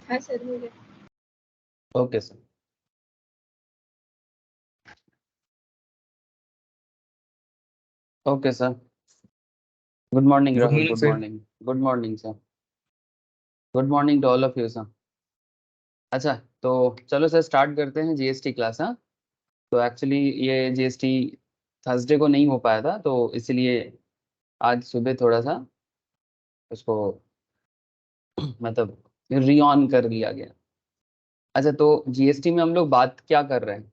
हाँ सर, हो गया। Okay sir. Okay sir. Good morning Rahul, good morning, good morning sir, good morning to all of you sir. अच्छा, तो चलो sir start करते हैं जीएसटी क्लास। हाँ, तो एक्चुअली ये जीएसटी थर्सडे को नहीं हो पाया था, तो इसलिए आज सुबह थोड़ा सा उसको मतलब री ऑन कर लिया गया। अच्छा, तो जीएसटी में हम लोग बात क्या कर रहे हैं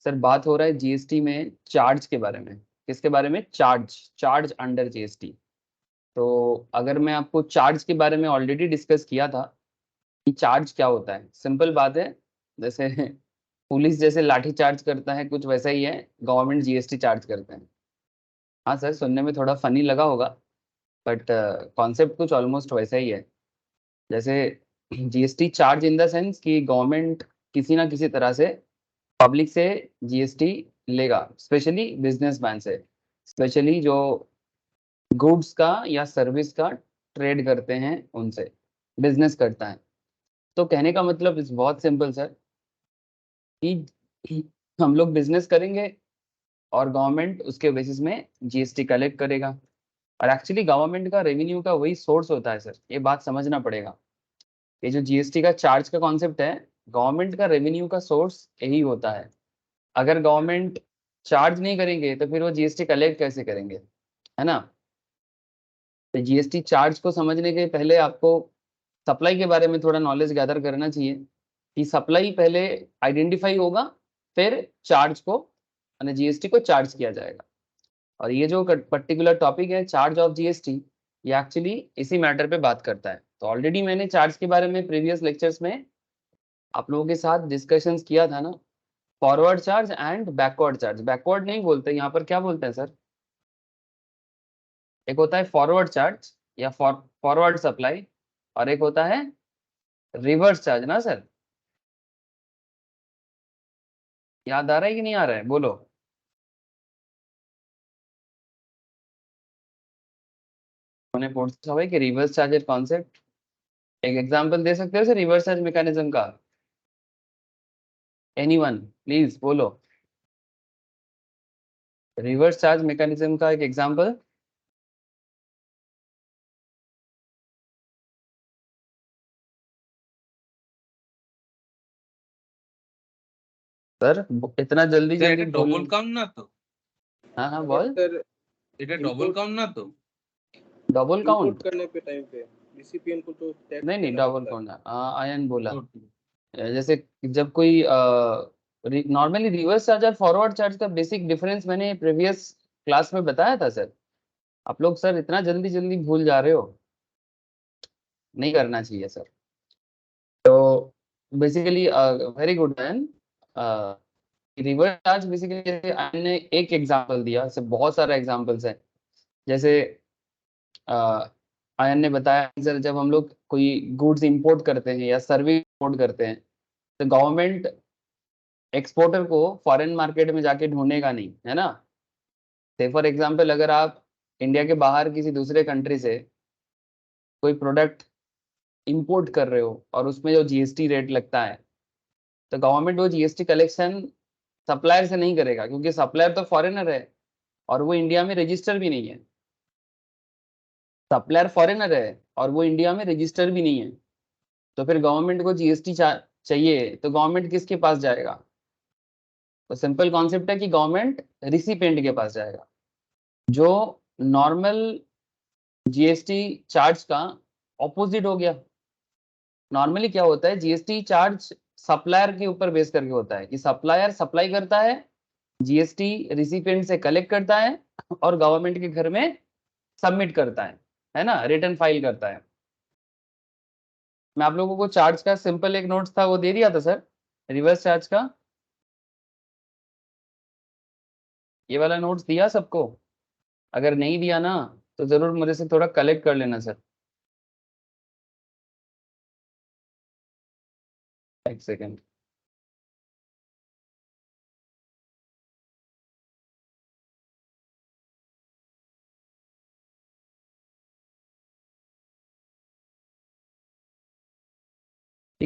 सर? बात हो रहा है जीएसटी में चार्ज के बारे में। किसके बारे में? Charge, charge under GST. तो अगर मैं आपको चार्ज के बारे में ऑलरेडी डिस्कस किया था कि चार्ज क्या होता है, सिंपल बात है। जैसे पुलिस जैसे लाठी चार्ज करता है, कुछ वैसा ही है गवर्नमेंट जीएसटी चार्ज करते हैं। हाँ सर, सुनने में थोड़ा फनी लगा होगा, बट कॉन्सेप्ट कुछ ऑलमोस्ट वैसा ही है। जैसे GST charge in the sense कि गवर्नमेंट किसी ना किसी तरह से पब्लिक से जीएसटी लेगा, स्पेशली बिजनेसमैन से, स्पेशली जो गुड्स का या सर्विस का ट्रेड करते हैं उनसे, बिजनेस करता है। तो कहने का मतलब बहुत सिंपल सर कि हम लोग बिजनेस करेंगे और गवर्नमेंट उसके बेसिस में जीएसटी कलेक्ट करेगा। और एक्चुअली गवर्नमेंट का रेवेन्यू का वही सोर्स होता है सर, ये बात समझना पड़ेगा। ये जो जीएसटी का चार्ज का कॉन्सेप्ट है, गवर्नमेंट का रेवेन्यू का सोर्स यही होता है। अगर गवर्नमेंट चार्ज नहीं करेंगे तो फिर वो जीएसटी कलेक्ट कैसे करेंगे, है ना? तो जीएसटी चार्ज को समझने के पहले आपको सप्लाई के बारे में थोड़ा नॉलेज गैदर करना चाहिए कि सप्लाई पहले आइडेंटिफाई होगा, फिर चार्ज को यानी जीएसटी को चार्ज किया जाएगा। और ये जो पर्टिकुलर टॉपिक है चार्ज ऑफ जीएसटी, ये एक्चुअली इसी मैटर पे बात करता है। तो ऑलरेडी मैंने चार्ज के बारे में प्रीवियस लेक्चर्स में आप लोगों के साथ डिस्कशंस किया था ना। Forward charge and backward charge, backward नहीं बोलते यहाँ पर, क्या बोलते हैं सर? एक होता है फॉरवर्ड चार्ज या फॉरवर्ड सप्लाई, और एक होता है रिवर्स चार्ज ना सर। याद आ रहा है कि नहीं आ रहा है, बोलो। मैंने पूछा भाई कि रिवर्स चार्ज कॉन्सेप्ट, एक एग्जांपल दे सकते हो सर रिवर्स चार्ज मैकेनिज्म का? एनीवन प्लीज बोलो, रिवर्स चार्ज मैकेनिज्म का एक एग्जांपल। सर इतना जल्दी স্যার जल्दी এটা बोल। ডবল কাউন্ট না তো? हाँ हाँ बोल। सर এটা ডবল কাউন্ट না তো? Double import count? करने पे टाइम पे रिसिपिएंट को तो टैक्स नहीं नहीं, देना डबल पड़ता है। काउंट आयन बोला। ওকে। जैसे जब कोई नॉर्मली रिवर्स चार्ज और फॉरवर्ड चार्ज का बेसिक डिफरेंस मैंने प्रीवियस क्लास में बताया था सर। आप लोग सर इतना जल्दी जल्दी भूल जा रहे हो, नहीं करना चाहिए सर। तो basically very good man. Reverse charge basically जैसे मैंने एक एग्जांपल दिया, ऐसे बहुत सारे एग्जांपल्स हैं। जैसे आयन ने बताया कि सर जब हम लोग कोई गुड्स इंपोर्ट करते हैं या सर्विस इंपोर्ट करते हैं, तो गवर्नमेंट एक्सपोर्टर को फॉरेन मार्केट में जाके ढूंढेगा नहीं, है ना? से फॉर एग्जांपल अगर आप इंडिया के बाहर किसी दूसरे कंट्री से कोई प्रोडक्ट इंपोर्ट कर रहे हो और उसमें जो जीएसटी रेट लगता है, तो गवर्नमेंट वो जीएसटी कलेक्शन सप्लायर से नहीं करेगा, क्योंकि सप्लायर तो फॉरेनर है और वो इंडिया में रजिस्टर भी नहीं है। सप्लायर फॉरेनर है और वो इंडिया में रजिस्टर भी नहीं है, तो फिर गवर्नमेंट को जीएसटी चाहिए तो गवर्नमेंट किसके पास जाएगा? तो सिंपल कॉन्सेप्ट है कि गवर्नमेंट रिसिपेंट के पास जाएगा, जो नॉर्मल जीएसटी चार्ज का ऑपोजिट हो गया। नॉर्मली क्या होता है, जीएसटी चार्ज सप्लायर के ऊपर बेस करके होता है कि सप्लायर सप्लाई करता है, जीएसटी रिसिपेंट से कलेक्ट करता है और गवर्नमेंट के घर में सबमिट करता है ना, रिटर्न फाइल करता है। मैं आप लोगों को चार्ज का सिंपल एक नोट्स था वो दे दिया था सर, रिवर्स चार्ज का ये वाला नोट्स दिया सबको? अगर नहीं दिया ना तो जरूर मुझे से थोड़ा कलेक्ट कर लेना सर। एक सेकेंड।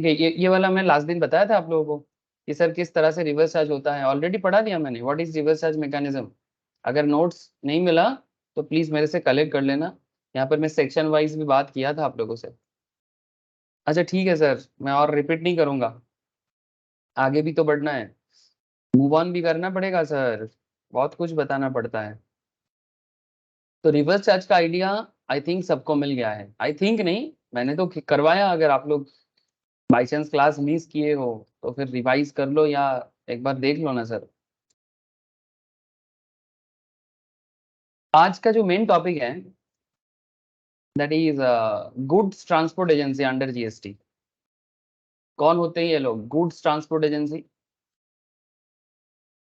ठीक है, ये वाला मैं लास्ट दिन बताया था आप लोगों को कि सर किस तरह से रिवर्स चार्ज होता है, ऑलरेडी पढ़ा दिया मैंने, what is reverse charge mechanism. अगर नोट्स नहीं मिला तो प्लीज मेरे से कलेक्ट कर लेना, यहाँ पर मैं सेक्शन वाइज भी बात किया था आप लोगों से। अच्छा ठीक है सर, मैं और रिपीट नहीं करूंगा, आगे भी तो बढ़ना है, मूव ऑन भी करना पड़ेगा सर, बहुत कुछ बताना पड़ता है। तो रिवर्स चार्ज का आइडिया आई थिंक सबको मिल गया है, आई थिंक नहीं, मैंने तो करवाया, अगर आप लोग बाई चांस क्लास मिस किए हो तो फिर रिवाइज कर लो या एक बार देख लो ना सर। आज का जो मेन टॉपिक है that is goods transport agency under GST. कौन होते हैं ये लोग? Goods transport agency,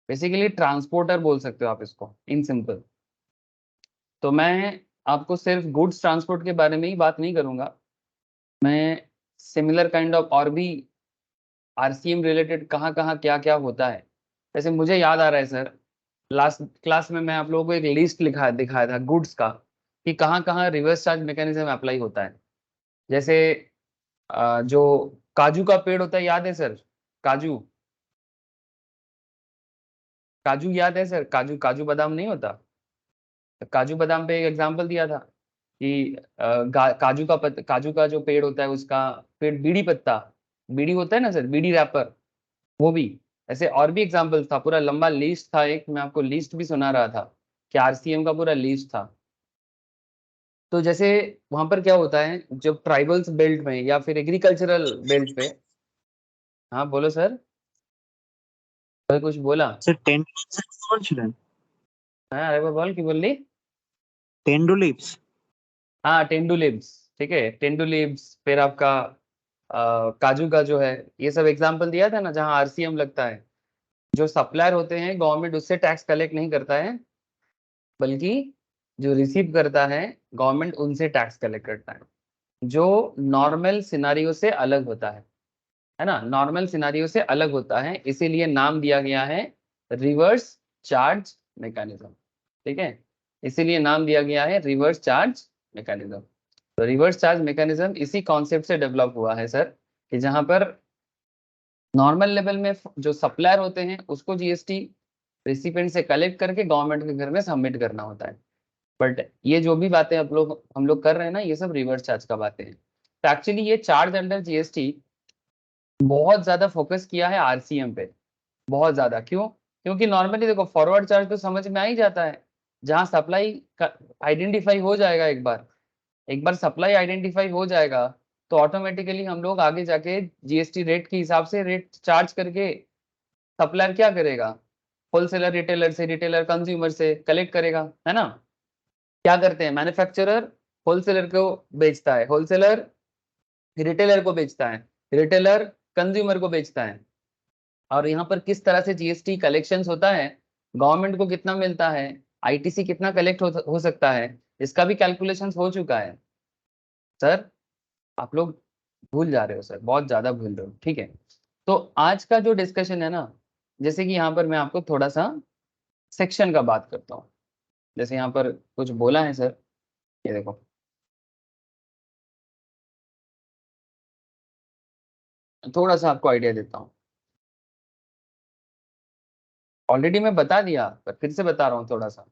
basically transporter बोल सकते हो आप इसको इन सिंपल। तो मैं आपको सिर्फ गुड्स ट्रांसपोर्ट के बारे में ही बात नहीं करूंगा, मैं सिमिलर काइंड ऑफ और भी आरसीएम रिलेटेड कहाँ कहाँ क्या क्या होता है। जैसे मुझे याद आ रहा है सर, लास्ट क्लास में मैं आप लोगों को एक लिस्ट दिखाया था गुड्स का, कि कहाँ कहाँ रिवर्स चार्ज मैकेनिज्म अप्लाई होता है। जैसे जो काजू का पेड़ होता है, याद है सर? काजू, काजू याद है सर? काजू, काजू बादाम नहीं होता? तो काजू बादाम पे एक एग्जांपल दिया था कि काजू का जो पेड़ होता है उसका पेड़, बीड़ी पत्ता, बीड़ी होता है ना सर, बीड़ी रैपर, वो भी। ऐसे और भी एग्जांपल था, पूरा लंबा लिस्ट था एक, मैं आपको लिस्ट भी सुना रहा था कि आरसीएम का पूरा लिस्ट था। तो जैसे वहां पर क्या होता है, जब ट्राइबल्स बेल्ट में या फिर एग्रीकल्चरल बेल्ट पे, हाँ बोलो सर, कोई कुछ बोला? স্যার টেন্ডুলিপস এর কথা বলছিলেন? हाँ अरे बोल की बोल ली? টেন্ডুলিপস। हाँ टेंडुलिप्स, ठीक है, टेंडुलिप्स, फिर आपका काजू का जो है, ये सब एग्जांपल दिया था ना, जहाँ आरसीएम लगता है। जो सप्लायर होते हैं गवर्नमेंट उससे टैक्स कलेक्ट नहीं करता है, बल्कि जो रिसीव करता है गवर्नमेंट उनसे टैक्स कलेक्ट करता है, जो नॉर्मल सिनारियो से अलग होता है ना, नॉर्मल सिनारियो से अलग होता है, इसीलिए नाम दिया गया है रिवर्स चार्ज मैकेनिज्म। ठीक है, इसीलिए नाम दिया गया है रिवर्स चार्ज मैकेनिज्म। तो रिवर्स चार्ज मैकेनिज्म इसी कॉन्सेप्ट से डेवलप हुआ है सर, कि जहां पर नॉर्मल लेवल में जो सप्लायर होते हैं उसको जीएसटी रेसिपिएंट से कलेक्ट करके गवर्नमेंट के घर में सबमिट करना होता है। बट ये जो भी बातें हम लोग कर रहे हैं ना, ये सब रिवर्स चार्ज का बातें हैं। तो एक्चुअली ये चार्ज अंडर जीएसटी बहुत ज्यादा फोकस किया है आरसीएम पे, बहुत ज्यादा। क्यों? क्योंकि नॉर्मली देखो, फॉरवर्ड चार्ज तो समझ में आ ही जाता है, जहां सप्लाई आइडेंटिफाई हो जाएगा, एक बार सप्लाई आइडेंटिफाई हो जाएगा तो ऑटोमेटिकली हम लोग आगे जाके जीएसटी रेट के हिसाब से रेट चार्ज करके सप्लायर क्या करेगा, होलसेलर रिटेलर से, रिटेलर कंज्यूमर से कलेक्ट करेगा, है ना। क्या करते हैं, मैन्युफैक्चरर होलसेलर को बेचता है, होलसेलर रिटेलर को बेचता है, रिटेलर कंज्यूमर को बेचता है। और यहाँ पर किस तरह से जीएसटी कलेक्शन होता है, गवर्नमेंट को कितना मिलता है, आईटीसी कितना कलेक्ट हो सकता है, इसका भी कैलकुलेशन हो चुका है सर। आप लोग भूल जा रहे हो सर, बहुत ज्यादा भूल रहे हो, ठीक है। तो आज का जो डिस्कशन है ना, जैसे कि यहाँ पर मैं आपको थोड़ा सा सेक्शन का बात करता हूँ। जैसे यहाँ पर कुछ बोला है सर, ये देखो, थोड़ा सा आपको आइडिया देता हूँ। ऑलरेडी मैं बता दिया पर फिर से बता रहा हूँ थोड़ा सा,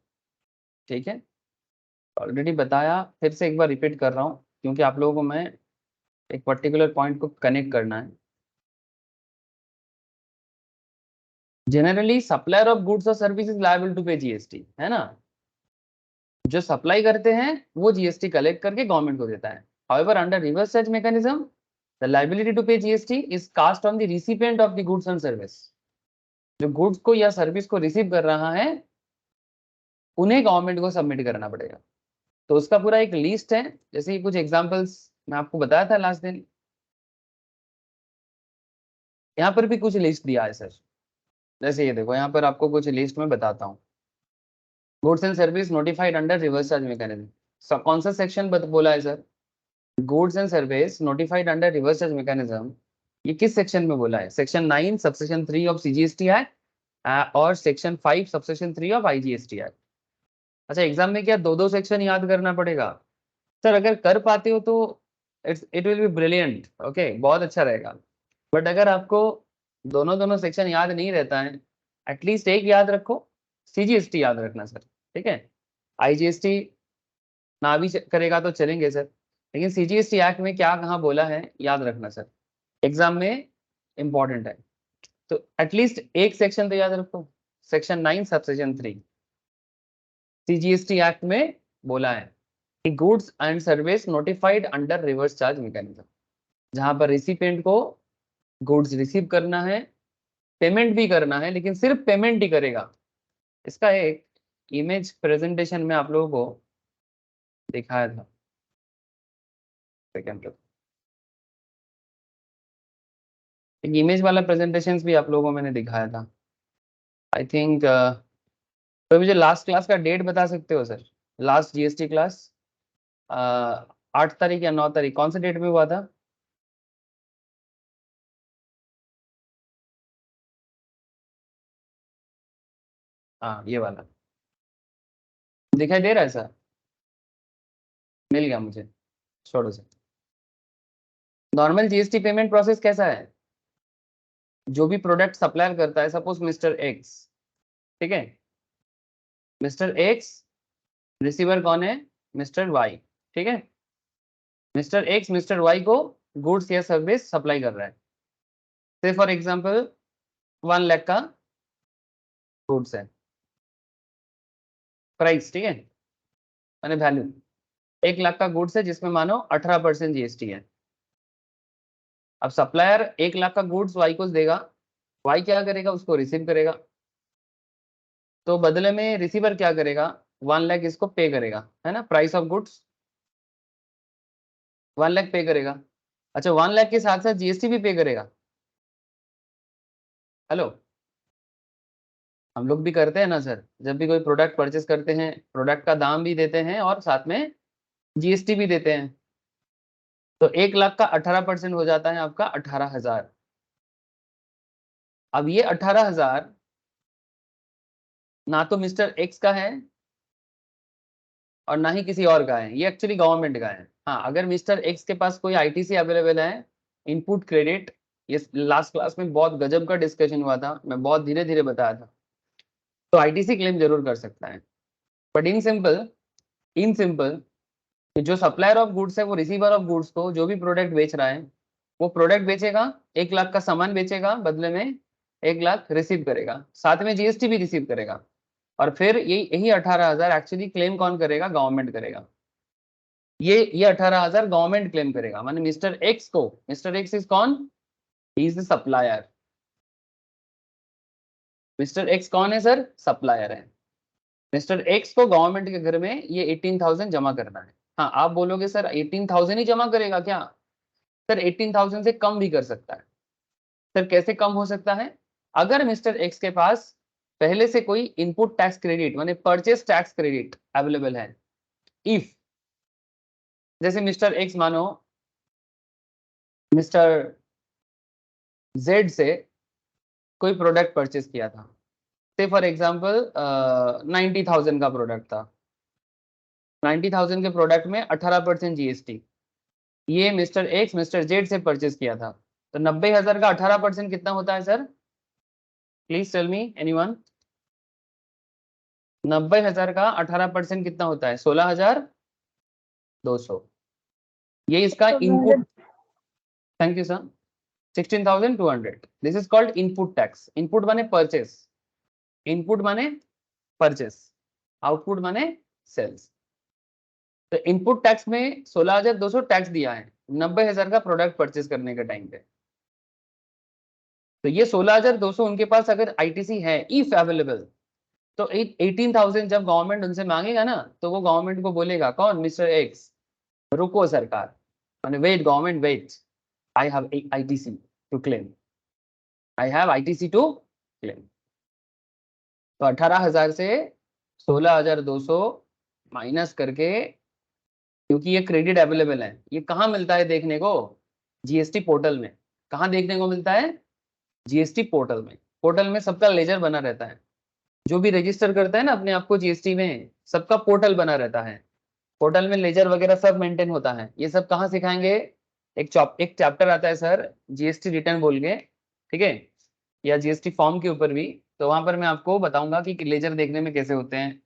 ठीक है। ऑलरेडी बताया, फिर से एक बार रिपीट कर रहा हूँ, क्योंकि आप लोगों को मैं एक पर्टिकुलर पॉइंट को कनेक्ट करना है। जनरली सप्लायर ऑफ गुड्स और services liable to pay GST, है ना। जो सप्लाई करते हैं वो जीएसटी कलेक्ट करके गवर्नमेंट को देता है। However under reverse charge mechanism the liability to pay GST is cast on the recipient of the goods and service. जो गुड्स को या सर्विस को रिसीव कर रहा है उन्हें गवर्नमेंट को सबमिट करना पड़ेगा। तो उसका पूरा एक लिस्ट है, जैसे कि कुछ एग्जांपल्स मैं आपको बताया था लास्ट दिन, यहाँ पर भी कुछ लिस्ट दिया है सर। जैसे ये देखो, यहाँ पर आपको कुछ लिस्ट में बताता हूँ। Goods and service notified under reverse charge mechanism, कौन सा सेक्शन बोला है sir? Goods and service notified under reverse charge mechanism, ये किस सेक्शन में बोला है? Section 9 subsection 3 of CGST act और section 5 subsection 3 of IGST act. अच्छा, एग्जाम में क्या दो सेक्शन याद करना पड़ेगा? सर अगर कर पाते हो तो it will be brilliant, okay, बहुत अच्छा रहेगा। बट अगर आपको दोनों दोनों सेक्शन याद नहीं रहता है, एटलीस्ट एक याद रखो, सीजीएसटी याद रखना सर, ठीक है। आईजीएसटी ना भी करेगा तो चलेंगे सर, लेकिन सीजीएसटी एक्ट में क्या कहाँ बोला है याद रखना सर, एग्जाम में इंपॉर्टेंट है। तो एटलीस्ट एक सेक्शन तो याद रखो, सेक्शन 9 सबसेक्शन 3 सीजीएसटी एक्ट में बोला है कि goods and service notified under reverse charge mechanism, जहां पर रिसिपिएंट को गुड्स रिसीव करना है, पेमेंट भी करना है, लेकिन सिर्फ पेमेंट ही करेगा। इसका एक इमेज प्रेजेंटेशन में आप लोगों को दिखाया था, सेकंड एक इमेज वाला प्रेजेंटेशन भी आप लोगों को मैंने दिखाया था आई थिंक। तो मुझे लास्ट क्लास का डेट बता सकते हो सर? लास्ट जीएसटी क्लास 8 तारीख या 9 तारीख, कौन से डेट में हुआ था? हाँ ये वाला दिखाई दे रहा है सर? मिल गया मुझे, छोड़ो sir. Normal GST payment process कैसा है? जो भी प्रोडक्ट सप्लायर करता है, सपोज मिस्टर एक्स, ठीक है, मिस्टर एक्स, रिसीवर कौन है? मिस्टर वाई, ठीक है। मिस्टर एक्स मिस्टर वाई को गुड्स या सर्विस सप्लाई कर रहा है, से फॉर एग्जांपल 1 लाख का गुड्स है, प्राइस, ठीक है, माने वैल्यू 1 लाख का गुड्स है जिसमें मानो 18% जीएसटी है। अब सप्लायर 1 लाख का गुड्स वाई को देगा, वाई क्या करेगा? उसको रिसीव करेगा, तो बदले में रिसीवर क्या करेगा? 1 लाख इसको पे करेगा, है ना, प्राइस ऑफ गुड्स 1 लाख पे करेगा। अच्छा 1 लाख के साथ साथ जीएसटी भी पे करेगा? हेलो, हम लोग भी करते हैं ना सर, जब भी कोई प्रोडक्ट परचेस करते हैं, प्रोडक्ट का दाम भी देते हैं और साथ में जीएसटी भी देते हैं। तो 1 लाख का 18% हो जाता है आपका 18,000। अब ये 18,000 ना तो मिस्टर एक्स का है और ना ही किसी और का है, ये एक्चुअली गवर्नमेंट का है। हाँ, अगर मिस्टर एक्स के पास कोई आईटीसी अवेलेबल है, इनपुट क्रेडिट, ये लास्ट क्लास में बहुत गजब का डिस्कशन हुआ था, मैं बहुत धीरे धीरे बताया था, तो आईटीसी क्लेम जरूर कर सकता है। बट इन सिंपल जो सप्लायर ऑफ गुड्स है वो रिसीवर ऑफ गुड्स को जो भी प्रोडक्ट बेच रहा है, वो प्रोडक्ट बेचेगा, 1 लाख का सामान बेचेगा, बदले में 1 लाख रिसीव करेगा, साथ में जीएसटी भी रिसीव करेगा, और फिर यही 18,000 एक्चुअली क्लेम कौन करेगा? गवर्नमेंट करेगा। ये 18,000 गवर्नमेंट क्लेम करेगा, माने मिस्टर एक्स को, मिस्टर एक्स इज कौन? He is the supplier. Mister x कौन है सर? सप्लायर है। मिस्टर एक्स को गवर्नमेंट के घर में ये 18,000 जमा करना है। हाँ, आप बोलोगे सर 18,000 ही जमा करेगा क्या? सर 18,000 से कम भी कर सकता है। सर कैसे कम हो सकता है? अगर मिस्टर एक्स के पास पहले से कोई इनपुट टैक्स क्रेडिट माने परचेस टैक्स क्रेडिट अवेलेबल है। इफ जैसे मिस्टर एक्स मानो मिस्टर जेड से कोई प्रोडक्ट परचेस किया था, से फॉर एग्जांपल 90,000 का प्रोडक्ट था, 90,000 के प्रोडक्ट में 18% जीएसटी, ये मिस्टर एक्स मिस्टर जेड से परचेस किया था, तो 90,000 का 18% कितना होता है sir? Please tell me anyone. 90,000 का 18% कितना होता है? 16,200। ये इसका input, thank you sir, 16,200। This is called input tax. Input माने परचेस, इनपुट माने परचेस, आउटपुट माने सेल्स। तो इनपुट टैक्स में 16,200 टैक्स दिया है 90,000 का प्रोडक्ट परचेस करने के टाइम पे। तो ये 16,200 उनके पास अगर आईटीसी है इफ अवेलेबल, तो 18,000 जब गवर्नमेंट उनसे मांगेगा ना, तो वो गवर्नमेंट को बोलेगा, कौन? मिस्टर एक्स, रुको सरकार, मैंने wait government wait, I have ITC to claim, I have ITC to claim. तो 18,000 से 16,200 माइनस करके, क्योंकि ये क्रेडिट अवेलेबल है, ये कहाँ मिलता है देखने को? जीएसटी पोर्टल में। कहाँ देखने को मिलता है? जीएसटी पोर्टल में। पोर्टल में सबका लेजर बना रहता है, जो भी रजिस्टर करता है ना अपने आप को जीएसटी में, सबका पोर्टल बना रहता है, पोर्टल में लेजर वगैरह सब मेंटेन होता है। ये सब कहाँ सिखाएंगे? एक चैप्टर आता है सर जीएसटी रिटर्न बोल के, ठीक है, या जीएसटी फॉर्म के ऊपर भी, तो वहां पर मैं आपको बताऊंगा कि लेजर देखने में कैसे होते हैं,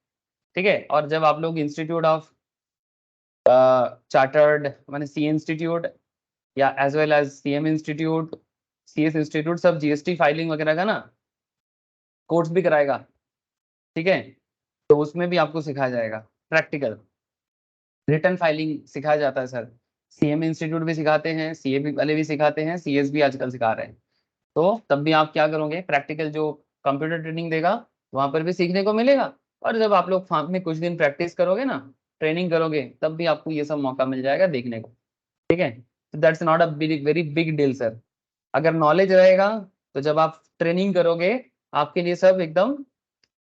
ठीक है। और जब आप लोग इंस्टीट्यूट ऑफ चार्टर्ड माने सी इंस्टीट्यूट या as well as CM institute, CS institute, सब जीएसटी फाइलिंग वगैरह का ना कोर्स भी कराएगा, ठीक है, तो उसमें भी आपको सिखाया जाएगा प्रैक्टिकल रिटर्न फाइलिंग सिखाया जाता है सर। सीएम इंस्टीट्यूट भी सिखाते हैं, सीए वाले भी सिखाते हैं, सीएस भी आजकल सिखा रहे हैं। तो तब भी आप क्या करोगे, प्रैक्टिकल जो कंप्यूटर ट्रेनिंग देगा वहां पर भी सीखने को मिलेगा, और जब आप लोग फार्म में कुछ दिन प्रैक्टिस करोगे ना, ट्रेनिंग करोगे, तब भी आपको ये सब मौका मिल जाएगा देखने को, ठीक है। तो that's not a very big deal sir. अगर नॉलेज रहेगा तो जब आप ट्रेनिंग करोगे आपके लिए सब एकदम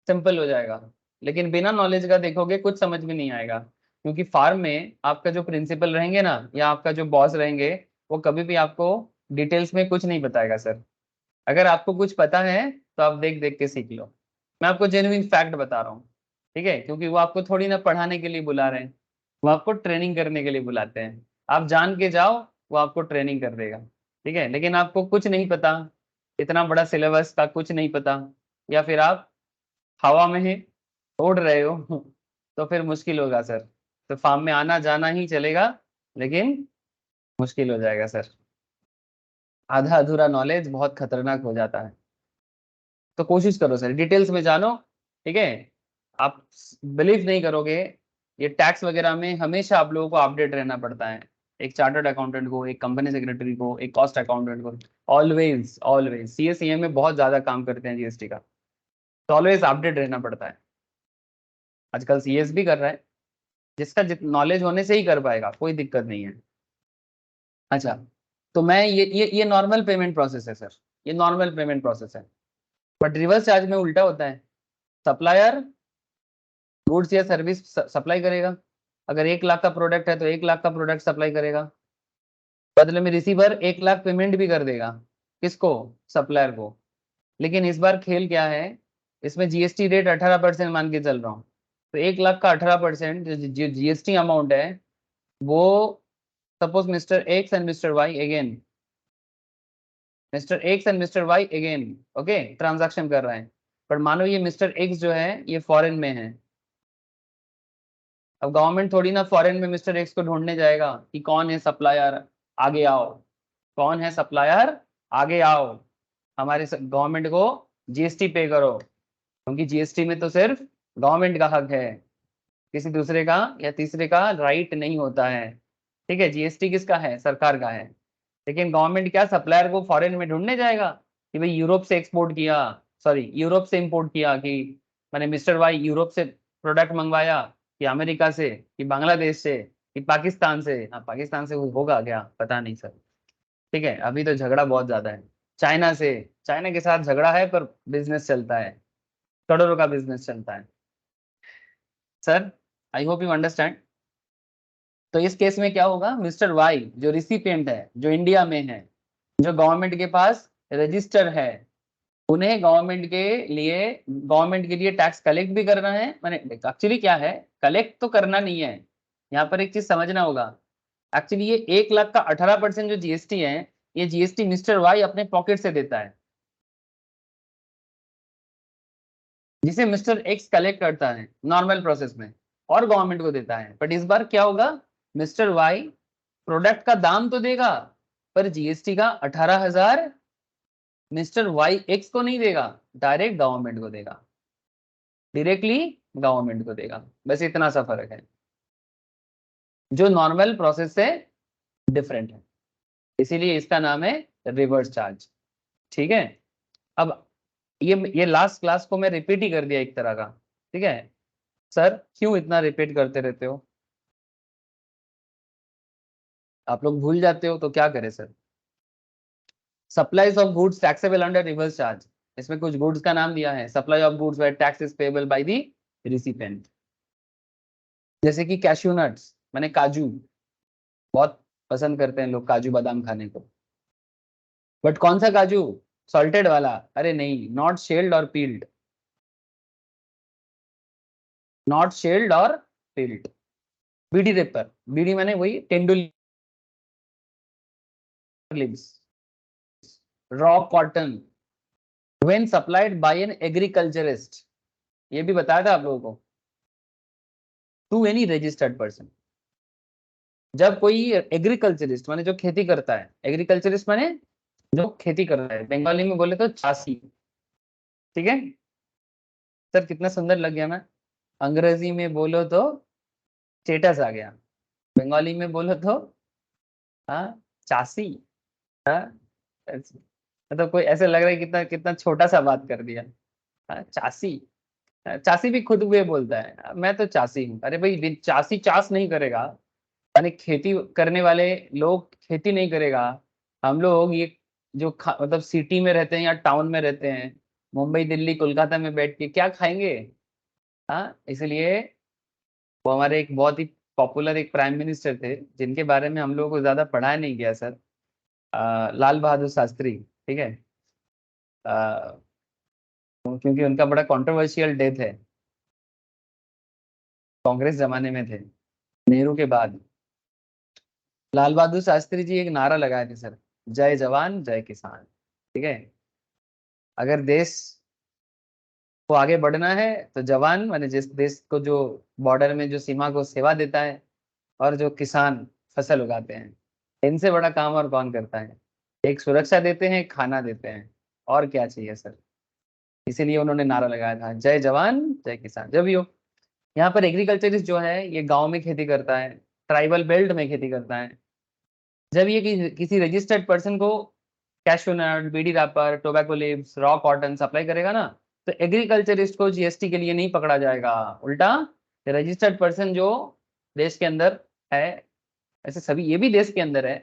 सिंपल हो जाएगा, लेकिन बिना नॉलेज का देखोगे कुछ समझ में नहीं आएगा, क्योंकि फार्म में आपका जो प्रिंसिपल रहेंगे ना या आपका जो बॉस रहेंगे, वो कभी भी आपको डिटेल्स में कुछ नहीं बताएगा सर। अगर आपको कुछ पता है तो आप देख देख के सीख लो। मैं आपको जेन्युइन फैक्ट बता रहा हूँ, ठीक है, क्योंकि वो आपको थोड़ी ना पढ़ाने के लिए बुला रहे हैं, वो आपको ट्रेनिंग करने के लिए बुलाते हैं। आप जान के जाओ, वो आपको ट्रेनिंग कर देगा, ठीक है। लेकिन आपको कुछ नहीं पता, इतना बड़ा सिलेबस का कुछ नहीं पता, या फिर आप हवा में ही उड़ रहे हो तो फिर मुश्किल होगा सर। तो फार्म में आना जाना ही चलेगा, लेकिन मुश्किल हो जाएगा सर। आधा अधूरा नॉलेज बहुत खतरनाक हो जाता है। तो कोशिश करो सर डिटेल्स में जानो, ठीक है। आप बिलीव नहीं करोगे, ये टैक्स वगैरह में हमेशा आप लोगों को अपडेट रहना पड़ता है। एक चार्टर्ड अकाउंटेंट को, एक कंपनी सेक्रेटरी को, एक कॉस्ट अकाउंटेंट को, ऑलवेज ऑलवेज सीएसईएम में बहुत ज्यादा काम करते हैं जीएसटी का, तो ऑलवेज अपडेट रहना पड़ता है। आजकल सीएस भी कर रहा है, जिसका नॉलेज होने से ही कर पाएगा, कोई दिक्कत नहीं है। अच्छा, तो मैं ये नॉर्मल पेमेंट प्रोसेस है सर, ये नॉर्मल पेमेंट प्रोसेस है। बट रिवर्स चार्ज में उल्टा होता है। सप्लायर गुड्स या सर्विस सप्लाई करेगा, अगर 1 लाख का प्रोडक्ट है तो 1 लाख का प्रोडक्ट सप्लाई करेगा, बदले में रिसीवर 1 लाख पेमेंट भी कर देगा, किसको, सप्लायर को। लेकिन इस बार खेल क्या है, इसमें जीएसटी रेट 18% मान के चल रहा हूँ, तो 1 लाख का 18% जो जीएसटी अमाउंट है, वो suppose mister X and mister Y again, mister X and mister Y again okay transaction कर रहे हैं, पर मानो ये मिस्टर एक्स जो है ये फॉरेन में है। अब गवर्नमेंट थोड़ी ना फॉरेन में मिस्टर एक्स को ढूंढने जाएगा कि कौन है सप्लायर, आगे आओ, कौन है सप्लायर, आगे आओ, हमारे गवर्नमेंट को जीएसटी पे करो, क्योंकि जीएसटी में तो सिर्फ गवर्नमेंट का हक है, किसी दूसरे का या तीसरे का राइट नहीं होता है, ठीक है। जीएसटी किसका है, सरकार का है। लेकिन गवर्नमेंट क्या सप्लायर को फॉरेन में ढूंढने जाएगा कि भाई यूरोप से एक्सपोर्ट किया, सॉरी यूरोप से इंपोर्ट किया, कि मैंने मिस्टर वाई यूरोप से प्रोडक्ट मंगवाया, कि अमेरिका से, कि बांग्लादेश से, कि पाकिस्तान से। हाँ, पाकिस्तान से होगा क्या पता नहीं सर, ठीक है, अभी तो झगड़ा बहुत ज्यादा है। चाइना से, चाइना के साथ झगड़ा है पर बिजनेस चलता है, करोड़ों का बिजनेस चलता है sir. I hope you understand. तो इस केस में क्या होगा, मिस्टर वाई जो रिसिपिएंट है, जो इंडिया में है, जो गवर्नमेंट के पास रजिस्टर है, उन्हें गवर्नमेंट के लिए टैक्स कलेक्ट भी करना है। मैंने एक्चुअली क्या है, कलेक्ट तो करना नहीं है, यहाँ पर एक चीज समझना होगा। एक्चुअली ये 1 लाख का 18% जो जीएसटी है, ये जीएसटी मिस्टर वाई अपने पॉकेट से देता है, जिसे मिस्टर एक्स कलेक्ट करता है नॉर्मल प्रोसेस में और गवर्नमेंट को देता है। बट इस बार क्या होगा, मिस्टर वाई प्रोडक्ट का दाम तो देगा, पर जीएसटी का 18,000 मिस्टर वाई एक्स को नहीं देगा, डायरेक्ट गवर्नमेंट को देगा, डायरेक्टली गवर्नमेंट को देगा। बस इतना सा फर्क है, जो नॉर्मल प्रोसेस से डिफरेंट है, इसीलिए इसका नाम है रिवर्स चार्ज, ठीक है। अब ये लास्ट क्लास को मैं रिपीट ही कर दिया एक तरह का, ठीक है। सर क्यों इतना रिपीट करते रहते हो, आप लोग भूल जाते हो तो क्या करें sir. Supplies of goods taxable under reverse charge, इसमें कुछ गुड्स का नाम दिया है, supply of goods where tax is payable by the recipient, जैसे कि कैश्यू नट्स, माने काजू, बहुत पसंद करते हैं लोग काजू बादाम खाने को, बट कौन सा काजू, सॉल्टेड वाला, अरे नहीं, नॉट शेल्ड और पील्ड, नॉट शेल्ड और पील्ड। बीड़ी रेपर, बीड़ी माने वही तेंदुल leaves, raw cotton when supplied by an agriculturist, ये भी बताया था आप लोगों को, to any registered person। जब कोई एग्रीकल्चरिस्ट माने जो खेती करता है, एग्रीकल्चरिस्ट माने जो खेती कर रहा है, बंगाली में बोले तो चासी, ठीक है सर, कितना सुंदर लग गया ना, अंग्रेजी में बोलो तो स्टेटस आ गया, बंगाली में बोलो तो चासी, मतलब कोई ऐसे लग रहा है कितना कितना छोटा सा बात कर दिया, चासी, चासी भी खुद वे बोलता है मैं तो चासी हूँ, अरे भाई चासी चास नहीं करेगा, यानी खेती करने वाले लोग खेती नहीं करेगा, हम लोग ये जो मतलब सिटी में रहते हैं या टाउन में रहते हैं, मुंबई दिल्ली कोलकाता में बैठ के क्या खाएंगे, इसलिए वो हमारे एक बहुत ही पॉपुलर एक प्राइम मिनिस्टर थे जिनके बारे में हम लोगों को ज्यादा पढ़ाया नहीं गया सर, लाल बहादुर शास्त्री, ठीक है, क्योंकि उनका बड़ा कंट्रोवर्शियल डेथ है, कांग्रेस जमाने में थे, नेहरू के बाद। लाल बहादुर शास्त्री जी एक नारा लगाए थे सर, जय जवान जय किसान, ठीक है, अगर देश को आगे बढ़ना है तो जवान माने जिस देश को जो बॉर्डर में जो सीमा को सेवा देता है और जो किसान फसल उगाते हैं, इनसे बड़ा काम और कौन करता है, एक सुरक्षा देते हैं, खाना देते हैं, और क्या चाहिए सर, इसीलिए उन्होंने नारा लगाया था जय जवान जय किसान। जब भी हो यहाँ पर एग्रीकल्चरिस्ट जो है ये गांव में खेती करता है, ट्राइबल बेल्ट में खेती करता है, जब ये किसी रजिस्टर्ड पर्सन को cashew nut, bidi wrapper, tobacco leaves, raw cotton supply करेगा ना, तो एग्रीकल्चरिस्ट को जीएसटी के लिए नहीं पकड़ा जाएगा, उल्टा रजिस्टर्ड पर्सन जो देश के अंदर है, ऐसे सभी ये भी देश के अंदर है,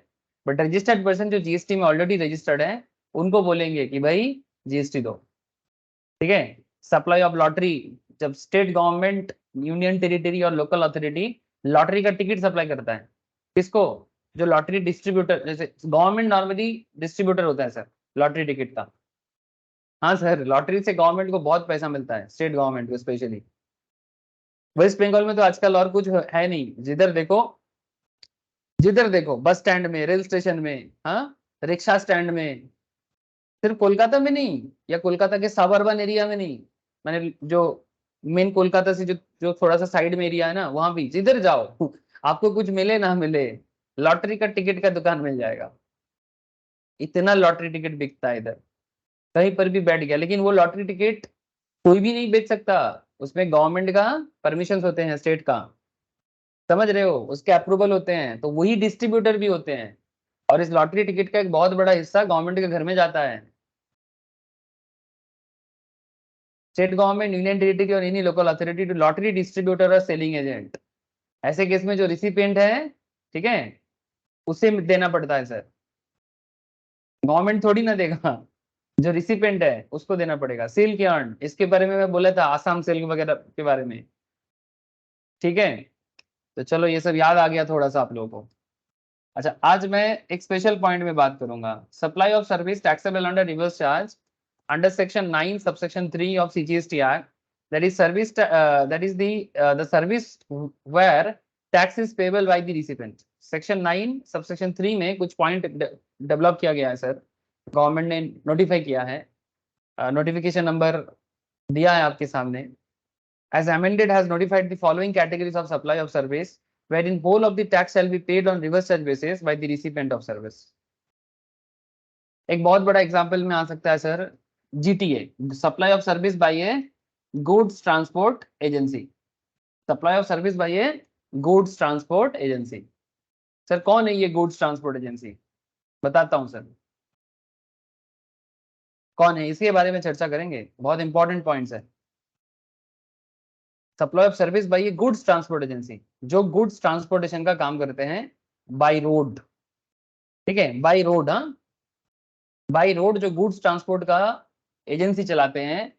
बट रजिस्टर्ड पर्सन जो जीएसटी में ऑलरेडी रजिस्टर्ड है उनको बोलेंगे कि भाई जीएसटी दो, ठीक है। सप्लाई ऑफ लॉटरी, जब स्टेट गवर्नमेंट, यूनियन टेरिटरी और लोकल अथॉरिटी लॉटरी का टिकट सप्लाई करता है, किसको, जो लॉटरी डिस्ट्रीब्यूटर, जैसे गवर्नमेंट नॉर्मली डिस्ट्रीब्यूटर होता है सर लॉटरी टिकट का, हाँ सर, लॉटरी से गवर्नमेंट को बहुत पैसा मिलता है, स्टेट गवर्नमेंट को स्पेशली। वेस्ट बंगाल में तो आजकल और कुछ है नहीं, जिधर देखो बस स्टैंड में, रेल स्टेशन में, रिक्शा स्टैंड में, सिर्फ कोलकाता में नहीं या कोलकाता के सब अर्बन एरिया में नहीं, मैंने जो मेन कोलकाता से जो जो थोड़ा सा साइड में एरिया है ना, वहां भी जिधर जाओ आपको कुछ मिले ना मिले, लॉटरी का टिकट का दुकान मिल जाएगा, इतना लॉटरी टिकट बिकता है इधर, कहीं पर भी बैठ गया, लेकिन वो लॉटरी टिकट कोई भी नहीं बेच सकता, उसमें गवर्नमेंट का परमिशन होते हैं, स्टेट का, समझ रहे हो, उसके अप्रूवल होते हैं, तो वही डिस्ट्रीब्यूटर भी होते हैं, और इस लॉटरी टिकट का एक बहुत बड़ा हिस्सा गवर्नमेंट के घर में जाता है, स्टेट गवर्नमेंट, यूनियन टेरिटरी और any local authority to lottery distributor और सेलिंग एजेंट, ऐसे केस में जो रिसिपिएंट है, ठीक है, उसे देना पड़ता है सर, गवर्नमेंट थोड़ी ना देगा, जो रिसिपेंट है उसको देना पड़ेगा। सिल्क यार्न, इसके बारे में मैं बोला था, आसाम सिल्क वगैरह के बारे में, ठीक है, तो चलो ये सब याद आ गया थोड़ा सा आप लोगों को। अच्छा, आज मैं एक स्पेशल पॉइंट में बात करूंगा, supply of service taxable under reverse charge under section 9 subsection 3 of CGST act, that is service that is the service where tax is payable by the recipient। Section 9 subsection 3 में कुछ point develop किया गया है sir, government ने notify किया है, notification number दिया है आपके सामने। As amended has notified the following categories of supply of service wherein whole of the tax shall be paid on reverse charge basis by the recipient of service। एक बहुत बड़ा example में आ सकता है sir, GTA, supply of service bye A goods transport agency, supply of service bye A goods transport agency. Sir कौन है ये goods transport agency, बताता हूं सर कौन है, इसके बारे में चर्चा करेंगे, बहुत इंपॉर्टेंट पॉइंट्स है। Supply of service bye A goods transport agency, जो गुड्स ट्रांसपोर्टेशन का काम करते हैं बाय रोड, ठीक है, बाय रोड, बाय रोड जो गुड्स ट्रांसपोर्ट का एजेंसी चलाते हैं,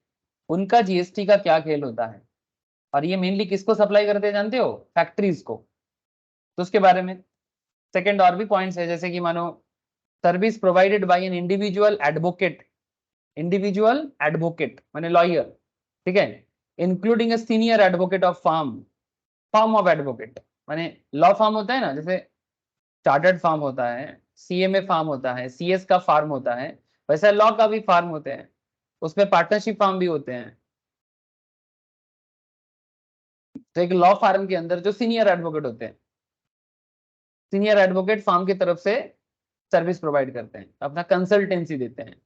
उनका जीएसटी का क्या खेल होता है, और ये मेनली किसको सप्लाई करते हैं जानते हो, फैक्ट्रीज को, तो उसके बारे में। सेकंड और भी पॉइंट्स है, जैसे कि मानो service provided bye an individual advocate माने लॉयर, ठीक है, including a senior advocate of firm of advocate, माने लॉ फर्म होता है ना, जैसे चार्टर्ड फार्म होता है, सीएमए फार्म होता है, सीएस का फार्म होता है, वैसे लॉ का भी फार्म होते हैं, उसमें पार्टनरशिप फार्म भी होते हैं। तो एक लॉ फार्म के अंदर जो सीनियर एडवोकेट होते हैं, सीनियर एडवोकेट फार्म की तरफ से सर्विस प्रोवाइड करते हैं, अपना कंसल्टेंसी देते हैं।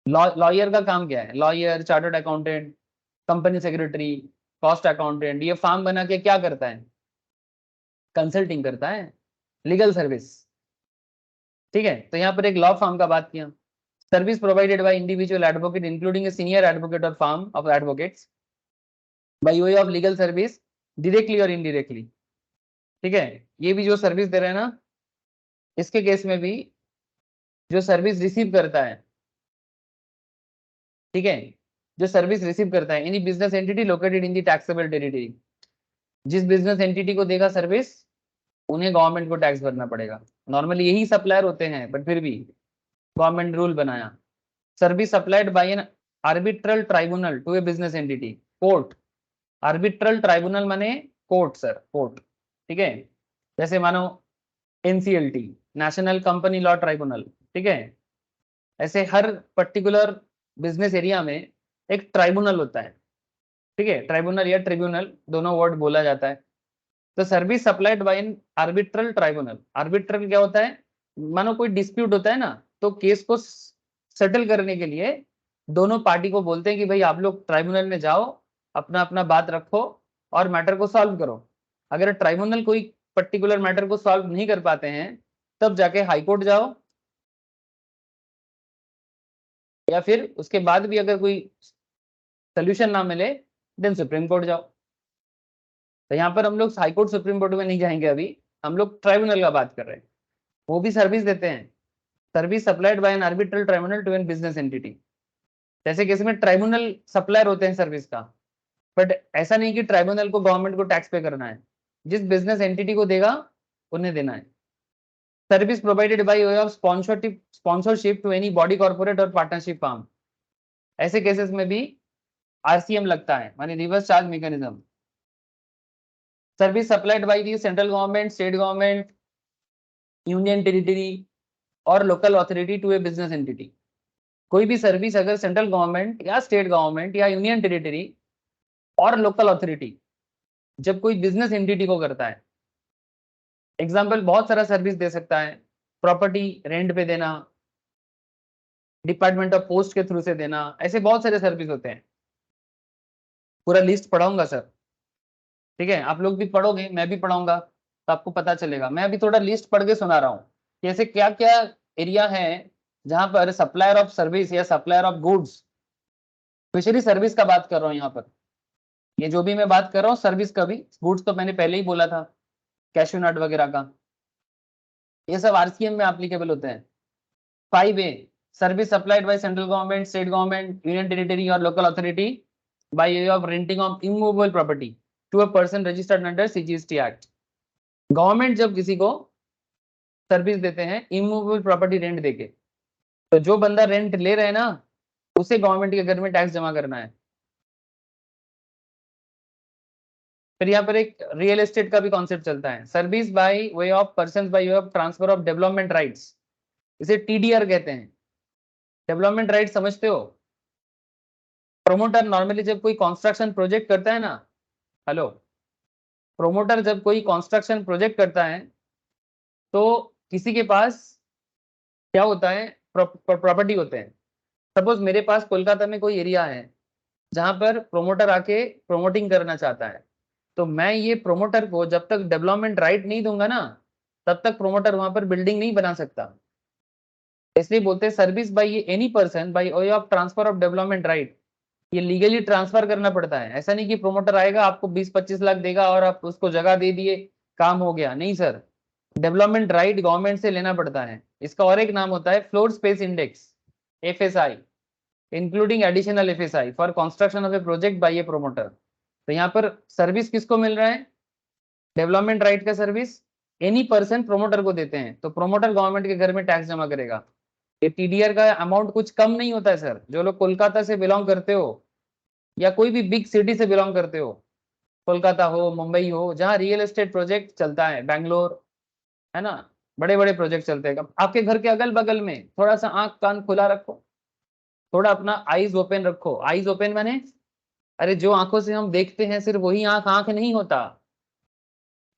लॉयर का काम क्या है? Lawyer, chartered accountant, company secretary, cost accountant, ये फार्म बना के क्या करता है? कंसल्टिंग करता है, लीगल सर्विस। ठीक है, तो यहाँ पर एक लॉ फार्म का बात किया। Service provided by individual advocate including a senior advocate और firm of advocates by way of legal service directly और इनडायरेक्टली। ठीक है, ये भी जो सर्विस दे रहे हैं ना, इसके केस में भी जो सर्विस रिसीव करता है, ठीक है, जो सर्विस रिसीव करता है, any business entity located in the taxable territory, जिस बिजनेस एंटिटी को देगा सर्विस, उन्हें गवर्नमेंट को टैक्स भरना पड़ेगा। नॉर्मली यही सप्लायर होते हैं, बट फिर भी गवर्नमेंट रूल बनाया। Service supplied by an arbitral tribunal to a business entity, court. Arbitral tribunal माने कोर्ट सर, कोर्ट। ठीक है, जैसे मानो NCLT, national company law tribunal. ठीक है, ऐसे हर पर्टिकुलर बिजनेस एरिया में एक ट्राइब्यूनल होता है। ठीक है, ट्राइब्यूनल या ट्रिब्यूनल दोनों वर्ड बोला जाता है। तो service supplied by an arbitral tribunal. Arbitral क्या होता है? मानो कोई डिस्प्यूट होता है ना, तो केस को सेटल करने के लिए दोनों पार्टी को बोलते हैं कि भाई आप लोग ट्राइब्यूनल में जाओ, अपना अपना बात रखो और मैटर को सॉल्व करो। अगर ट्राइब्यूनल कोई पर्टिकुलर मैटर को सॉल्व नहीं कर पाते हैं, तब जाके हाई कोर्ट जाओ, या फिर उसके बाद भी अगर कोई सोल्यूशन ना मिले देन सुप्रीम कोर्ट जाओ। तो यहाँ पर हम लोग हाई कोर्ट सुप्रीम कोर्ट में नहीं जाएंगे, अभी हम लोग ट्राइब्यूनल का बात कर रहे हैं। वो भी सर्विस देते हैं, service supplied by an arbitral tribunal to an business entity. जैसे केस में ट्राइब्यूनल सप्लायर होते हैं सर्विस का, बट ऐसा नहीं कि ट्राइब्यूनल को गवर्नमेंट को टैक्स पे करना है, जिस बिजनेस एंटिटी को देगा उन्हें देना है। Service provided by way of sponsorship to any body corporate और पार्टनरशिप फर्म। ऐसे केसेस में भी आरसीएम लगता है, माने reverse charge mechanism. Service supplied by the central government, state government, union territory और local authority to a business entity. कोई भी सर्विस अगर सेंट्रल गवर्नमेंट या स्टेट गवर्नमेंट या यूनियन टेरिटरी और लोकल अथॉरिटी जब कोई बिजनेस एंटिटी को करता है, एग्जाम्पल बहुत सारा सर्विस दे सकता है, प्रॉपर्टी रेंट पे देना, डिपार्टमेंट ऑफ पोस्ट के थ्रू से देना, ऐसे बहुत सारे सर्विस होते हैं। पूरा लिस्ट पढ़ाऊंगा सर, ठीक है, आप लोग भी पढ़ोगे, मैं भी पढ़ाऊंगा, तो आपको पता चलेगा। मैं अभी थोड़ा लिस्ट पढ़ के सुना रहा हूँ कि ऐसे क्या क्या एरिया है जहां पर सप्लायर ऑफ सर्विस या supplier of goods, specially service का बात कर रहा हूँ यहाँ पर। ये जो भी मैं बात कर रहा हूँ सर्विस का भी, गुड्स तो मैंने पहले ही बोला था, कैश्यू नट वगैरह का, ये सब आरसीएम में एप्लीकेबल होते हैं। 5A, service supplied by central government, state government, union territory और local authority by way of renting of immovable property to a person registered under CGST act. Government जब किसी को सर्विस देते हैं इमूवेबल प्रॉपर्टी रेंट देके, तो जो बंदा रेंट ले रहे हैं ना, उसे गवर्नमेंट के घर में टैक्स जमा करना है। फिर यहाँ पर एक रियल एस्टेट का भी कॉन्सेप्ट चलता है, service by way of person by way of transfer of development rights, इसे टीडीआर कहते हैं। डेवलपमेंट राइट समझते हो? प्रोमोटर नॉर्मली जब कोई कंस्ट्रक्शन प्रोजेक्ट करता है ना, हेलो, प्रोमोटर जब कोई कंस्ट्रक्शन प्रोजेक्ट करता है तो किसी के पास क्या होता है, प्रॉपर्टी होते हैं। सपोज मेरे पास कोलकाता में कोई एरिया है जहां पर प्रोमोटर आके प्रोमोटिंग करना चाहता है, तो मैं ये प्रोमोटर को जब तक डेवलपमेंट राइट नहीं दूंगा ना, तब तक प्रोमोटर वहां पर बिल्डिंग नहीं बना सकता। इसलिए बोलते हैं service by any person by way of transfer of development right. ये लीगली ट्रांसफर करना पड़ता है, ऐसा नहीं कि प्रोमोटर आएगा आपको 20-25 लाख देगा और आप उसको जगह दे दिए काम हो गया, नहीं सर। डेवलपमेंट राइट गवर्नमेंट से लेना पड़ता है। इसका और एक नाम होता है floor space index, FSI, including additional FSI for construction of A project by A promoter. तो यहाँ पर सर्विस किसको मिल रहा है? डेवलपमेंट राइट का सर्विस एनी पर्सन प्रोमोटर को देते हैं, तो प्रोमोटर गवर्नमेंट के घर में टैक्स जमा करेगा। ये टीडीआर का अमाउंट कुछ कम नहीं होता है सर। जो लोग कोलकाता से बिलोंग करते हो या कोई भी बिग सिटी से बिलोंग करते हो, कोलकाता हो, मुंबई हो, जहाँ रियल एस्टेट प्रोजेक्ट चलता है, बैंगलोर है ना, बड़े बड़े प्रोजेक्ट चलते हैं। आपके घर के अगल बगल में थोड़ा सा आंख कान खुला रखो, थोड़ा अपना आईज ओपन रखो। आईज ओपन माने, अरे जो आंखों से हम देखते हैं सिर्फ वही आंख आंख नहीं होता,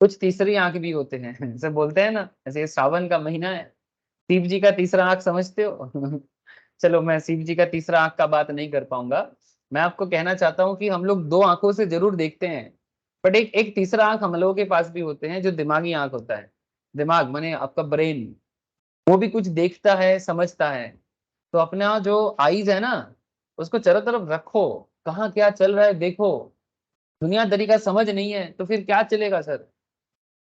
कुछ तीसरी आंख भी होते हैं जैसे बोलते हैं ना, ऐसे सावन का महीना है, शिव जी का तीसरा आंख समझते हो चलो मैं शिव जी का तीसरा आंख का बात नहीं कर पाऊंगा। मैं आपको कहना चाहता हूँ कि हम लोग दो आंखों से जरूर देखते हैं, बट एक एक तीसरा आंख हम लोगों के पास भी होते हैं, जो दिमागी आंख होता है। दिमाग माने आपका ब्रेन, वो भी कुछ देखता है, समझता है। तो अपना जो आईज है ना, उसको चारों तरफ रखो, कहाँ क्या चल रहा है देखो। दुनियादारी का समझ नहीं है तो फिर क्या चलेगा सर।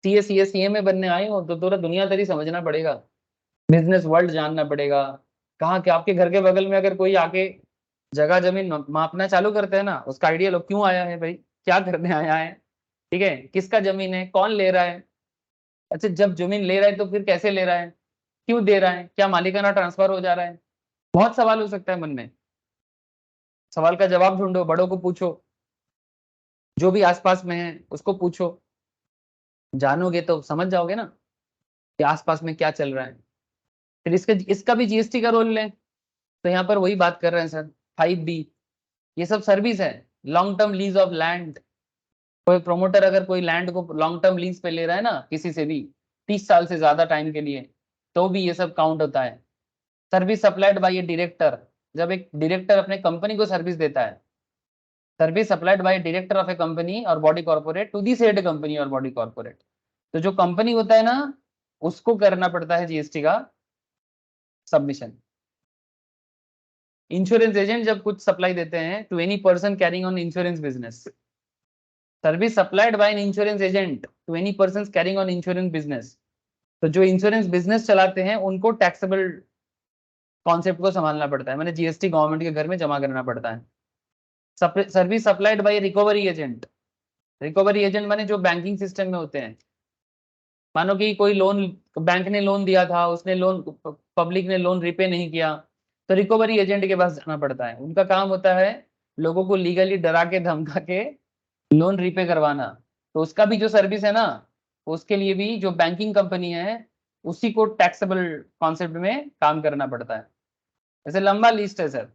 सीए में बनने आए हो तो थोड़ा दुनियादारी समझना पड़ेगा, बिजनेस वर्ल्ड जानना पड़ेगा। कहाँ क्या आपके घर के बगल में अगर कोई आके जगह जमीन मापना चालू करते हैं ना, उसका आइडिया लो, क्यों आया है भाई, क्या करने आया है, ठीक है, किसका जमीन है, कौन ले रहा है। अच्छा जब जमीन ले रहा है तो फिर कैसे ले रहा है, क्यों दे रहा है, क्या मालिकाना ट्रांसफर हो जा रहा है। बहुत सवाल हो सकता है मन में, सवाल का जवाब ढूंढो, बड़ों को पूछो, जो भी आसपास में है उसको पूछो, जानोगे तो समझ जाओगे ना कि आसपास में क्या चल रहा है। फिर इसका भी जीएसटी का रोल लें तो यहाँ पर वही बात कर रहे हैं सर, 5B, ये सब सर्विस है। Long term lease of land, कोई प्रोमोटर अगर कोई लैंड को लॉन्ग टर्म लीज पे ले रहा है ना किसी से भी, 30 साल से ज्यादा टाइम के लिए, तो भी ये सब काउंट होता है। Service supplied by a director, जब एक डायरेक्टर अपने कंपनी को सर्विस देता है, service supplied by director of a company और body corporate to the said company और बॉडी कॉर्पोरेट, तो जो कंपनी होता है ना उसको करना पड़ता है जीएसटी का सबमिशन। इंश्योरेंस एजेंट जब कुछ सप्लाई देते हैं to any person carrying on insurance business, service supplied by an insurance agent to any person carrying on insurance business, तो जो इंश्योरेंस बिजनेस चलाते हैं उनको टैक्सेबल कॉन्सेप्ट को संभालना पड़ता है, मैंने जीएसटी गवर्नमेंट के घर में जमा करना पड़ता है। Service supplied bye recovery agent, recovery agent माने जो बैंकिंग सिस्टम में होते हैं। मानो कि कोई लोन, बैंक ने लोन दिया था, उसने लोन, पब्लिक ने लोन रिपे नहीं किया, तो रिकवरी एजेंट के पास जाना पड़ता है। उनका काम होता है लोगों को लीगली डरा के धमका के लोन रिपे करवाना। तो उसका भी जो सर्विस है ना, उसके लिए भी जो बैंकिंग कंपनी है उसी को टैक्सेबल कॉन्सेप्ट में काम करना पड़ता है। ऐसे लंबा लिस्ट है सर,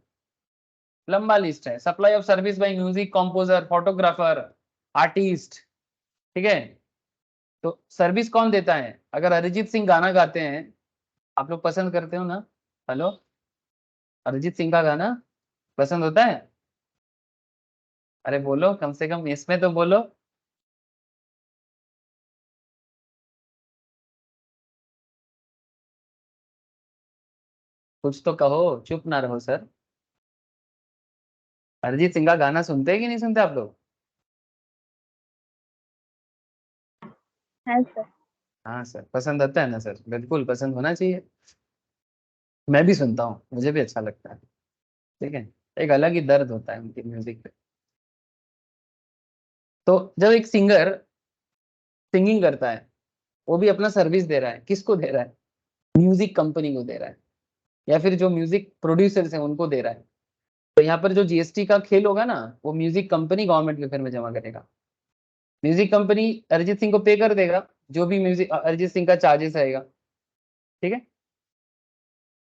लंबा लिस्ट है। Supply of service by music composer, photographer, artist, ठीक है। तो सर्विस कौन देता है, अगर अरिजीत सिंह गाना गाते हैं, आप लोग पसंद करते हो ना, हेलो, अरिजीत सिंह का गाना पसंद होता है, अरे बोलो कम से कम इसमें तो बोलो। कुछ तो कहो, चुप ना रहो सर। अरिजीत सिंह का गाना सुनते हैं कि नहीं सुनते आप लोग। है सर। हाँ सर, पसंद आता है ना सर, बिल्कुल पसंद होना चाहिए। मैं भी सुनता हूँ, मुझे भी अच्छा लगता है, ठीक है। एक अलग ही दर्द होता है उनकी म्यूजिक पे। तो जब एक सिंगर सिंगिंग करता है, वो भी अपना सर्विस दे रहा है, किसको दे रहा है, म्यूजिक कंपनी को दे रहा है, या फिर जो म्यूजिक प्रोड्यूसर्स हैं उनको दे रहा है। तो यहाँ पर जो जीएसटी का खेल होगा ना, वो म्यूजिक कंपनी गवर्नमेंट के घर में जमा करेगा। म्यूजिक कंपनी अरिजीत सिंह को पे कर देगा, जो भी म्यूजिक अरिजीत सिंह का चार्जेस आएगा, ठीक है।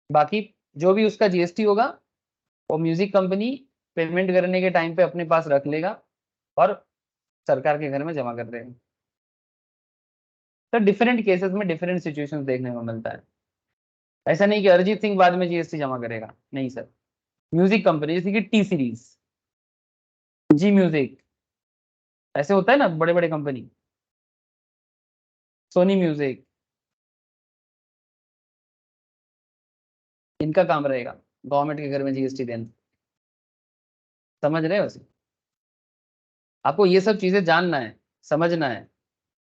बाकी जो भी उसका जीएसटी होगा वो म्यूजिक कंपनी पेमेंट करने के टाइम पे अपने पास रख लेगा और सरकार के घर में जमा कर देगा। तो डिफरेंट केसेस में डिफरेंट सिचुएशंस देखने को मिलता है। ऐसा नहीं कि अरिजीत सिंह बाद में जीएसटी जमा करेगा, नहीं सर। म्यूजिक कंपनी जैसे कि टी सीरीज, जी म्यूजिक, ऐसे होता है ना बड़े बड़े कंपनी, सोनी म्यूजिक, इनका काम रहेगा गवर्नमेंट के घर में जीएसटी देना। समझ रहे हो उसे, आपको ये सब चीजें जानना है, समझना है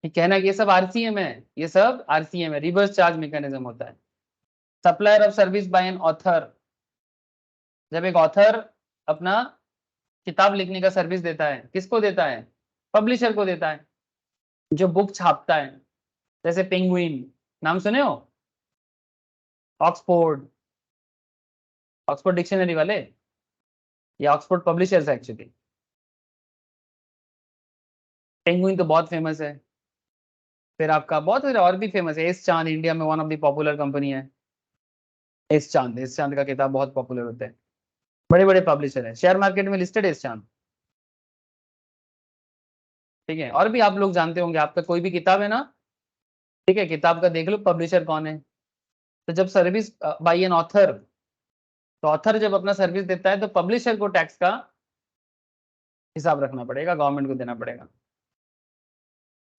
कि कहना कि ये सब आरसीएम है, ये सब आरसीएम है, रिवर्स चार्ज मैकेनिज्म होता है। Supplier of service by an author, जब एक ऑथर अपना किताब लिखने का सर्विस देता है, किसको देता है, पब्लिशर को देता है, जो बुक छापता है। जैसे पेंगुइन, नाम सुने हो, ऑक्सफोर्ड, ऑक्सफोर्ड डिक्शनरी वाले, या ऑक्सफोर्ड पब्लिशर्स एक्चुअली। पेंगुइन तो बहुत फेमस है, फिर आपका बहुत सारे और भी फेमस है, एस चांद इंडिया में one of the popular company है। एस चांद का किताब बहुत पॉपुलर होते हैं, बड़े बड़े पब्लिशर है, शेयर मार्केट में लिस्टेड एस चांद। ठीक है, और भी आप लोग जानते होंगे, आपका कोई भी किताब है ना, ठीक है, किताब का देख लो पब्लिशर कौन है। तो जब सर्विस बाय एन ऑथर, तो ऑथर जब अपना सर्विस देता है तो पब्लिशर को टैक्स का हिसाब रखना पड़ेगा, गवर्नमेंट को देना पड़ेगा।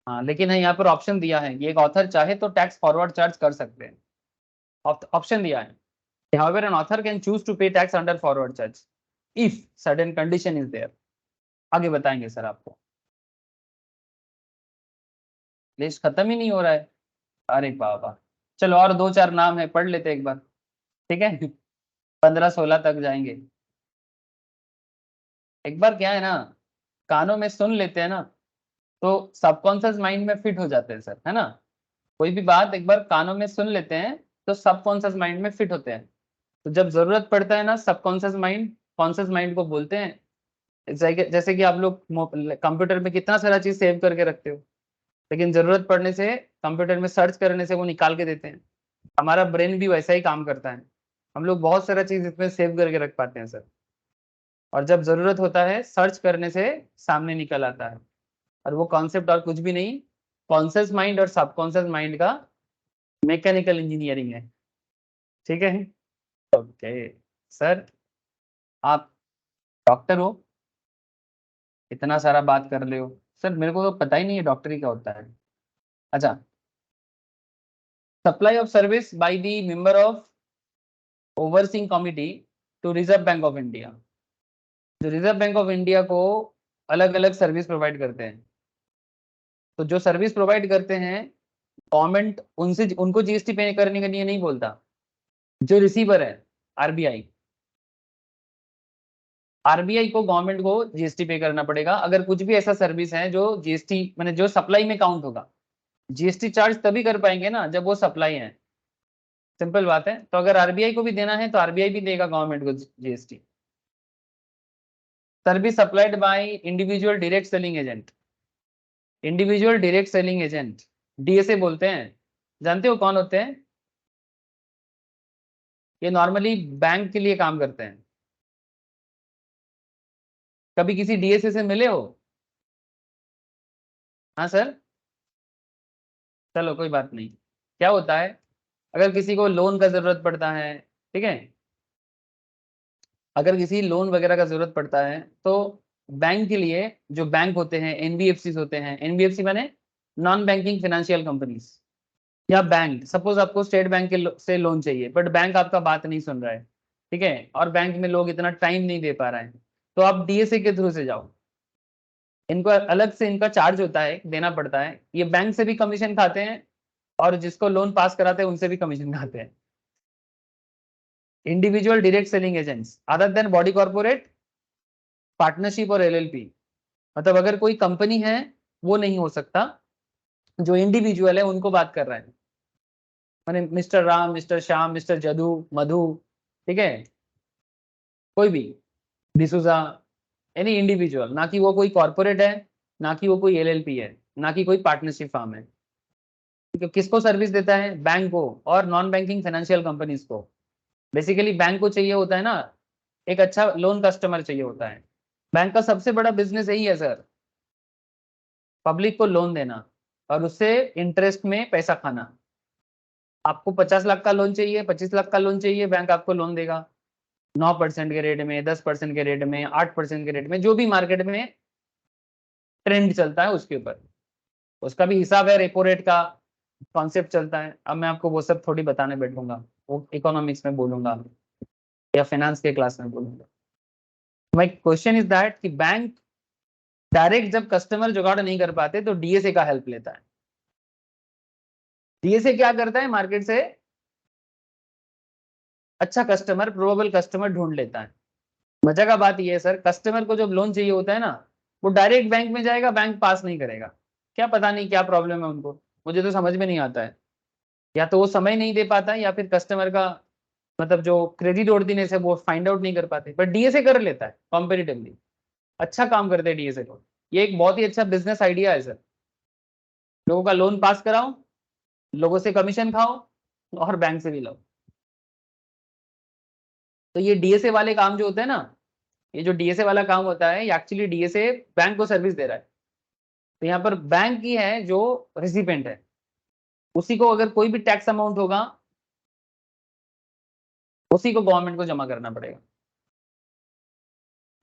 हाँ, लेकिन है यहाँ पर ऑप्शन दिया है कि एक ऑथर चाहे तो टैक्स फॉरवर्ड चार्ज कर सकते हैं, ऑप्शन दिया है। However, an author can choose to pay tax under forward charge if certain condition is there. आगे बताएंगे सर आपको, लिस्ट खत्म ही नहीं हो रहा है। अरे बाबा, चलो और दो चार नाम है, पढ़ लेते एक बार, ठीक है 15-16 तक जाएंगे। एक बार क्या है ना, कानों में सुन लेते हैं ना तो सबकॉन्शियस माइंड में फिट हो जाते हैं सर, है ना। कोई भी बात एक बार कानों में सुन लेते हैं तो सबकॉन्शियस माइंड में फिट होते हैं। तो जब जरूरत पड़ता है ना, सबकॉन्शियस माइंड कॉन्शियस माइंड को बोलते हैं। जैसे कि आप लोग कंप्यूटर में कितना सारा चीज सेव करके रखते हो, लेकिन जरूरत पड़ने से कंप्यूटर में सर्च करने से वो निकाल के देते हैं। हमारा ब्रेन भी वैसा ही काम करता है, हम लोग बहुत सारा चीज इसमें सेव करके रख पाते हैं सर, और जब जरूरत होता है सर्च करने से सामने निकल आता है। और वो कॉन्सेप्ट और कुछ भी नहीं, कॉन्शियस माइंड और सबकॉन्शियस माइंड का मैकेनिकल इंजीनियरिंग है, ठीक है। ओके सर, आप डॉक्टर हो, इतना सारा बात कर रहे हो सर, मेरे को तो पता ही नहीं है डॉक्टरी क्या होता है। अच्छा, supply of service by the member of overseeing committee to Reserve Bank of India. जो रिजर्व बैंक ऑफ इंडिया को अलग अलग सर्विस प्रोवाइड करते हैं, तो जो सर्विस प्रोवाइड करते हैं गवर्नमेंट उनसे उनको जीएसटी पे करने के लिए नहीं बोलता। जो रिसीवर है आरबीआई, आरबीआई को गवर्नमेंट को जीएसटी पे करना पड़ेगा अगर कुछ भी ऐसा सर्विस है जो जीएसटी मैंने जो सप्लाई में काउंट होगा। जीएसटी चार्ज तभी कर पाएंगे ना जब वो सप्लाई है, सिंपल बात है। तो अगर आरबीआई को भी देना है तो आरबीआई भी देगा गवर्नमेंट को GST. Service supplied by individual direct selling agent, individual direct selling agent DSA बोलते हैं। जानते हो कौन होते हैं? ये नॉर्मली बैंक के लिए काम करते हैं। कभी किसी डीएसए से मिले हो? हाँ सर, चलो कोई बात नहीं। क्या होता है, अगर किसी को लोन का जरूरत पड़ता है, ठीक है, अगर किसी लोन वगैरह का जरूरत पड़ता है तो बैंक के लिए जो बैंक होते हैं एनबीएफसी होते हैं, एनबीएफसी माने नॉन बैंकिंग फाइनेंशियल कंपनीज, या बैंक, सपोज आपको स्टेट बैंक के से लोन चाहिए बट बैंक आपका बात नहीं सुन रहा है, ठीक है, और बैंक में लोग इतना टाइम नहीं दे पा रहे हैं, तो आप डीएसए के थ्रू से जाओ। इनको अलग से इनका चार्ज होता है, देना पड़ता है। ये बैंक से भी कमीशन खाते हैं और जिसको लोन पास कराते हैं उनसे भी कमीशन खाते हैं। Individual direct selling agents other than body corporate, partnership और एलएलपी, मतलब अगर कोई कंपनी है वो नहीं हो सकता, जो इंडिविजुअल है उनको बात कर रहा है, माने mister Ram, mister Shyam, mister जदू, मधु, ठीक है, कोई भी, डिसूजा, एनी इंडिविजुअल, ना कि वो कोई कॉर्पोरेट है, ना कि वो कोई एलएलपी है, ना कि कोई पार्टनरशिप फर्म है। तो किसको सर्विस देता है? बैंक को और नॉन बैंकिंग फाइनेंशियल कंपनीज को। बेसिकली बैंक को चाहिए होता है ना एक अच्छा लोन कस्टमर चाहिए होता है। बैंक का सबसे बड़ा बिजनेस यही है सर, पब्लिक को लोन देना और उससे इंटरेस्ट में पैसा खाना। आपको 50 लाख का लोन चाहिए, 25 लाख का लोन चाहिए, बैंक आपको लोन देगा 9% के रेट में, 10% के रेट में, 8% के रेट में, जो भी मार्केट में ट्रेंड चलता है उसके ऊपर। उसका भी हिसाब है, रेपो रेट का कॉन्सेप्ट चलता है। अब मैं आपको वो सब थोड़ी बताने बैठूंगा, वो इकोनॉमिक्स में बोलूंगा या फाइनेंस के क्लास में बोलूंगा। माय क्वेश्चन इज दैट कि बैंक डायरेक्ट जब कस्टमर जुगाड़ नहीं कर पाते तो डीएसए का हेल्प लेता है। डीएसए क्या करता है? मार्केट से अच्छा कस्टमर, प्रोबेबल कस्टमर ढूंढ लेता है। मजा का बात यह है सर, कस्टमर को जब लोन चाहिए होता है ना, वो डायरेक्ट बैंक में जाएगा, बैंक पास नहीं करेगा। क्या पता नहीं क्या प्रॉब्लम है उनको, मुझे तो समझ में नहीं आता है। या तो वो समय नहीं दे पाता है या फिर कस्टमर का मतलब जो क्रेडिट वर्दीनेस है वो फाइंड आउट नहीं कर पाते, बट डीएसए कर लेता है कॉम्पेरेटिवली। अच्छा काम करते हैं डीएसए को, ये एक बहुत ही अच्छा बिजनेस आइडिया है सर। लोगों का लोन पास कराओ, लोगों से कमीशन खाओ और बैंक से भी लो। तो ये डीएसए वाले काम जो होते हैं ना, ये जो डीएसए वाला काम होता है, ये एक्चुअली डीएसए बैंक को सर्विस दे रहा है। तो यहाँ पर बैंक ही है जो रेसिपेंट है, उसी को अगर कोई भी टैक्स अमाउंट होगा उसी को गवर्नमेंट को जमा करना पड़ेगा।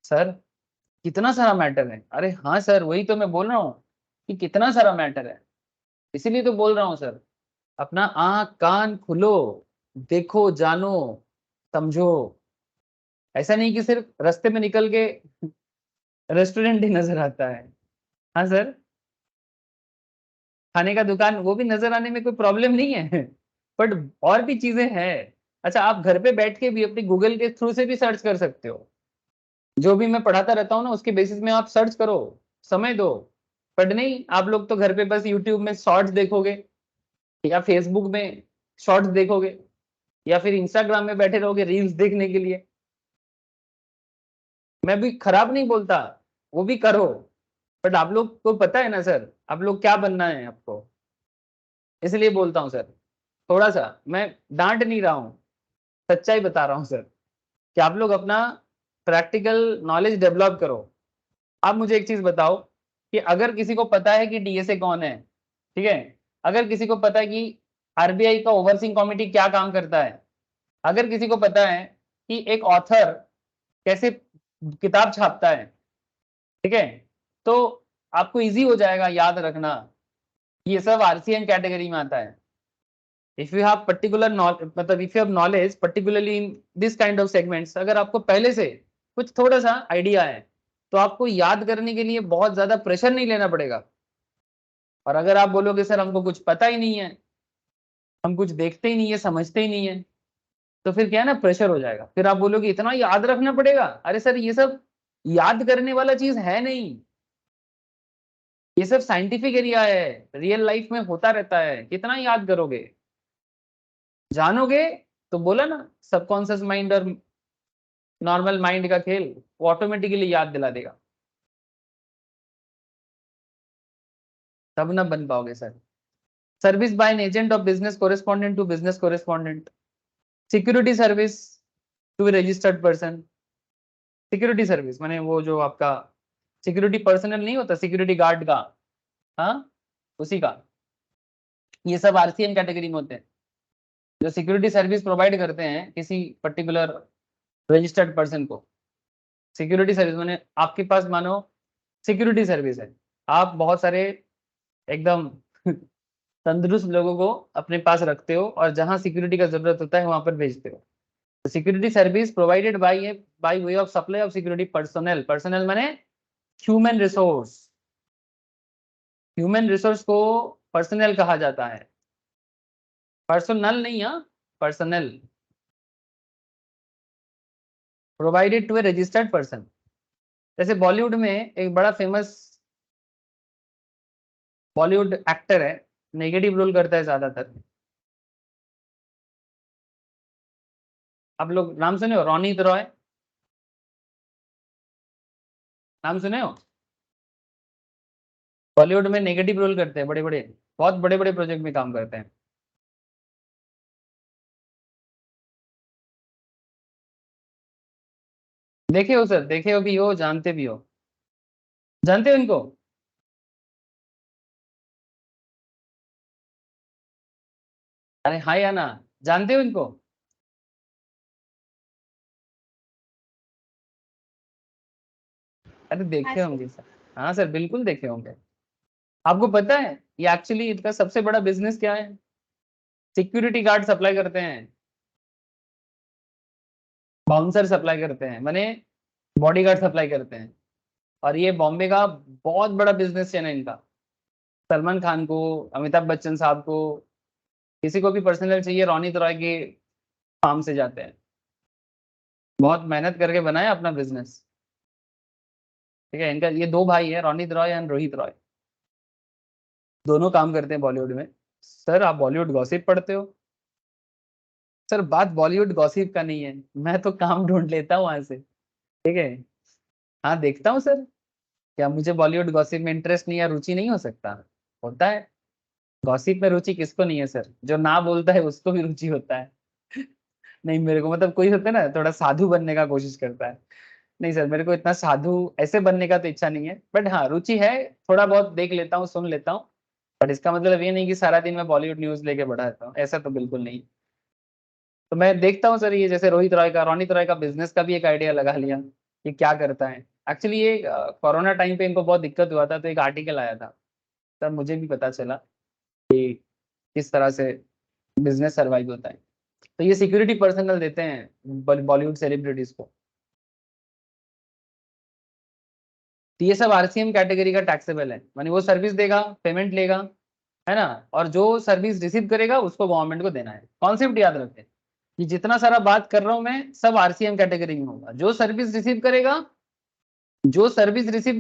सर कितना सारा मैटर है। अरे हाँ सर, वही तो मैं बोल रहा हूँ कि कितना सारा मैटर है, इसीलिए तो बोल रहा हूँ सर। अपना आंख कान खुलो, देखो जानो समझो। ऐसा नहीं कि सिर्फ रास्ते में निकल के रेस्टोरेंट ही नजर आता है। हाँ सर, खाने का दुकान वो भी नजर आने में कोई प्रॉब्लम नहीं है, बट और भी चीजें हैं। अच्छा, आप घर पे बैठ के भी अपनी गूगल के थ्रू से भी सर्च कर सकते हो। जो भी मैं पढ़ाता रहता हूँ ना, उसके बेसिस में आप सर्च करो, समय दो। बट नहीं, आप लोग तो घर पे बस यूट्यूब में शॉर्ट्स देखोगे, या फेसबुक में शॉर्ट्स देखोगे, या फिर इंस्टाग्राम में बैठे रहोगे रील्स देखने के लिए। मैं भी खराब नहीं बोलता, वो भी करो, बट आप लोग को पता है ना सर, आप लोग क्या बनना है आपको। इसलिए बोलता हूँ सर, थोड़ा सा मैं डांट नहीं रहा हूँ, सच्चाई बता रहा हूँ सर, कि आप लोग अपना प्रैक्टिकल नॉलेज डेवलप करो। आप मुझे एक चीज बताओ कि अगर किसी को पता है कि डीएसए कौन है, ठीक है, अगर किसी को पता है कि आरबीआई का ओवरसीइंग कमेटी क्या काम करता है, अगर किसी को पता है कि एक ऑथर कैसे किताब छापता है, ठीक है, तो आपको इजी हो जाएगा याद रखना। ये सब आरसीएम कैटेगरी में आता है। इफ यू हैव पर्टिकुलर मतलब if you have knowledge particularly in this kind of segments, अगर आपको पहले से कुछ थोड़ा सा आइडिया है, तो आपको याद करने के लिए बहुत ज्यादा प्रेशर नहीं लेना पड़ेगा। और अगर आप बोलोगे सर हमको कुछ पता ही नहीं है, हम कुछ देखते ही नहीं है, समझते ही नहीं है, तो फिर क्या है ना, प्रेशर हो जाएगा। फिर आप बोलोगे इतना याद रखना पड़ेगा। अरे सर, ये सब याद करने वाला चीज है नहीं, ये सब साइंटिफिक एरिया है, रियल लाइफ में होता रहता है। कितना याद करोगे, जानोगे तो बोला ना, सबकॉन्शियस माइंड और नॉर्मल माइंड का खेल, वो ऑटोमेटिकली याद दिला देगा। तब ना बन पाओगे sir. Service by an agent of business correspondent to business correspondent, security service to registered person. Security service माने वो जो आपका सिक्योरिटी पर्सनल नहीं होता, सिक्योरिटी गार्ड का, हाँ, उसी का। ये सब आरसीएम कैटेगरी में होते हैं, जो सिक्योरिटी सर्विस प्रोवाइड करते हैं किसी पर्टिकुलर रजिस्टर्ड पर्सन को। सिक्योरिटी सर्विस माने आपके पास मानो सिक्योरिटी सर्विस है, आप बहुत सारे एकदम तंदुरुस्त लोगों को अपने पास रखते हो और जहां सिक्योरिटी का जरूरत होता है वहां पर भेजते हो। Security service provided by way of supply of security personnel. Personnel माने ह्यूमन रिसोर्स। ह्यूमन रिसोर्स को पर्सनल कहा जाता है, पर्सनल नहीं, हाँ, personnel. Provided to a registered person. जैसे बॉलीवुड में एक बड़ा फेमस बॉलीवुड एक्टर है, नेगेटिव रोल करता है ज्यादातर। आप लोग नाम सुने हो, रोनित रॉय, नाम सुने हो? बॉलीवुड में नेगेटिव रोल करते हैं, बड़े बड़े, बहुत बड़े बड़े प्रोजेक्ट में काम करते हैं। देखे हो सर, देखे हो भी हो, जानते भी हो, जानते हो इनको? अरे हाँ या ना, जानते हो इनको? अरे देखे होंगे सर, हाँ सर बिल्कुल देखे होंगे। आपको पता है ये एक्चुअली इनका सबसे बड़ा बिजनेस क्या है? सिक्योरिटी गार्ड सप्लाई करते हैं, बाउंसर सप्लाई करते हैं, माने बॉडी गार्ड सप्लाई करते हैं। और ये बॉम्बे का बहुत बड़ा बिजनेस चैन है इनका। सलमान खान को, अमिताभ बच्चन साहब को, किसी को भी पर्सनल चाहिए, रोनित रॉय के फार्म से जाते हैं। बहुत मेहनत करके बनाया अपना बिजनेस, ठीक है। इनका ये दो भाई है, रोनित रॉय एंड रोहित रॉय, दोनों काम करते हैं बॉलीवुड में। सर आप बॉलीवुड गॉसिप पढ़ते हो? सर बात बॉलीवुड गॉसिप का नहीं है, मैं तो काम ढूंढ लेता हूँ वहां से, ठीक है। हाँ देखता हूँ सर, क्या मुझे बॉलीवुड गॉसिप में इंटरेस्ट नहीं या रुचि नहीं हो सकता? होता है। गॉसिप में रुचि किसको नहीं है सर? जो ना बोलता है उसको भी रुचि होता है। नहीं मेरे को मतलब कोई होता है ना थोड़ा साधु बनने का कोशिश करता है। नहीं सर मेरे को इतना साधु ऐसे बनने का तो इच्छा नहीं है, बट हाँ रुचि है, थोड़ा बहुत देख लेता हूँ, सुन लेता हूँ। बट इसका मतलब ये नहीं कि सारा दिन मैं बॉलीवुड न्यूज लेके बैठा रहता हूँ, ऐसा तो बिल्कुल नहीं। तो मैं देखता हूँ सर, ये जैसे रोनित रॉय का बिजनेस का भी एक आइडिया लगा लिया कि क्या करता है। एक्चुअली ये कोरोना टाइम पे इनको बहुत दिक्कत हुआ था, तो एक आर्टिकल आया था तब मुझे भी पता चला कि किस तरह से बिजनेस सर्वाइव होता है। तो ये सिक्योरिटी पर्सनल देते हैं बॉलीवुड सेलिब्रिटीज को। तो ये सब आरसीएम कैटेगरी का टैक्सेबल है, मानी वो सर्विस देगा, पेमेंट लेगा, है ना, और जो सर्विस रिसीव करेगा उसको गवर्नमेंट को देना है। कॉन्सेप्ट याद रखें कि जितना सारा बात कर रहा हूं मैं सब आरसीएम कैटेगरी में होगा। जो सर्विस रिसीव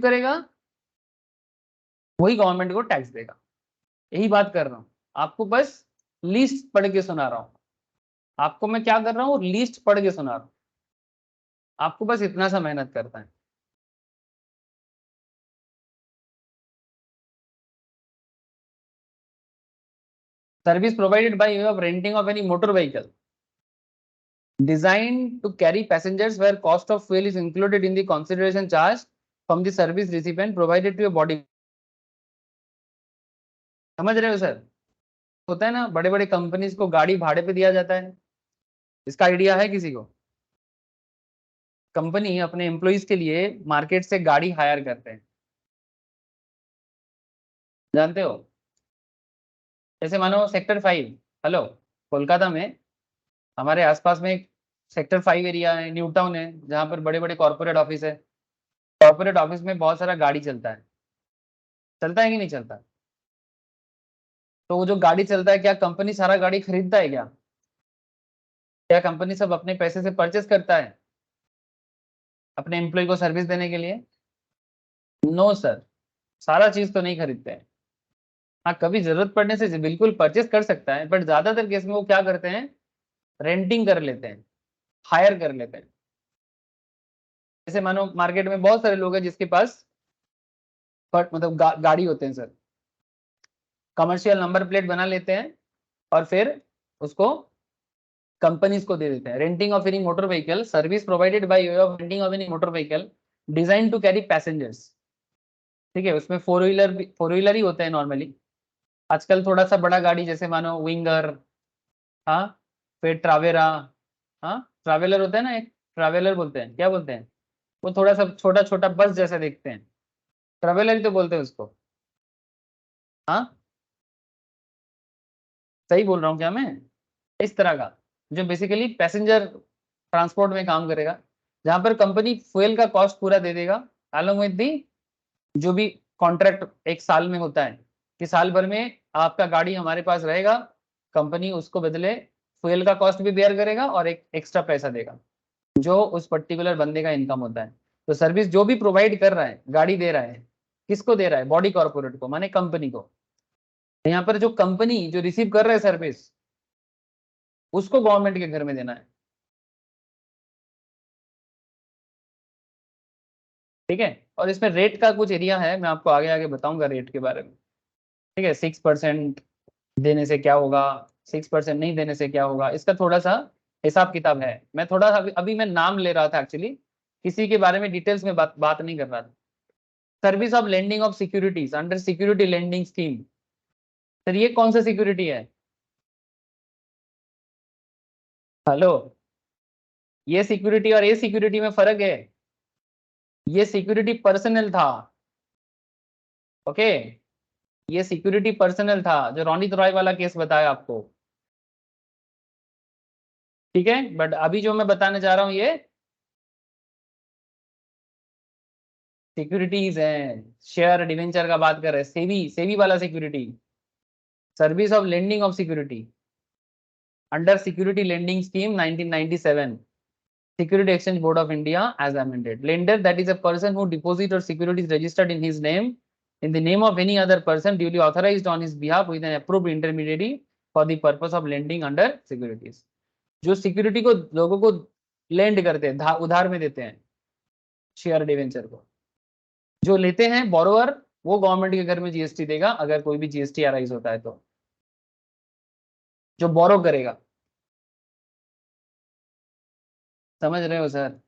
करेगा वही गवर्नमेंट को टैक्स देगा। यही बात कर रहा हूं, आपको बस लिस्ट पढ़ के सुना रहा हूं। आपको मैं क्या कर रहा हूं, लिस्ट पढ़ के सुना रहा हूं। आपको बस इतना सा मेहनत करता है। Service provided by way of renting of any motor vehicle designed to carry passengers where cost of fuel is included in the consideration charge from the service recipient provided to a body। समझ रहे हो sir? होता है ना बड़े बड़े companies को गाड़ी भाड़े पे दिया जाता है, इसका आइडिया है किसी को? कंपनी अपने एम्प्लॉइज के लिए मार्केट से गाड़ी हायर करते हैं, जानते हो? जैसे मानो सेक्टर 5, हेलो, कोलकाता में हमारे आसपास में एक सेक्टर 5 एरिया है, न्यू टाउन है, जहाँ पर बड़े बड़े कॉर्पोरेट ऑफिस है। कॉर्पोरेट ऑफिस में बहुत सारा गाड़ी चलता है कि नहीं चलता? तो वो जो गाड़ी चलता है, क्या कंपनी सारा गाड़ी खरीदता है क्या? क्या कंपनी सब अपने पैसे से परचेस करता है अपने एम्प्लॉय को सर्विस देने के लिए? नो सर, सारा चीज तो नहीं खरीदते हैं। हाँ कभी जरूरत पड़ने से बिल्कुल परचेस कर सकता है, बट ज्यादातर केस में वो क्या करते हैं, रेंटिंग कर लेते हैं, हायर कर लेते हैं। जैसे मानो मार्केट में बहुत सारे लोग हैं जिसके पास मतलब गाड़ी होते हैं सर, कमर्शियल नंबर प्लेट बना लेते हैं और फिर उसको कंपनीज को दे देते हैं। Renting of any motor vehicle, service provided by way of renting of any motor vehicle design to carry passengers. ठीक है, उसमें फोर व्हीलर ही होते हैं नॉर्मली। आजकल थोड़ा सा बड़ा गाड़ी जैसे मानो विंगर, हाँ, फिर ट्रावेरा, हाँ ट्रैवलर होता है ना, एक ट्रैवलर बोलते हैं, क्या बोलते हैं, वो थोड़ा सा छोटा छोटा बस जैसा देखते हैं, ट्रैवलर ही तो बोलते हैं उसको। हाँ सही बोल रहा हूँ क्या मैं? इस तरह का जो बेसिकली पैसेंजर ट्रांसपोर्ट में काम करेगा, जहां पर कंपनी फ्यूल का कॉस्ट पूरा दे देगा अलॉन्ग विद दी जो भी कॉन्ट्रैक्ट एक साल में होता है कि साल भर में आपका गाड़ी हमारे पास रहेगा, कंपनी उसको बदले फ्यूल का कॉस्ट भी बेयर करेगा और एक एक्स्ट्रा पैसा देगा जो उस पर्टिकुलर बंदे का इनकम होता है। तो सर्विस जो भी प्रोवाइड कर रहा है, गाड़ी दे रहा है, किसको दे रहा है? बॉडी कॉर्पोरेट को, माने कंपनी को। यहाँ पर जो कंपनी जो रिसीव कर रहा है सर्विस, उसको गवर्नमेंट के घर में देना है। ठीक है, और इसमें रेट का कुछ एरिया है, मैं आपको आगे आगे बताऊंगा रेट के बारे में। ठीक है, 6% देने से क्या होगा, 6% नहीं देने से क्या होगा, इसका थोड़ा सा हिसाब किताब है। मैं थोड़ा अभी मैं नाम ले रहा था एक्चुअली, किसी के बारे में डिटेल्स में बात नहीं कर रहा था। Service of lending of securities under security lending scheme. Sir ये कौन सा सिक्योरिटी है? हेलो, ये सिक्योरिटी और ये सिक्योरिटी में फर्क है। ये सिक्योरिटी पर्सनल था, ओके, ये सिक्योरिटी पर्सनल था जो रोनित रॉय वाला केस बताया आपको। ठीक है, बट अभी जो मैं बताने जा रहा हूं ये सिक्योरिटीज हैं, शेयर डिवेंचर का बात कर रहे हैं, सेवी वाला security. Service of lending of security under security lending scheme 1997, Security Exchange Board of India as amended. Lender, that is a person who deposit or securities registered in his name, in the name of any other person duly authorized on his behalf with an approved intermediary for the purpose of lending under securities. जो security को लोगों को land करते हैं, उधार में देते हैं, शेयर डिवेंचर को जो लेते हैं बोरोवर, वो गवर्नमेंट के घर में जीएसटी देगा अगर कोई भी जीएसटी अराइज होता है तो। जो बोरो करेगा। समझ रहे हो सर?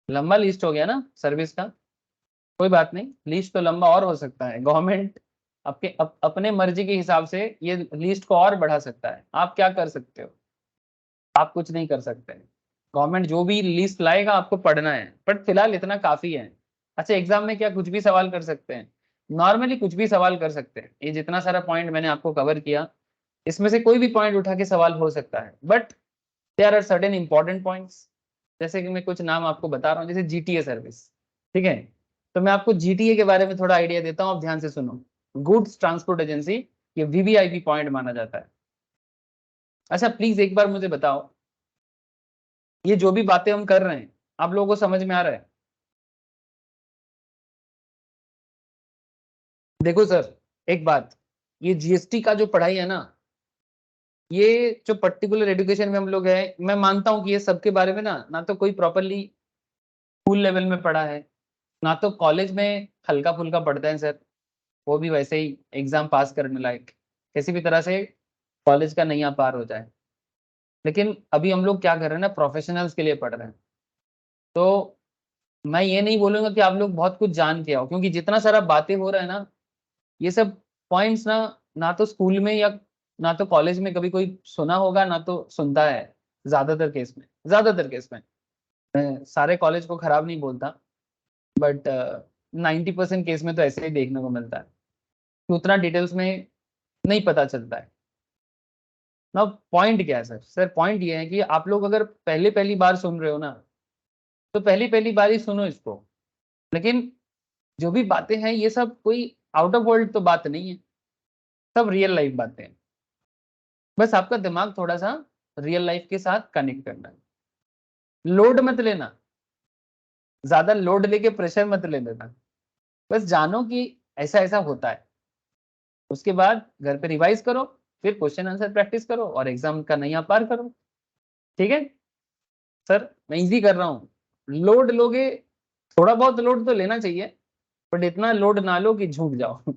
लंबा लिस्ट हो गया ना सर्विस का, कोई बात नहीं, लिस्ट तो लंबा और हो सकता है। गवर्नमेंट अपने मर्जी के हिसाब से ये लिस्ट को और बढ़ा सकता है। आप क्या कर सकते हो? आप कुछ नहीं कर सकते। गवर्नमेंट जो भी लिस्ट लाएगा आपको पढ़ना है, बट फिलहाल इतना काफी है। अच्छा, एग्जाम में क्या कुछ भी सवाल कर सकते हैं? नॉर्मली कुछ भी सवाल कर सकते हैं। ये जितना सारा पॉइंट मैंने आपको कवर किया, इसमें से कोई भी पॉइंट उठा के सवाल हो सकता है, but there are certain important points. जैसे कि मैं कुछ नाम आपको बता रहा हूँ, जैसे जीटीए सर्विस, ठीक है? तो मैं आपको जीटीए के बारे में थोड़ा आइडिया देता हूँ, आप ध्यान से सुनो। गुड्स ट्रांसपोर्ट एजेंसी, ये वीवीआईपी पॉइंट माना जाता है। अच्छा प्लीज एक बार मुझे बताओ, ये जो भी बातें हम कर रहे हैं आप लोगों को समझ में आ रहा है? देखो सर, एक बात, ये जीएसटी का जो पढ़ाई है ना, ये जो पर्टिकुलर एजुकेशन में हम लोग हैं, मैं मानता हूं कि ये सबके बारे में ना तो कोई प्रॉपरली स्कूल लेवल में पढ़ा है, ना तो कॉलेज में हल्का फुल्का पढ़ते हैं सर, वो भी वैसे ही एग्जाम पास करने लायक, किसी भी तरह से कॉलेज का नैया पार हो जाए। लेकिन अभी हम लोग क्या कर रहे हैं ना, प्रोफेशनल्स के लिए पढ़ रहे हैं। तो मैं ये नहीं बोलूंगा कि आप लोग बहुत कुछ जान के आओ, क्योंकि जितना सारा बातें हो रहा है ना, ये सब पॉइंट्स ना तो स्कूल में या ना तो कॉलेज में कभी कोई सुना होगा, ना तो सुनता है। ज्यादातर केस में मैं सारे कॉलेज को खराब नहीं बोलता, बट 90% केस में तो ऐसे ही देखने को मिलता है कि उतना डिटेल्स में नहीं पता चलता है ना। पॉइंट क्या है सर? सर पॉइंट ये है कि आप लोग अगर पहले पहली बार सुन रहे हो ना, तो पहली पहली बार ही सुनो इसको। लेकिन जो भी बातें हैं ये सब कोई आउट ऑफ वर्ल्ड तो बात नहीं है, सब रियल लाइफ बातें हैं। बस आपका दिमाग थोड़ा सा रियल लाइफ के साथ कनेक्ट करना है। लोड मत लेना, ज्यादा लोड लेके प्रेशर मत ले लेना। बस जानो कि ऐसा ऐसा होता है, उसके बाद घर पे रिवाइज करो, फिर क्वेश्चन आंसर प्रैक्टिस करो और एग्जाम का नैया पार करो। ठीक है सर, मैं इजी कर रहा हूँ। लोड लोगे, थोड़ा बहुत लोड तो लेना चाहिए, बट इतना लोड ना लो कि झूक जाओ।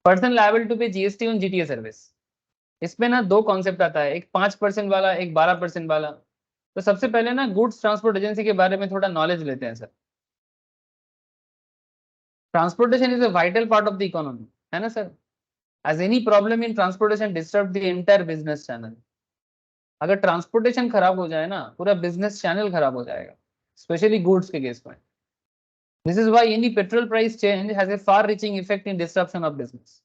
Person liable to pay GST on GTA service, इसमें ना दो कॉन्सेप्ट आता है, एक 5% वाला, एक 12% वाला। तो सबसे पहले ना गुड्स ट्रांसपोर्ट एजेंसी के बारे में थोड़ा नॉलेज लेते हैं sir. Transportation is a vital part of the economy, है ना sir? As any problem in transportation disturb the entire business channel. अगर ट्रांसपोर्टेशन खराब हो जाए ना, पूरा बिजनेस चैनल खराब हो जाएगा, स्पेशली गुड्स के केस में। This is why any petrol price change has a far reaching effect in disruption of business.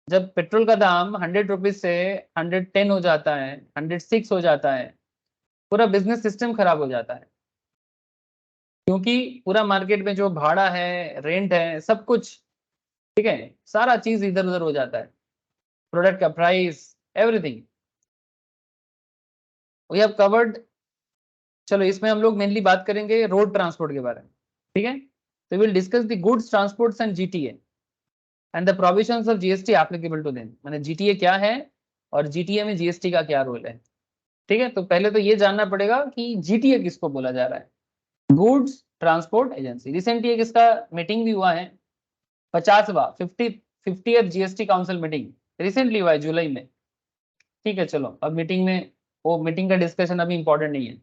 जब पेट्रोल का दाम 100 रुपीज से 110 हो जाता है, 106 हो जाता है, पूरा बिजनेस सिस्टम खराब हो जाता है। क्योंकि पूरा मार्केट में जो भाड़ा है, रेंट है, सब कुछ, ठीक है, सारा चीज इधर उधर हो जाता है, प्रोडक्ट का price, everything we have covered. चलो इसमें हम लोग मेनली बात करेंगे रोड ट्रांसपोर्ट के बारे में, ठीक है? तो will discuss the goods transports and GTA and the provisions of GST applicable to them. माने जीटीए क्या है और जीटीए में जीएसटी का क्या रोल है, ठीक है? तो पहले तो ये जानना पड़ेगा कि जीटीए किसको बोला जा रहा है। Goods transport agency. रिसेंटली एक इसका मीटिंग भी हुआ है, 50th GST council meeting recently हुआ है जुलाई में। ठीक है, चलो अब मीटिंग में, वो मीटिंग का डिस्कशन अभी इंपॉर्टेंट नहीं है,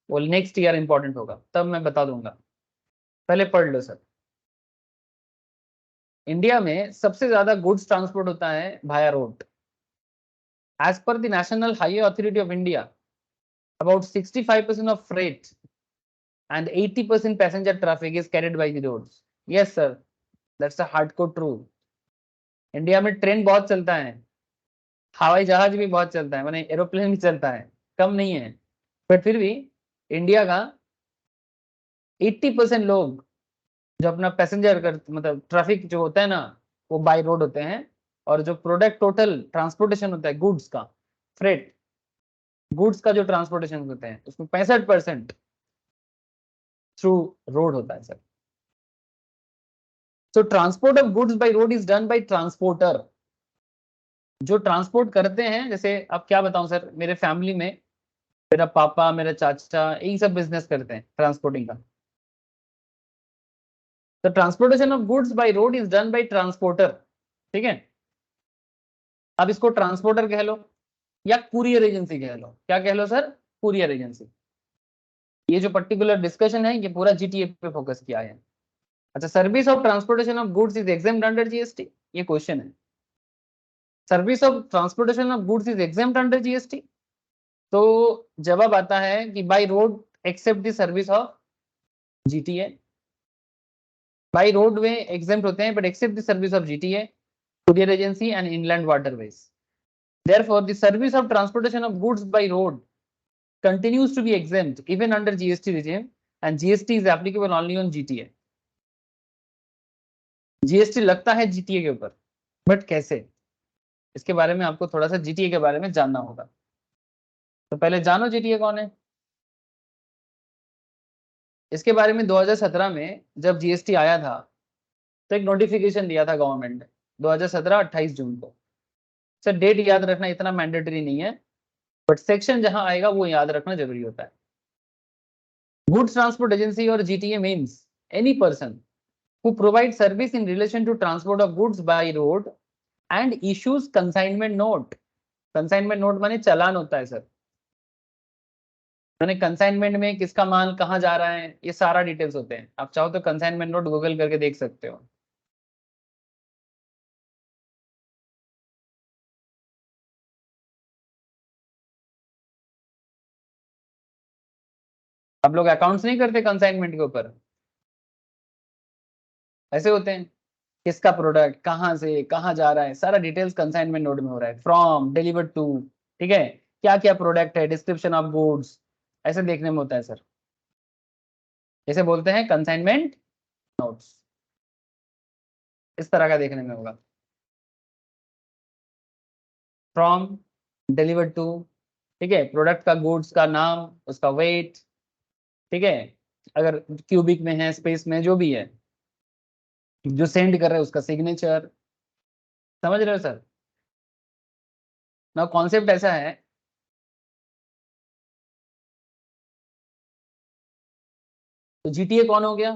वो नेक्स्ट ईयर इंपॉर्टेंट होगा, तब मैं बता दूंगा। पहले पढ़ लो सर। इंडिया में सबसे ज्यादा गुड्स ट्रांसपोर्ट होता है भाया road. As per the national highway authority of India, about 65% of freight and 80% passenger traffic is carried by the roads. Yes sir, that's a hardcore true. India में train बहुत चलता है, हवाई जहाज भी बहुत चलता है, माने एरोप्लेन भी चलता है, कम नहीं है। बट फिर भी इंडिया का 80% लोग जो अपना पैसेंजर कर, मतलब ट्रैफिक जो होता है ना, वो बाय रोड होते हैं। और जो प्रोडक्ट टोटल ट्रांसपोर्टेशन होता है गुड्स का, फ्रेट गुड्स का जो ट्रांसपोर्टेशन होते हैं, उसमें 65% थ्रू रोड होता है sir. So transport of goods by road is done by transporter. जो ट्रांसपोर्ट करते हैं, जैसे अब क्या बताऊं सर, मेरे फैमिली में मेरा पापा, मेरा चाचा, यही सब बिजनेस करते हैं ट्रांसपोर्टिंग का। तो transportation of goods by road is done by transporter, ठीक है? अब इसको ट्रांसपोर्टर कह लो, या कुरियर एजेंसी कह लो। क्या कह लो सर? Courier agency. ये जो पर्टिकुलर डिस्कशन है ये पूरा जीटीए पे फोकस किया है। अच्छा, service of transportation of goods is exempt under GST, ये क्वेश्चन है। Service of transportation of goods is exempt under GST, तो जवाब आता है कि by road except the service of GTA. By road में एग्जेम्प्ट होते हैं but except the service of GTA, courier agency and inland waterways. Therefore, the service of transportation of goods by road continues to be exempt even under GST regime, and GST is applicable only on GTA. GST लगता है GTA के ऊपर, but कैसे? इसके बारे में आपको थोड़ा सा GTA के बारे में जानना होगा। तो पहले जानो GTA कौन है। इसके बारे में 2017 में जब GST आया था तो एक नोटिफिकेशन दिया था गवर्नमेंट ने, 2017 28 जून को। सर डेट याद रखना इतना मैंडेटरी नहीं है, बट सेक्शन जहां आएगा वो याद रखना जरूरी होता है। गुड्स ट्रांसपोर्ट एजेंसी और GTA means any person who provide service in relation to transport of goods by road and issues consignment note. consignment note माने चालान होता है सर। मैंने कंसाइनमेंट में किसका माल कहाँ जा रहा है ये सारा डिटेल्स होते हैं। आप चाहो तो कंसाइनमेंट नोट गूगल करके देख सकते हो। आप लोग अकाउंट्स नहीं करते कंसाइनमेंट के ऊपर? ऐसे होते हैं, किसका प्रोडक्ट कहाँ से कहाँ जा रहा है सारा डिटेल्स कंसाइनमेंट नोट में हो रहा है। फ्रॉम, डिलीवर्ड टू, ठीक है, क्या क्या प्रोडक्ट है, डिस्क्रिप्शन ऑफ गुड्स, ऐसे देखने में होता है सर। इसे बोलते हैं कंसाइनमेंट नोट्स। इस तरह का देखने में होगा। फ्रॉम, डिलीवर्ड टू, ठीक है, प्रोडक्ट का गुड्स का नाम, उसका वेट, ठीक है, अगर क्यूबिक में है, स्पेस में, जो भी है, जो सेंड कर रहे हैं उसका सिग्नेचर। समझ रहे हो सर? ना कॉन्सेप्ट ऐसा है, तो जीटीए कौन हो गया?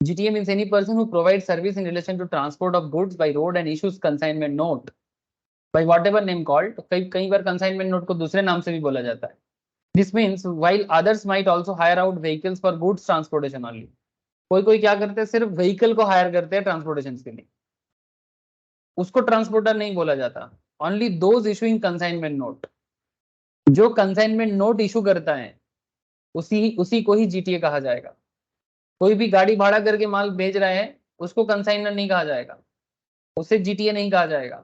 GTA means any person who provides service in relation to transport of goods by road and issues consignment note by whatever name called। कई बार consignment note को दूसरे नाम से भी बोला जाता है। This means while others might also hire out vehicles for goods transportation only। कोई क्या करते हैं, सिर्फ व्हीकल को हायर करते हैं ट्रांसपोर्टेशन के लिए, उसको ट्रांसपोर्टर नहीं बोला जाता। Only those issuing consignment note, जो कंसाइनमेंट नोट इशू करता है उसी को ही जीटीए कहा जाएगा। कोई भी गाड़ी भाड़ा करके माल भेज रहा है उसको कंसाइनर नहीं कहा जाएगा, उसे जीटीए नहीं कहा जाएगा।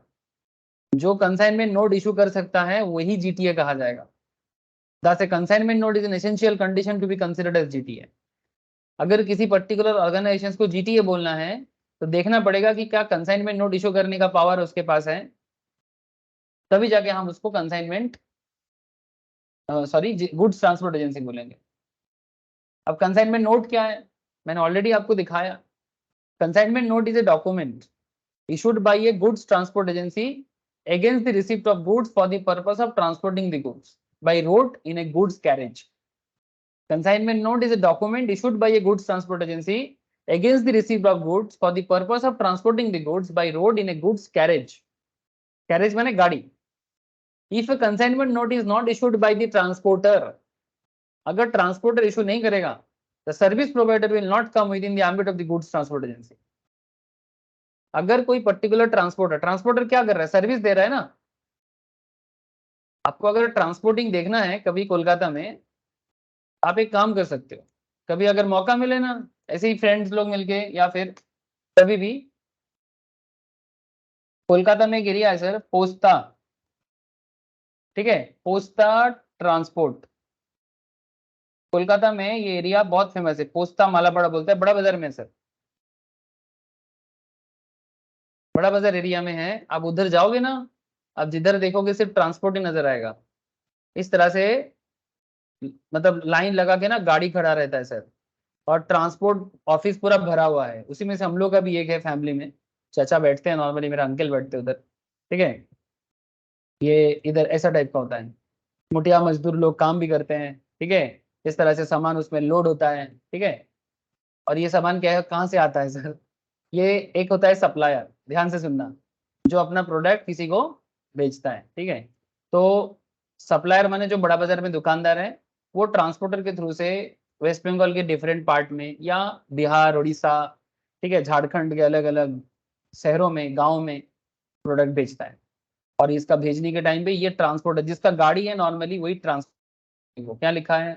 जो कंसाइनमेंट नोट इशू कर सकता है वही जीटीए कहा जाएगा। Thus, a consignment note is an essential condition to be considered as GTA। अगर किसी पर्टिकुलर ऑर्गेनाइजेशन को जीटीए बोलना है तो देखना पड़ेगा कि क्या कंसाइनमेंट नोट इशू करने का पावर उसके पास है, तभी जाके हम उसको कंसाइनमेंट गुड्स ट्रांसपोर्ट एजेंसी बोलेंगे। अब कंसाइनमेंट नोट क्या है, मैंने ऑलरेडी आपको दिखाया। Consignment note is a document issued by a goods transport agency against the receipt of goods for the purpose of transporting the goods by road in a goods carriage। Consignment note is a document issued by a goods transport agency against the receipt of goods for the purpose of transporting the goods by road in a goods carriage। Carriage माने गाड़ी। If a consignment note is not issued by the transporter, अगर transporter issue नहीं करेगा, the service provider will not come within the ambit of the goods transport agency। अगर कोई particular transporter क्या कर रहा है, सर्विस दे रहा है ना। आपको अगर ट्रांसपोर्टिंग देखना है कभी कोलकाता में, आप एक काम कर सकते हो, कभी अगर मौका मिले ना, ऐसे ही फ्रेंड्स लोग मिलके या फिर कभी भी, कोलकाता में एक एरिया है सर पोस्ता, ठीक है, पोस्ता ट्रांसपोर्ट। कोलकाता में ये एरिया बहुत फेमस है, पोस्ता मालापड़ा बोलता है, बड़ा बाजार में सर, बड़ा बाजार एरिया में है। आप उधर जाओगे ना, आप जिधर देखोगे सिर्फ ट्रांसपोर्ट ही नजर आएगा। इस तरह से मतलब लाइन लगा के ना गाड़ी खड़ा रहता है सर, और ट्रांसपोर्ट ऑफिस पूरा भरा हुआ है। उसी में से हम लोग का भी एक है फैमिली में, चाचा बैठते हैं नॉर्मली, मेरा अंकल बैठते हैं उधर, ठीक है। ये इधर ऐसा टाइप का होता है, मुठिया मजदूर लोग काम भी करते हैं, ठीक है। इस तरह से सामान उसमें लोड होता है, ठीक है। और ये सामान क्या है, कहाँ से आता है सर, ये एक होता है सप्लायर, ध्यान से सुनना, जो अपना प्रोडक्ट किसी को बेचता है, ठीक है। तो सप्लायर माने जो बड़ा बाजार में दुकानदार है, वो ट्रांसपोर्टर के थ्रू से वेस्ट बंगाल के डिफरेंट पार्ट में या बिहार, उड़ीसा, ठीक है, झारखंड के अलग अलग शहरों में, गाँव में प्रोडक्ट बेचता है। और इसका भेजने के टाइम पे ये ट्रांसपोर्टर जिसका गाड़ी है नॉर्मली वही ट्रांसपोर्ट, क्या लिखा है,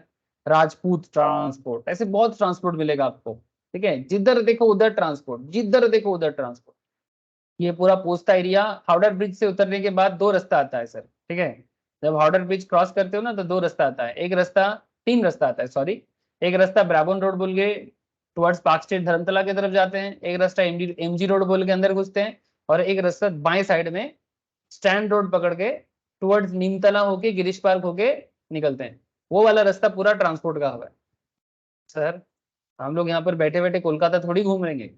राजपूत ट्रांसपोर्ट। ऐसे बहुत ट्रांसपोर्ट मिलेगा आपको, ठीक है, जिधर देखो उधर ट्रांसपोर्ट, जिधर देखो उधर ट्रांसपोर्ट। ये पूरा पोस्ता एरिया, हावड़ा ब्रिज से उतरने के बाद दो रास्ता आता है सर, ठीक है, जब हावड़ा ब्रिज क्रॉस करते हो ना तो दो रास्ता आता है, एक रास्ता, तीन रास्ता आता है सॉरी। एक रास्ता ब्राबोन रोड बोल के टुवर्ड्स पार्क स्ट्रीट धर्मतला की तरफ जाते हैं, एक रास्ता एमजी रोड बोल के अंदर घुसते हैं, और एक रास्ता बाएं साइड में स्टैंड रोड पकड़ के टुवर्ड्स नीमतला होके गिरीश पार्क होके निकलते हैं। वो वाला रास्ता पूरा ट्रांसपोर्ट का हुआ है सर। हम लोग यहाँ पर बैठे बैठे कोलकाता थोड़ी घूम रहेंगे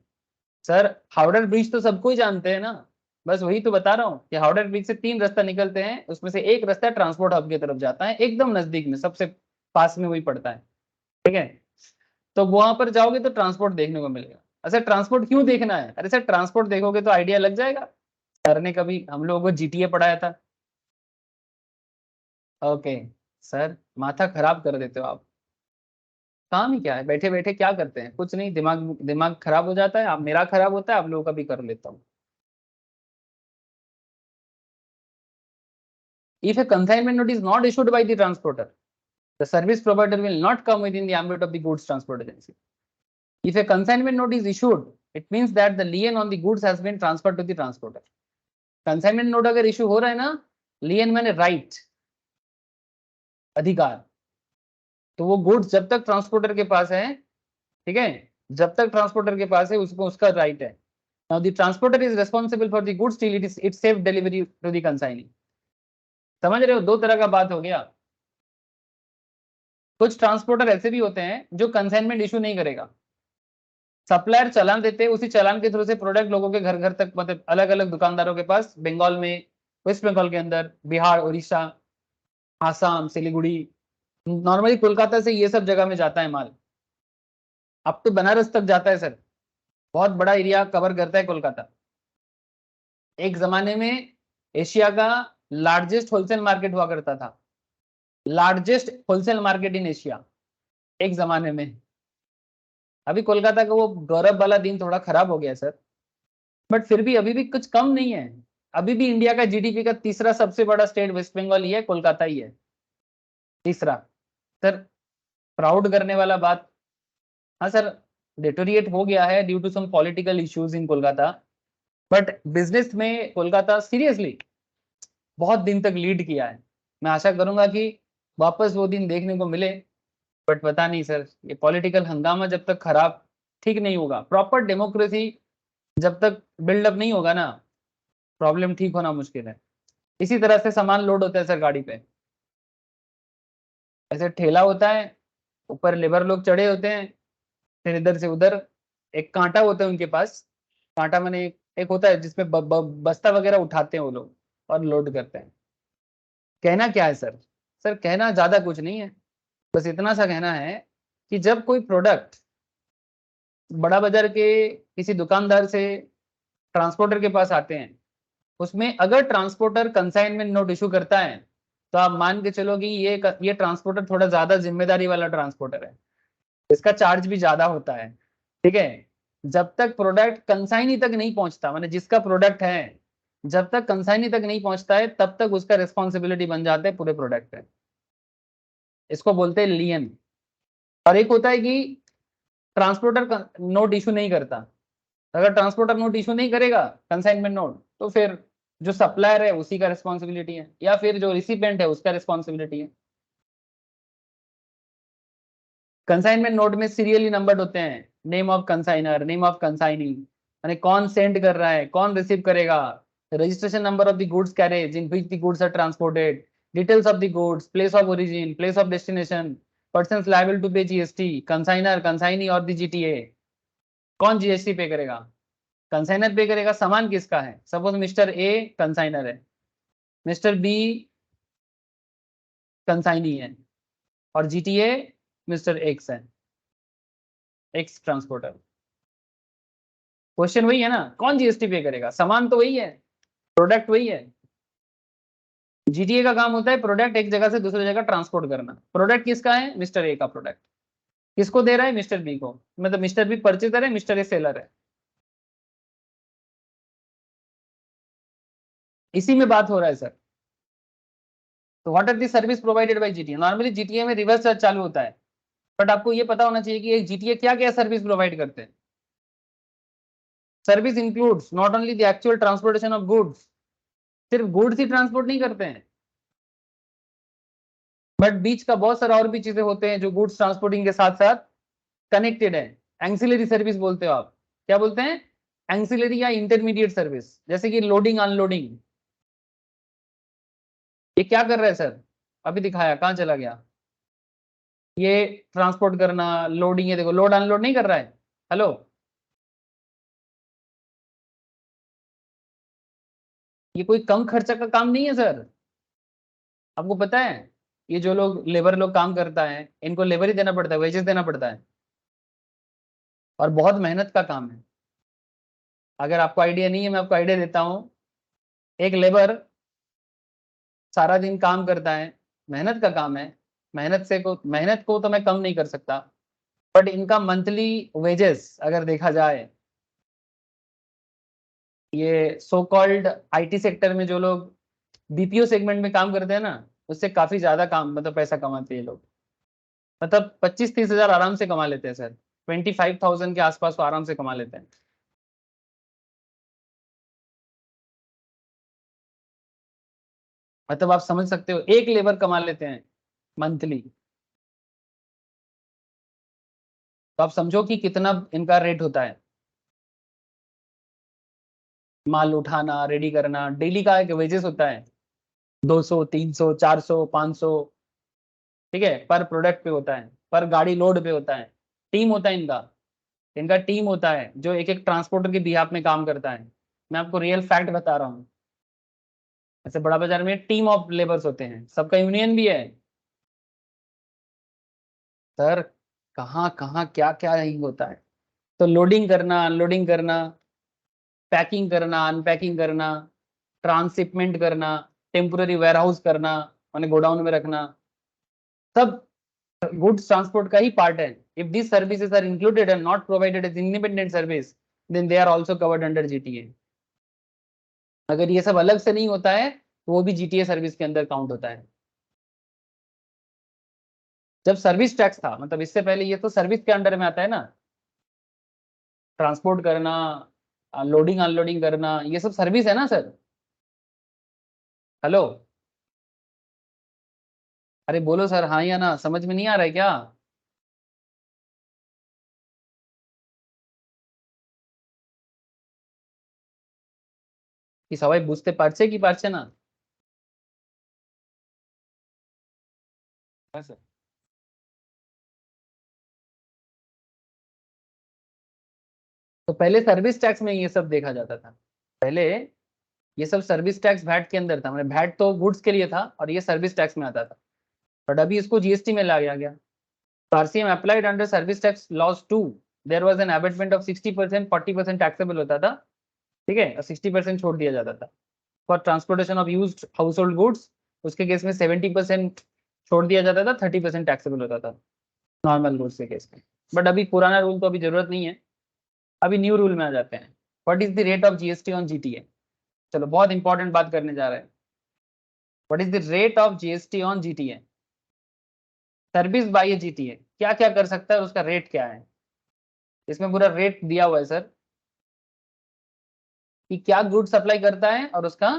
सर। हावड़ा ब्रिज तो सबको ही जानते हैं ना, बस वही तो बता रहा हूँ कि हावड़ा ब्रिज से तीन रास्ता निकलते हैं, उसमें से एक रास्ता ट्रांसपोर्ट हब की तरफ जाता है, एकदम नजदीक में, सबसे पास में वही पड़ता है, ठीक है। तो वहां पर जाओगे तो ट्रांसपोर्ट देखने को मिलेगा। अच्छा ट्रांसपोर्ट क्यों देखना है? अरे सर ट्रांसपोर्ट देखोगे तो आइडिया लग जाएगा। सर ने कभी हम लोगों को जीटीए पढ़ाया था। ओके सर, माथा खराब कर देते हो आप। काम ही क्या है, बैठे बैठे क्या करते हैं, कुछ नहीं, दिमाग दिमाग खराब हो जाता है। आप मेरा खराब होता है, आप लोगों का भी कर लेता हूँ। If a consignment note is not issued by the transporter, the service provider will not come within the ambit of the goods transport agency. If a consignment note is issued, it means that the lien on the goods has been transferred to the transporter. Consignment note अगर issue हो रहा है ना, lien मैंने right, अधिकार, तो वो goods जब तक ट्रांसपोर्टर के पास है, ठीक है, जब तक ट्रांसपोर्टर के पास है उसको उसका राइट है। Now the transporter is responsible for the goods till it safe delivery to the consignee. समझ रहे हो, दो तरह का बात हो गया। कुछ ट्रांसपोर्टर ऐसे भी होते हैं जो कंसाइनमेंट इशू नहीं करेगा, सप्लायर चालान देते हैं, उसी चालान के थ्रू से प्रोडक्ट लोगों के घर घर तक, मतलब अलग अलग दुकानदारों के पास, बंगाल में, वेस्ट बंगाल के अंदर, बिहार, उड़ीसा, आसाम, सिलीगुड़ी, नॉर्मली कोलकाता से ये सब जगह में जाता है माल। अब तो बनारस तक जाता है सर, बहुत बड़ा एरिया कवर करता है कोलकाता। एक जमाने में एशिया का लार्जेस्ट होलसेल मार्केट हुआ करता था, largest wholesale market in Asia एक जमाने में। अभी कोलकाता का वो गौरव वाला दिन थोड़ा खराब हो गया सर, बट फिर भी अभी भी कुछ कम नहीं है। अभी भी इंडिया का जीडीपी का तीसरा सबसे बड़ा स्टेट वेस्ट बंगाल ही है, कोलकाता ही है तीसरा सर। प्राउड करने वाला बात। हाँ सर, डिटोरिएट हो गया है due to some political issues in Kolkata, but business में कोलकाता सीरियसली बहुत दिन तक लीड किया है। मैं आशा करूंगा कि वापस वो दिन देखने को मिले, बट पता नहीं सर, ये पॉलिटिकल हंगामा जब तक खराब ठीक नहीं होगा, प्रॉपर डेमोक्रेसी जब तक बिल्डअप नहीं होगा ना, प्रॉब्लम ठीक होना मुश्किल है। इसी तरह से सामान लोड होता है सर गाड़ी पे, ऐसे ठेला होता है, ऊपर लेबर लोग चढ़े होते हैं, फिर इधर से उधर एक कांटा होता है उनके पास, कांटा मैंने एक होता है जिसमें बस्ता वगैरह उठाते हैं वो लोग और लोड करते हैं। कहना क्या है सर? सर कहना ज्यादा कुछ नहीं है, बस इतना सा कहना है कि जब कोई प्रोडक्ट बड़ा बाजार के किसी दुकानदार से ट्रांसपोर्टर के पास आते हैं, उसमें अगर ट्रांसपोर्टर कंसाइनमेंट नोट इशू करता है, तो आप मान के चलो कि ये ट्रांसपोर्टर थोड़ा ज्यादा जिम्मेदारी वाला ट्रांसपोर्टर है, इसका चार्ज भी ज्यादा होता है, ठीक है। जब तक प्रोडक्ट कंसाइनी तक नहीं पहुंचता, माने जिसका प्रोडक्ट है जब तक कंसाइनी तक नहीं पहुंचता है तब तक उसका रिस्पॉन्सिबिलिटी बन जाता है पूरे प्रोडक्ट पे, इसको बोलते हैं लियन। और एक होता है कि ट्रांसपोर्टर नोट इशू नहीं करता। अगर ट्रांसपोर्टर नोट इशू नहीं करेगा कंसाइनमेंट नोट, तो फिर जो सप्लायर है उसी का रिस्पॉन्सिबिलिटी है, या फिर जो रिसिपेंट है उसका रिस्पॉन्सिबिलिटी है। कंसाइनमेंट नोट में सीरियली नंबर्ड होते हैं, name of consignor, name of consignee, यानी कौन सेंड कर रहा है, कौन रिसीव करेगा, registration number of the goods carriage in which the goods are transported, details of the goods, place of origin, place of destination, persons liable to pay GST, consignor, consignee और the GTA. कौन GST pay करेगा? Consignor pay करेगा। सामान किसका है? Suppose mister A consignor है, mister B consignee है, और जीटीए मिस्टर एक्स है, एक्स ट्रांसपोर्टर। क्वेश्चन वही है ना, कौन जीएसटी पे करेगा? सामान तो वही है, प्रोडक्ट वही है। जीटीए का काम होता है प्रोडक्ट एक जगह से दूसरी जगह ट्रांसपोर्ट करना। प्रोडक्ट किसका है? मिस्टर ए का प्रोडक्ट। किसको दे रहा है? मिस्टर बी को। मतलब मिस्टर बी परचेजर है, मिस्टर ए सेलर है। इसी में बात हो रहा है सर। तो what are the service provided by GTA? Normally GTA में रिवर्स चार्ज चालू होता है, बट आपको ये पता होना चाहिए कि एक जीटीए क्या क्या सर्विस प्रोवाइड करते हैं। Service includes not only the actual transportation of goods, सिर्फ गुड्स ही ट्रांसपोर्ट नहीं करते हैं, बट बीच का बहुत सारा और भी चीजें होते हैं जो गुड्स ट्रांसपोर्टिंग के साथ साथ कनेक्टेड है। एंसिलरी सर्विस बोलते हो आप। क्या बोलते हैं? एंसिलरी या इंटरमीडिएट सर्विस, जैसे कि लोडिंग अनलोडिंग। ये क्या कर रहा है सर? अभी दिखाया, कहाँ चला गया? ये ट्रांसपोर्ट करना, लोडिंग, ये देखो लोड अनलोड नहीं कर रहा है। हेलो, ये कोई कम खर्चा का काम नहीं है सर। आपको पता है ये जो लोग लेबर लोग काम करता है, इनको लेबर ही देना पड़ता है, वेजेस देना पड़ता है, और बहुत मेहनत का काम है। अगर आपको आइडिया नहीं है, मैं आपको आइडिया देता हूँ। एक लेबर सारा दिन काम करता है, मेहनत का काम है। मेहनत को तो मैं कम नहीं कर सकता, बट इनका मंथली वेजेस अगर देखा जाए, ये सो कॉल्ड आईटी सेक्टर में जो लोग बीपीओ सेगमेंट में काम करते हैं ना, उससे काफी ज्यादा काम मतलब पैसा कमाते हैं ये लोग। मतलब 25-30 हजार आराम से कमा लेते हैं सर। 25,000 के आसपास तो आराम से कमा लेते हैं। मतलब आप समझ सकते हो, एक लेबर कमा लेते हैं मंथली। तो आप समझो कि कितना इनका रेट होता है। माल उठाना, रेडी करना, डेली का एक वेजेस होता है 200, 300, 400, 500। ठीक है, पर प्रोडक्ट पे होता है, पर गाड़ी लोड पे होता है। टीम होता है इनका। इनका टीम होता है जो एक एक ट्रांसपोर्टर के बिहाफ में काम करता है। मैं आपको रियल फैक्ट बता रहा हूँ। ऐसे बड़ा बाजार में टीम ऑफ लेबर्स होते हैं, सबका यूनियन भी है सर। कहाँ कहाँ क्या क्या नहीं होता है। तो लोडिंग करना, अनलोडिंग करना, पैकिंग करना, अनपैकिंग करना, ट्रांसशिपमेंट करना, टेम्पोररी वेयरहाउस करना, माने गोडाउन में रखना, सब गुड्स ट्रांसपोर्ट का ही पार्ट है। If this services are included and not provided as independent service, then they are also covered under GTA. अगर ये सब अलग से नहीं होता है तो वो भी जीटीए सर्विस के अंदर काउंट होता है। जब सर्विस टैक्स था, मतलब इससे पहले, ये तो सर्विस के अंडर में आता है ना। ट्रांसपोर्ट करना, लोडिंग अनलोडिंग करना, ये सब सर्विस है ना सर। हेलो, अरे बोलो सर, हाँ या ना, समझ में नहीं आ रहा है क्या? कि सवाई बुझते पारছে কি পারছে না? हाँ सर। तो पहले सर्विस टैक्स में ये सब देखा जाता था। पहले ये सब सर्विस टैक्स वैट के अंदर था, मतलब वैट तो गुड्स के लिए था और ये सर्विस टैक्स में आता था। बट अभी इसको जीएसटी में लाया गया। RCM applied under service tax laws 2, there was an abatement of 60%, 40% taxable होता था। ठीक है, और 60% छोड़ दिया जाता था for transportation of used house hold goods. उसके केस में 70% छोड़ दिया जाता था, 30% टैक्सेबल होता था नॉर्मल गुड्स के केस में। बट अभी पुराना रूल तो अभी जरूरत नहीं है, अभी न्यू रूल में आ जाते हैं। What is the rate of GST on GTA? चलो बहुत इंपॉर्टेंट बात करने जा रहे हैं। What is the rate of GST on GTA? Service by GTA क्या क्या कर सकता है और उसका रेट क्या है? इसमें पूरा रेट दिया हुआ है सर, कि क्या गुड सप्लाई करता है और उसका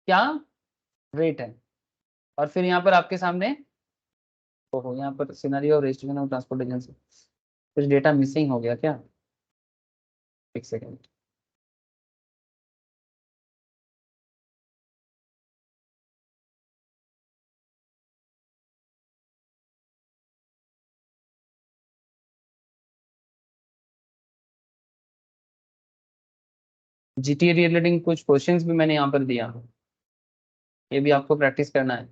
क्या रेट है। और फिर यहाँ पर आपके सामने, ओहो, यहाँ पर सिनेरियो और रजिस्ट्रेशन ऑफ ट्रांसपोर्ट एजेंसी, कुछ डेटा मिसिंग हो गया क्या? एक सेकेंड। जीटीए रिलेटिंग कुछ क्वेश्चंस भी मैंने यहाँ पर दिया, ये भी आपको प्रैक्टिस करना है।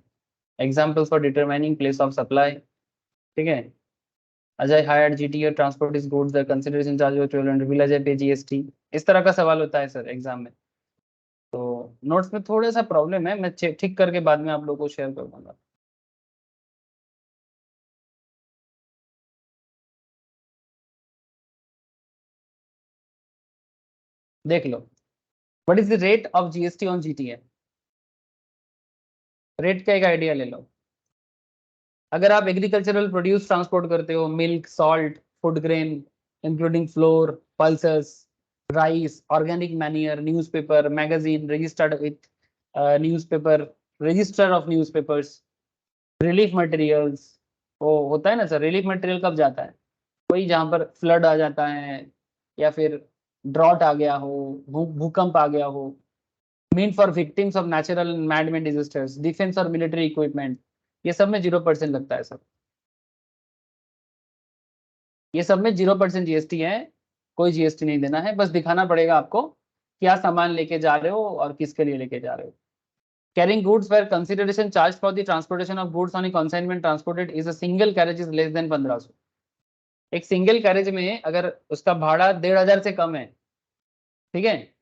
Examples for determining place of supply. ठीक है, Ajay hired GTA transport is goods the consideration charge of 1200, will Ajay पे जीएसटी। इस तरह का सवाल होता है सर एग्जाम में। तो नोट्स में थोड़ा सा प्रॉब्लम है, मैं ठीक करके बाद में आप लोगों को शेयर कर दूंगा। देख लो, what is the rate of GST on GTA. Rate का एक आइडिया ले लो। अगर आप एग्रीकल्चरल प्रोड्यूस ट्रांसपोर्ट करते हो, milk, salt, food grain including floor, pulses, rice, organic manure, newspaper, magazine registered with newspaper, register of newspapers, relief materials. वो होता है ना सर, रिलीफ मटेरियल कब जाता है? कोई जहाँ पर फ्लड आ जाता है या फिर ड्रॉट आ गया हो, भूकंप आ गया हो। Mean for victims of natural and man-made disasters, defence और मिलिट्री इक्विपमेंट, ये सब में 0% लगता है सर। ये सब में 0% जीएसटी है, कोई जीएसटी नहीं देना है, बस दिखाना पड़ेगा आपको क्या सामान लेके जा रहे हो और किसके लिए लेके जा रहे हो। Carrying goods where consideration charged for the transportation of goods on a consignment transported is a single carriage is less than 1500। एक सिंगल कैरेज में अगर उसका भाड़ा 1500 से कम है, ठीक है,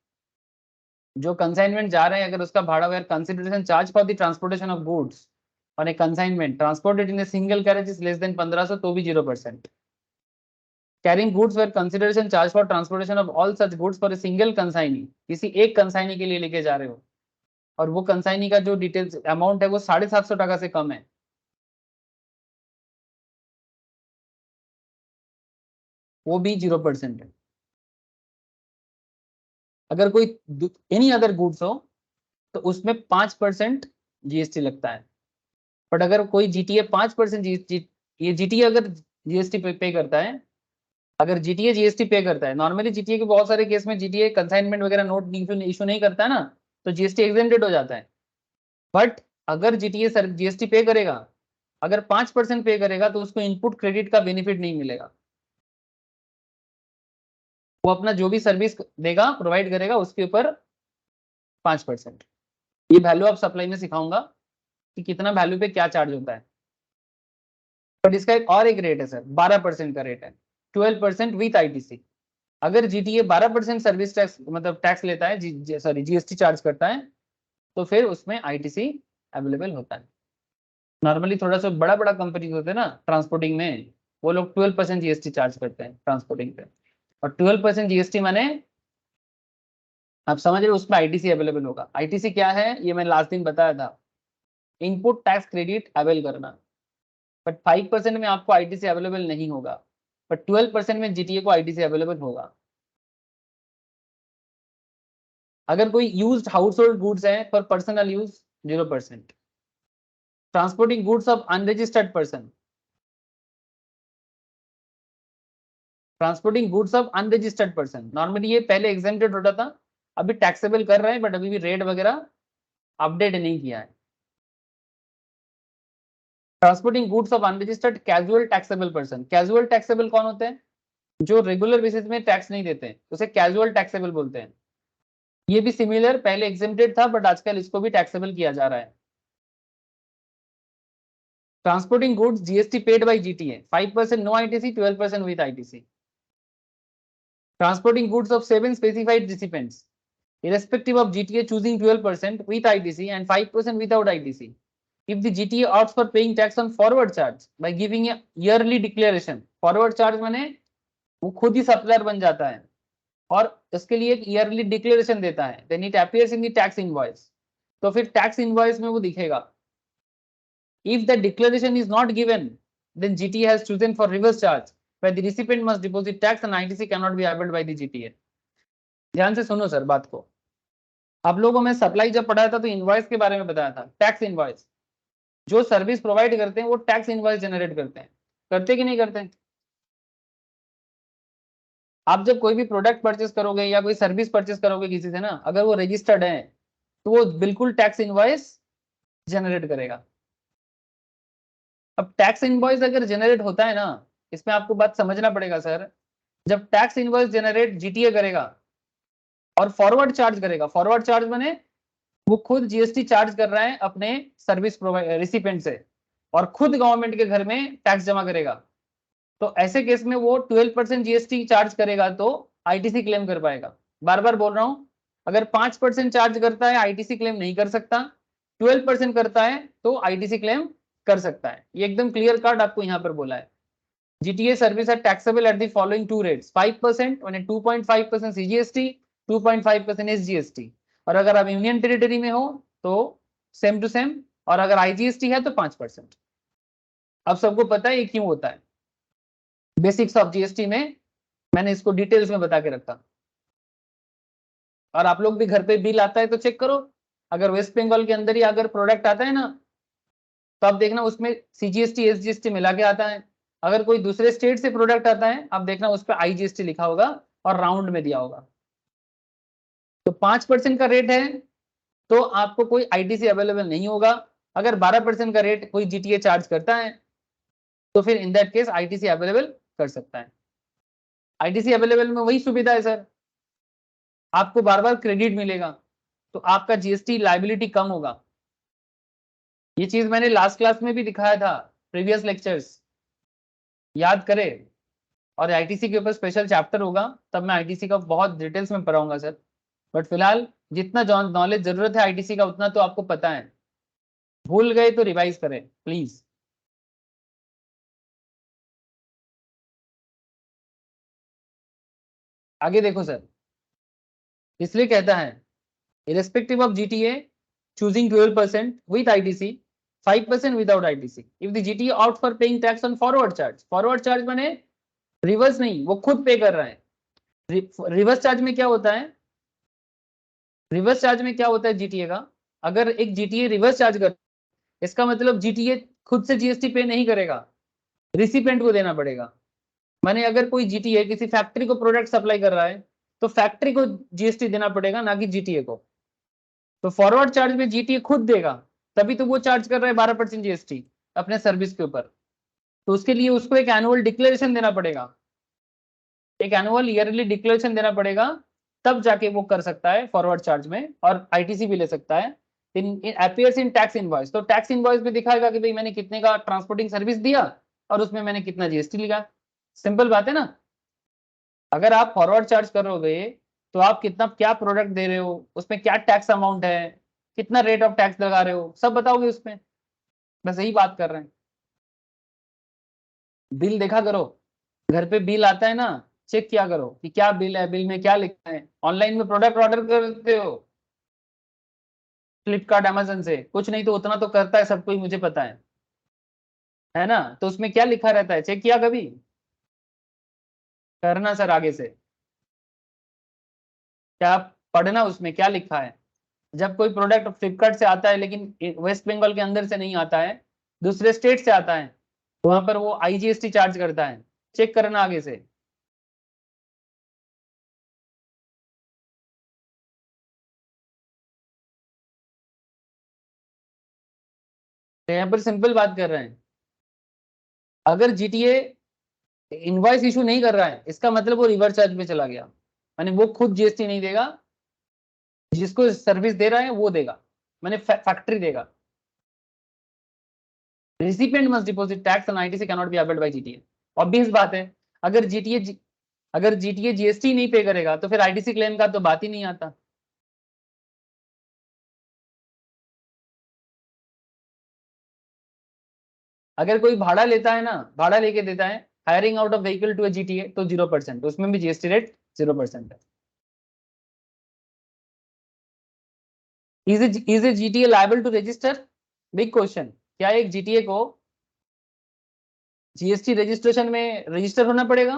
जो कंसाइनमेंट जा रहे हैं अगर उसका भाड़ा where consideration charge for the transportation of goods on a consignment transported in a single carriage is less than 1500, तो भी 0%। Carrying goods where consideration charge for transportation of all such goods for a single consignee, किसी एक consignee के लिए लेके जा रहे हो और वो कंसाइनी का जो डिटेल्स अमाउंट है वो 750 टका से कम है, वो भी 0% है। अगर कोई एनी अदर गुड्स हो तो उसमें 5% जीएसटी लगता है। बट अगर कोई जीटीए 5% ये जीटीए अगर जीएसटी पे करता है, अगर जीटीए जीएसटी पे करता है, नॉर्मली जीटीए के बहुत सारे केस में जीटीए कंसाइनमेंट वगैरह नोट इशू नहीं करता है ना, तो जीएसटी एग्जेम्प्टेड हो जाता है। बट अगर जीटीए सर जीएसटी पे करेगा, अगर 5% पे करेगा तो उसको इनपुट क्रेडिट का बेनिफिट नहीं मिलेगा। वो अपना जो भी सर्विस देगा प्रोवाइड करेगा उसके ऊपर 5%। ये वैल्यू ऑफ सप्लाई में सिखाऊंगा कि कितना वैल्यू पे क्या चार्ज होता है। बट इसका एक और एक रेट है सर, 12% का रेट है, 12% विथ आईटीसी। अगर जीटीए 12% सर्विस टैक्स मतलब टैक्स लेता है, सॉरी जीएसटी चार्ज करता है, तो फिर उसमें आईटीसी अवेलेबल होता है। नॉर्मली थोड़ा सा बड़ा बड़ा कंपनीज होते हैं ना ट्रांसपोर्टिंग में, वो लोग 12% जीएसटी चार्ज करते हैं ट्रांसपोर्टिंग पे, और 12% जीएसटी माने आप समझ रहे हो उसमें आईटीसी अवेलेबल होगा। आईटीसी क्या है ये मैं लास्ट दिन बताया था, इनपुट टैक्स क्रेडिट अवेल करना। बट 5% में आपको आईटीसी अवेलेबल नहीं होगा, बट 12% में जीटीए को आईटीसी अवेलेबल होगा। अगर कोई यूज्ड हाउस होल्ड गुड्स है for personal use 0%। Transporting goods of unregistered person, transporting goods of unregistered person, normally ये पहले एग्जेम्प्टेड होता था, अभी टैक्सेबल कर रहे हैं, बट अभी भी रेट वगैरह अपडेट नहीं किया है। Transporting goods of unregistered casual taxable person, casual taxable कौन होते हैं? जो रेगुलर बेसिस में टैक्स नहीं देते हैं, उसे कैजुअल टैक्सेबल बोलते हैं। ये भी सिमिलर, पहले एग्जेम्प्टेड था बट आजकल इसको भी टैक्सेबल किया जा रहा है। Transporting goods GST paid by GTA 5% no ITC, 12% with ITC. Transporting goods of 7 specified recipients irrespective of GTA choosing 12% with ITC and 5% without ITC. If the GTA opts for paying tax on forward charge by giving a yearly declaration, forward charge माने वो खुद ही supplier बन जाता है और इसके लिए एक ईयरली डिक्लेरेशन देता है, then it appears in the tax invoice, तो फिर टैक्स इनवॉइस में वो दिखेगा। If the declaration is not given, then GTA has chosen for reverse charge, where the recipient must deposit tax and ITC cannot be availed by the GTA. ध्यान से सुनो sir बात को, आप लोगों में सप्लाई जब पढ़ाया था तो इनवॉइस के बारे में बताया था, टैक्स इनवॉइस। जो सर्विस प्रोवाइड करते हैं वो टैक्स इनवॉइस जनरेट करते कि नहीं करते? आप जब कोई भी प्रोडक्ट परचेस करोगे या कोई सर्विस परचेस करोगे किसी से ना, अगर वो रजिस्टर्ड है तो वो बिल्कुल टैक्स इनवॉइस जनरेट करेगा। अब टैक्स इनवॉइस अगर जनरेट होता है ना, इसमें आपको बात समझना पड़ेगा सर, जब टैक्स इनवॉइस जनरेट जीटीए करेगा और फॉरवर्ड चार्ज करेगा, फॉरवर्ड चार्ज माने वो खुद जीएसटी चार्ज कर रहा है अपने सर्विस रिसिपेंट से और खुद गवर्नमेंट के घर में टैक्स जमा करेगा, तो ऐसे केस में वो 12% जीएसटी चार्ज करेगा तो आईटीसी क्लेम कर पाएगा। बार बार बोल रहा हूँ, अगर 5% चार्ज करता है आईटीसी क्लेम नहीं कर सकता, 12% करता है तो आईटीसी क्लेम कर सकता है। ये एकदम क्लियर कट आपको यहाँ पर बोला है। GTA service are taxable at the following two rates, 5% और 2.5% CGST, 2.5% SGST। और अगर आप यूनियन टेरिटरी में हो तो सेम टू सेम, और अगर IGST है तो 5%। अब सबको पता है ये क्यों होता है। बेसिक्स ऑफ जीएसटी में मैंने इसको डिटेल्स में बता के रखा। और आप लोग भी घर पे बिल आता है तो चेक करो, अगर वेस्ट बंगाल के अंदर ही अगर प्रोडक्ट आता है ना तो आप देखना उसमें CGST SGST मिला के आता है। अगर कोई दूसरे स्टेट से प्रोडक्ट आता है आप देखना उस पर IGST लिखा होगा और राउंड में दिया होगा। तो 5% का रेट है तो आपको कोई ITC अवेलेबल नहीं होगा। अगर 12% का रेट कोई GTA चार्ज करता है तो फिर in that case ITC available कर सकता है। ITC अवेलेबल में वही सुविधा है सर, आपको बार बार क्रेडिट मिलेगा तो आपका GST लायबिलिटी कम होगा। ये चीज मैंने लास्ट क्लास में भी दिखाया था, प्रीवियस लेक्चर्स याद करें। और ITC के ऊपर स्पेशल चैप्टर होगा तब मैं ITC का बहुत डिटेल्स में पढ़ाऊंगा सर। बट फिलहाल जितना नॉलेज जरूरत है ITC का उतना तो आपको पता है, भूल गए तो रिवाइज करें प्लीज। आगे देखो सर, इसलिए कहता है irrespective of GTA choosing 12% with ITC, 5% without ITC if the GTA opt for paying tax on forward charge। forward charge माने रिवर्स नहीं, वो खुद पे कर रहा है। रिवर्स चार्ज में क्या होता है, रिवर्स चार्ज में क्या होता है GTA का, अगर एक GTA रिवर्स चार्ज कर इसका मतलब GTA खुद से GST पे नहीं करेगा, रिसिपेंट को देना पड़ेगा। माने अगर कोई GTA किसी फैक्ट्री को प्रोडक्ट सप्लाई कर रहा है तो फैक्ट्री को GST देना पड़ेगा ना कि GTA को। तो फॉरवर्ड चार्ज में GTA खुद देगा, तभी तो वो चार्ज कर रहा है 12% GST अपने सर्विस के ऊपर। तो उसके लिए उसको एक एनुअल डिक्लेरेशन देना पड़ेगा, एक एनुअल ईयरली डिक्लेरेशन देना पड़ेगा, तब जाके वो कर सकता है फॉरवर्ड चार्ज में और ITC भी ले सकता है। इन अपीयर्स इन टैक्स इनवॉइस, तो टैक्स इनवॉइस में दिखाएगा कि भाई मैंने कितने का ट्रांसपोर्टिंग सर्विस दिया और उसमें मैंने कितना GST लिया। सिंपल बात है ना। अगर आप फॉरवर्ड चार्ज करोगे तो आप कितना क्या प्रोडक्ट दे रहे हो, उसमें क्या टैक्स अमाउंट है, कितना रेट ऑफ टैक्स लगा रहे हो, सब बताओगे उसमें। बस यही बात कर रहे हैं। बिल देखा करो, घर पे बिल आता है ना, चेक किया करो कि क्या बिल है, बिल में क्या लिखा है। ऑनलाइन में प्रोडक्ट ऑर्डर करते हो फ्लिपकार्ट अमेजन से, कुछ नहीं तो उतना तो करता है सब कोई, मुझे पता है ना। तो उसमें क्या लिखा रहता है, चेक किया कभी? करना सर आगे से, क्या पढ़ना उसमें क्या लिखा है। जब कोई प्रोडक्ट फ्लिपकार्ट से आता है लेकिन वेस्ट बंगाल के अंदर से नहीं आता है, दूसरे स्टेट से आता है, वहां पर वो IGST चार्ज करता है, चेक करना आगे से। तो यहाँ पर सिंपल बात कर रहे हैं, अगर GTA इनवॉइस इशू नहीं कर रहा है इसका मतलब वो रिवर्स चार्ज में चला गया, यानी वो खुद GST नहीं देगा, जिसको सर्विस दे रहा है वो देगा, मैंने फैक्ट्री देगा। Recipient must deposit tax on ITC can not be availed by GTA। Obvious बात है, अगर GTA GST नहीं पे करेगा तो फिर ITC क्लेम का तो बात ही नहीं आता। अगर कोई भाड़ा लेता है ना, भाड़ा लेके देता है hiring out of vehicle to GTA तो 0%, उसमें भी GST रेट 0% है। Is a GTA liable to register, big question. क्या एक GTA को GST रजिस्ट्रेशन में रजिस्टर होना पड़ेगा?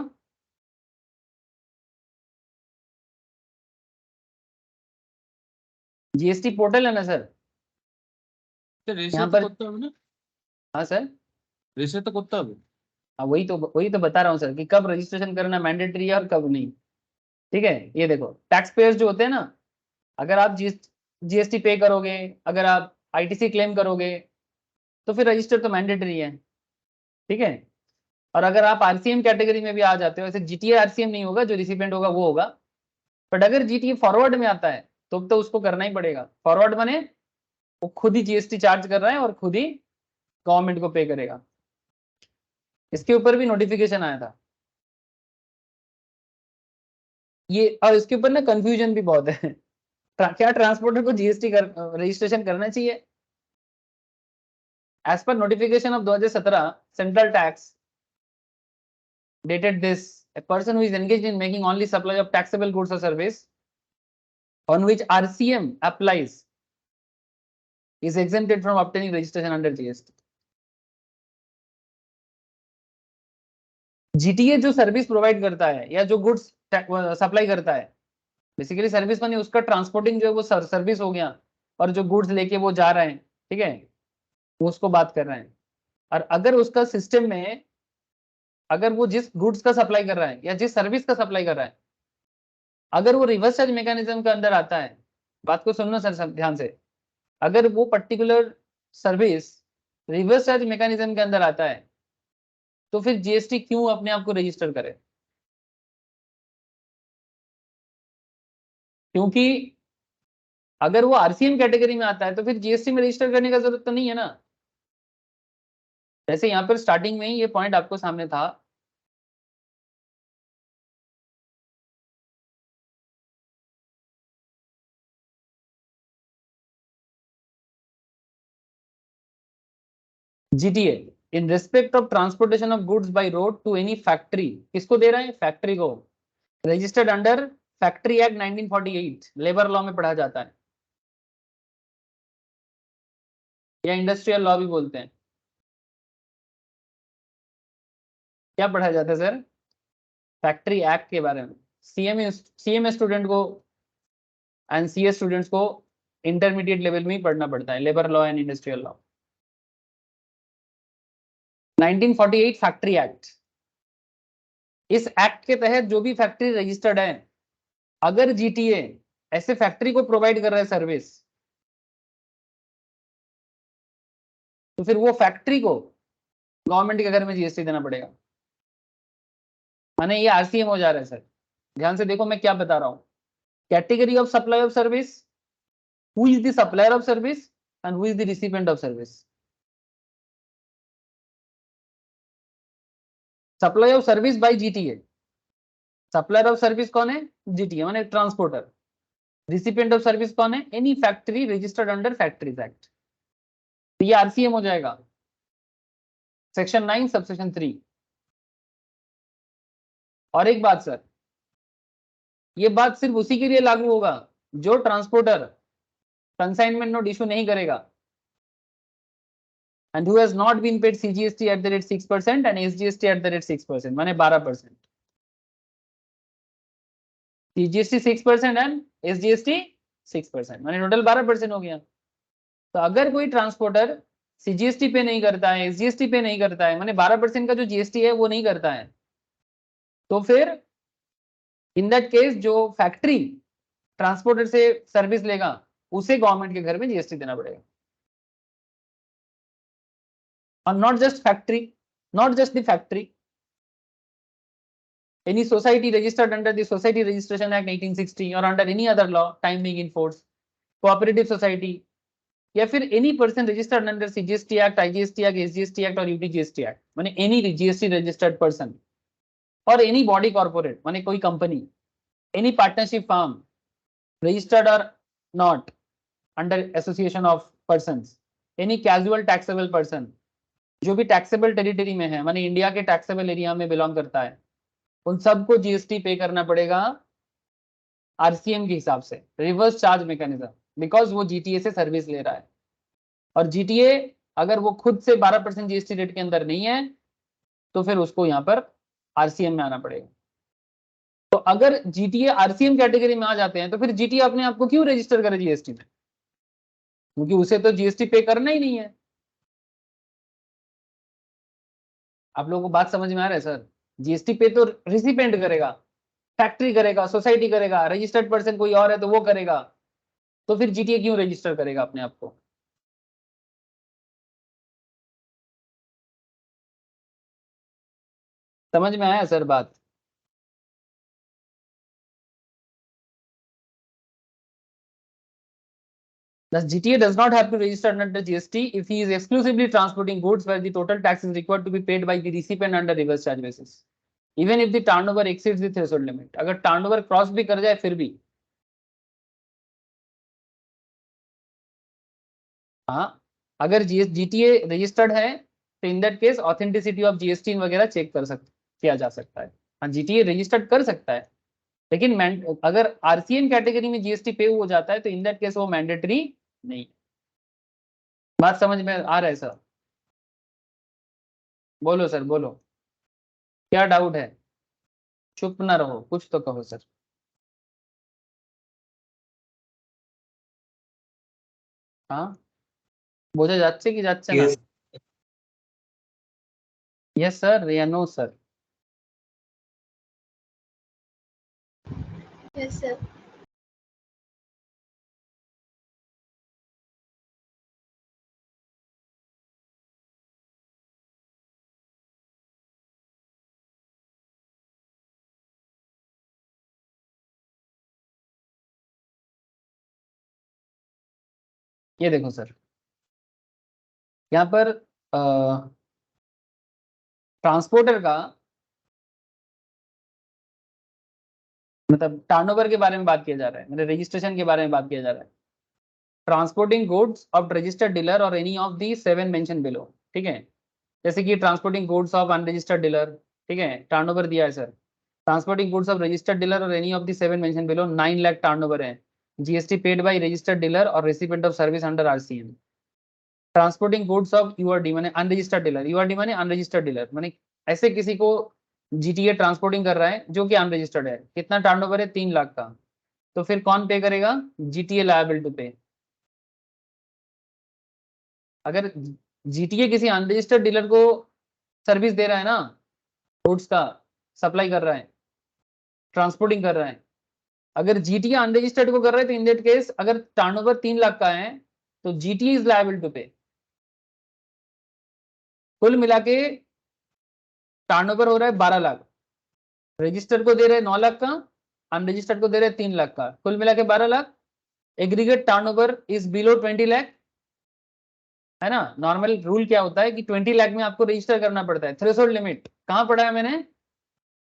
GST पोर्टल है ना सर, রেজিস্টার यहाँ তো पर। করতে হবে না, हाँ सर, রেজিস্টার তো করতে হবে। हाँ वही तो बता रहा हूँ सर कि कब रजिस्ट्रेशन करना मैंडेटरी है और कब नहीं। ठीक है, ये देखो टैक्स पेयर्स जो होते हैं ना, अगर आप GST पे करोगे, अगर आप ITC क्लेम करोगे तो फिर रजिस्टर तो मैंडेटरी है। ठीक है, और अगर आप RCM कैटेगरी में भी आ जाते हो, ऐसे GTA RCM नहीं होगा, जो रिसिपेंट होगा वो होगा। बट अगर GTA फॉरवर्ड में आता है तो उसको करना ही पड़ेगा। फॉरवर्ड माने वो खुद ही GST चार्ज कर रहा है और खुद ही गवर्नमेंट को पे करेगा। इसके ऊपर भी नोटिफिकेशन आया था ये, और इसके ऊपर ना कंफ्यूजन भी बहुत है क्या ट्रांसपोर्टर को जीएसटी रजिस्ट्रेशन करना चाहिए? As per notification of 2017 central tax dated this, a person who is engaged in making only supply of taxable goods or service on which RCM applies is exempted from obtaining registration under GST. GTA जो service provide करता है या जो goods supply करता है, basically service माने उसका transporting जो है वो सर्विस हो गया, और जो गुड्स लेके वो जा रहे हैं, ठीक है, वो उसको बात कर रहे हैं। और अगर उसका सिस्टम में, अगर वो जिस गुड्स का सप्लाई कर रहा है या जिस सर्विस का सप्लाई कर रहा है, अगर वो रिवर्स चार्ज मैकेनिज्म के अंदर आता है, बात को सुनना सर ध्यान से, अगर वो particular service reverse charge mechanism के अंदर आता है, तो फिर जीएसटी क्यों अपने आप को रजिस्टर करे? क्योंकि अगर वो आरसीएम कैटेगरी में आता है तो फिर जीएसटी में रजिस्टर करने का जरूरत तो नहीं है ना। जैसे यहाँ पर स्टार्टिंग में ही ये पॉइंट आपको सामने था, GTA in respect of transportation of goods by road to any factory, किसको दे रहा है? फैक्ट्री को, registered under factory act 1948, labour law में पढ़ा जाता है, या इंडस्ट्रियल लॉ भी बोलते हैं। क्या पढ़ा जाता है सर? फैक्ट्री एक्ट के बारे में। सीएमए स्टूडेंट को एंड सीए स्टूडेंट्स को इंटरमीडिएट लेवल में ही पढ़ना पड़ता है, labour law and industrial law. 1948 factory act, इस एक्ट के तहत जो भी फैक्ट्री रजिस्टर्ड है, अगर जीटीए ऐसे फैक्ट्री को प्रोवाइड कर रहा है सर्विस, तो फिर वो फैक्ट्री को गवर्नमेंट के घर में जीएसटी देना पड़ेगा। माने ये आरसीएम हो जा रहा है सर। ध्यान से देखो मैं क्या बता रहा हूं। Category of supply of service, who is the supplier of service and who is the recipient of service. Supply of service bye GTA, supplier of service कौन है? जीटीए माने ट्रांसपोर्टर। रिसिपिएंट ऑफ सर्विस कौन है? Any factory registered under factories act. तो ये RCM हो जाएगा, section 9 subsection 3। और एक बात सर, ये बात सिर्फ उसी के लिए लागू होगा जो ट्रांसपोर्टर कंसाइनमेंट नोट इशू नहीं करेगा and who has not been paid CGST at the rate 6% and SGST at the rate 6%, माने 12%। CGST 6% and SGST 6%, माने टोटल 12% हो गया। तो अगर कोई ट्रांसपोर्टर CGST पे नहीं करता है, SGST पे नहीं करता है, माने 12% का जो GST है वो नहीं करता है, तो फिर इन दैट केस जो फैक्ट्री ट्रांसपोर्टर से सर्विस लेगा उसे गवर्नमेंट के घर में जीएसटी देना पड़ेगा। और not just the factory, any society registered under the Society Registration Act 1860 or under any other law time being in force, cooperative society, या फिर any person registered under CGST Act, IGST Act, SGST Act और UTGST Act, माने any GST registered person, और any body corporate माने कोई company, any partnership firm registered or not under association of persons, any casual taxable person, जो भी taxable territory में है, माने इंडिया के टैक्सेबल एरिया में बिलोंग करता है, उन सबको जीएसटी पे करना पड़ेगा आरसीएम के हिसाब से, रिवर्स चार्ज मैकेनिज्म, बिकॉज वो जीटीए से सर्विस ले रहा है। और जीटीए अगर वो खुद से 12% जीएसटी रेट के अंदर नहीं है तो फिर उसको यहाँ पर आरसीएम में आना पड़ेगा। तो अगर जीटीए आरसीएम कैटेगरी में आ जाते हैं तो फिर जीटीए अपने आप को क्यों रजिस्टर करे जीएसटी में? क्योंकि उसे तो जीएसटी पे करना ही नहीं है। आप लोगों को बात समझ में आ रहा है सर? जीएसटी पे तो रिसिपेंट करेगा, फैक्ट्री करेगा, सोसाइटी करेगा, रजिस्टर्ड पर्सन कोई और है तो वो करेगा, तो फिर जीटीए क्यों रजिस्टर करेगा अपने आप को? समझ में आया सर बात? Thus, GTA does not have to register under GST if he is exclusively transporting goods where the total tax is required to be paid by the recipient under reverse charge basis, even if the turnover exceeds the threshold limit। अगर turnover cross भी कर जाए फिर भी हाँ, अगर GTA registered है तो in that case authenticity of GST वगैरह चेक किया जा सकता है। हाँ, जीटीए रजिस्टर्ड कर सकता है, लेकिन अगर आरसीएम कैटेगरी में जीएसटी पे हो जाता है तो इन दैट केस वो मैंडेटरी नहीं। बात समझ में आ रहा है सर? बोलो सर, बोलो, क्या डाउट है? चुप ना रहो, कुछ तो कहो सर। हाँ, বোঝা যাচ্ছে কি যাচ্ছে না? Yes. यस सर या नो सर? Yes, sir. ये देखो सर, यहाँ पर ट्रांसपोर्टर का मतलब टर्नओवर के बारे में बात किया जा रहा है, मतलब रजिस्ट्रेशन के बारे में बात किया जा रहा है। Transporting goods of registered dealer और any of the 7 mention below, ठीक है। जैसे कि transporting goods of unregistered dealer, ठीक है, टर्नओवर दिया है sir. Transporting goods of registered dealer और any of the 7 mention below 9 lakh turnover है। GST paid by registered dealer और recipient of service under RCM. Transporting goods of URD माने unregistered dealer, यूआरडी माने unregistered dealer, माने ऐसे किसी को जीटीए ट्रांसपोर्टिंग कर रहा है जो कि अनरजिस्टर्ड है, कितना टर्नओवर है 3 लाख का, तो फिर कौन पे करेगा? जीटीए लायबल टू पे। अगर जीटीए किसी अनरजिस्टर्ड डीलर को सर्विस दे रहा है ना, गुड्स का सप्लाई कर रहा है, ट्रांसपोर्टिंग कर रहा है, अगर जीटीए अनरजिस्टर्ड को कर रहा है तो इन दैट केस अगर टर्नओवर 3 लाख का है तो जीटीए इज लायबल टू पे। कुल मिला के टर्नओवर हो रहा है 12 लाख, रजिस्टर्ड को दे रहे हैं 9 लाख का, अनरजिस्टर्ड को दे रहे हैं 3 लाख का, कुल मिला के 12 lakh. Aggregate turnover is below 20 lakh, है ना। नॉर्मल रूल क्या होता है कि 20 लाख में आपको रजिस्टर करना पड़ता है। थ्रेशोल्ड लिमिट कहां पढ़ा है मैंने?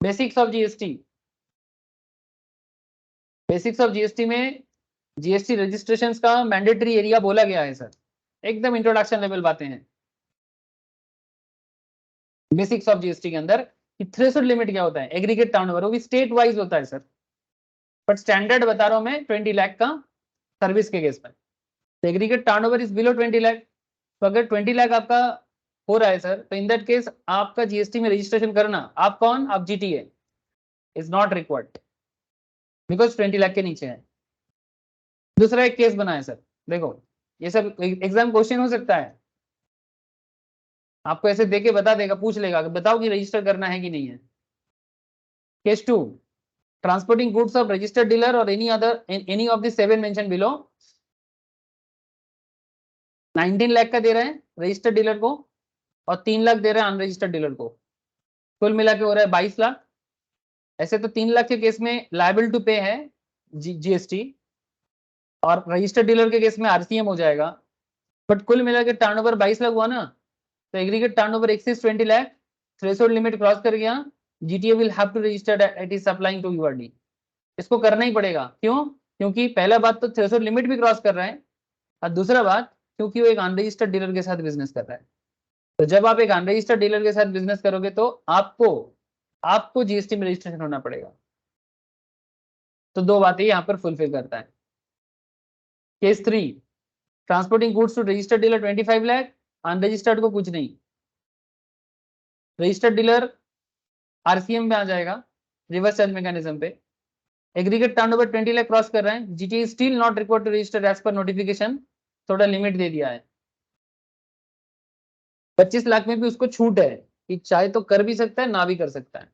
Basics of GST. Basics of GST में जीएसटी रजिस्ट्रेशन का मैंडेटरी एरिया बोला गया है सर, एकदम इंट्रोडक्शन लेवल बातें हैं बेसिक्स ऑफ जीएसटी के अंदर कि थ्रेशोल्ड लिमिट क्या होता है। एग्रीगेट टर्नओवर वो भी स्टेट वाइज होता है सर, बट स्टैंडर्ड बता रहा हूं मैं 20 लाख का सर्विस के केस में। Aggregate turnover is below 20 lakh, तो अगर 20 लाख आपका हो रहा है सर तो इन दैट केस आपका जीएसटी में रजिस्ट्रेशन करना, आप कौन? आप GTA, is not required because 20 lakh के नीचे है। दूसरा एक केस बनाए सर, देखो ये सब एग्जाम क्वेश्चन हो सकता है, आपको ऐसे देके बता देगा, पूछ लेगा कि बताओ कि रजिस्टर करना है कि नहीं है। Case 2, transporting goods of registered dealer और any of the 7 mention below 19 lakh का दे रहे हैं रजिस्टर्ड डीलर को और 3 लाख दे रहे हैं अनरजिस्टर्ड डीलर को, कुल मिला के हो रहा है 22 लाख। ऐसे तो 3 लाख के केस में लायबल टू पे है जीएसटी और रजिस्टर्ड डीलर के केस में आरसीएम हो जाएगा, बट कुल मिला के टर्नओवर 22 लाख हुआ ना, तो aggregate turnover exceeds 20 lakh, threshold limit cross कर गया, GTA will have to register it is supplying to URD. इसको करना ही पड़ेगा, क्यों? क्योंकि पहला बात तो थ्रेशोल्ड लिमिट भी क्रॉस कर रहा है, और दूसरा बात क्योंकि वो एक अनरजिस्टर्ड डीलर के साथ बिजनेस कर रहा है। तो जब आप एक अनरजिस्टर्ड डीलर के साथ बिजनेस करोगे तो आपको जीएसटी में रजिस्ट्रेशन होना पड़ेगा। तो दो बातें यहाँ पर फुलफिल करता है। Case 3, transporting goods to registered dealer 25 lakh, unregistered को कुछ नहीं, रजिस्टर्ड डीलर आरसीएम में आ जाएगा रिवर्स चार्ज मैकेनिज्म पे। एग्रीगेट टर्नओवर 20 लाख क्रॉस कर रहे हैं, GT still not required to register as per notification, थोड़ा लिमिट दे दिया है। 25 लाख में भी उसको छूट है कि चाहे तो कर भी सकता है ना भी कर सकता है,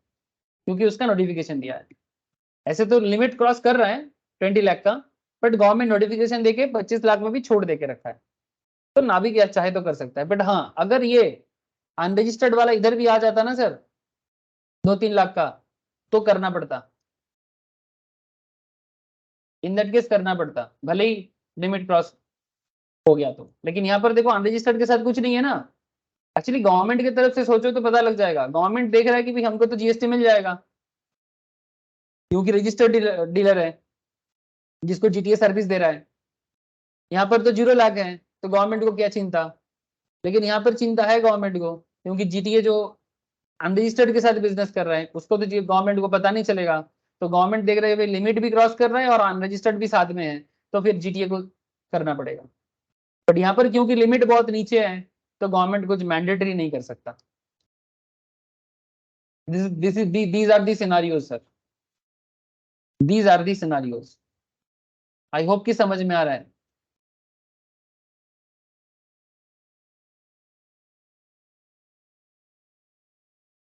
क्योंकि उसका नोटिफिकेशन दिया है। ऐसे तो लिमिट क्रॉस कर रहा है 20 लाख का, बट गवर्नमेंट नोटिफिकेशन देके 25 लाख में भी छूट देके रखा है, तो ना भी क्या चाहे तो कर सकता है। बट हाँ, अगर ये अनरजिस्टर्ड वाला इधर भी आ जाता ना सर 2-3 लाख का, तो करना पड़ता, इन दैट केस करना पड़ता, भले ही लिमिट क्रॉस हो गया तो। लेकिन यहाँ पर देखो अनरजिस्टर्ड के साथ कुछ नहीं है ना। एक्चुअली गवर्नमेंट की तरफ से सोचो तो पता लग जाएगा, गवर्नमेंट देख रहा है कि भाई हमको तो जीएसटी मिल जाएगा क्योंकि रजिस्टर्ड डीलर है जिसको जीटीए सर्विस दे रहा है। यहाँ पर तो 0 लाख है तो गवर्नमेंट को क्या चिंता, लेकिन यहाँ पर चिंता है गवर्नमेंट को, क्योंकि जीटीए जो अनरजिस्टर्ड के साथ बिजनेस कर रहे हैं उसको तो गवर्नमेंट को पता नहीं चलेगा, तो गवर्नमेंट देख रहे हैं लिमिट भी क्रॉस कर रहे हैं और अनरजिस्टर्ड भी साथ में है, तो फिर जीटीए को करना पड़ेगा। बट यहाँ पर क्योंकि लिमिट बहुत नीचे है तो गवर्नमेंट कुछ मैंडेटरी नहीं कर सकता। these are the scenarios sir, these are the scenarios। I hope कि समझ में आ रहा है।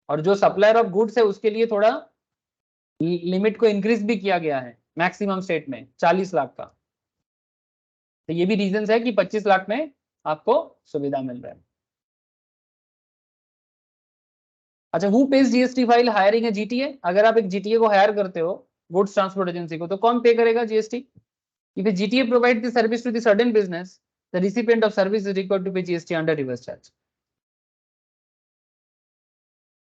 और जो सप्लायर ऑफ गुड्स है उसके लिए थोड़ा लिमिट को इंक्रीज भी किया गया है, मैक्सिमम स्टेट में 40 लाख का, तो ये भी रीजन है कि 25 लाख में आपको सुविधा मिल रहा है। अच्छा, who page GST file hiring है जीटीए, अगर आप एक जीटीए को हायर करते हो गुड्स ट्रांसपोर्ट एजेंसी को, तो कौन पे करेगा GST? If a GTA provides the service to the certain business, the recipient of service is required to pay GST under reverse charge.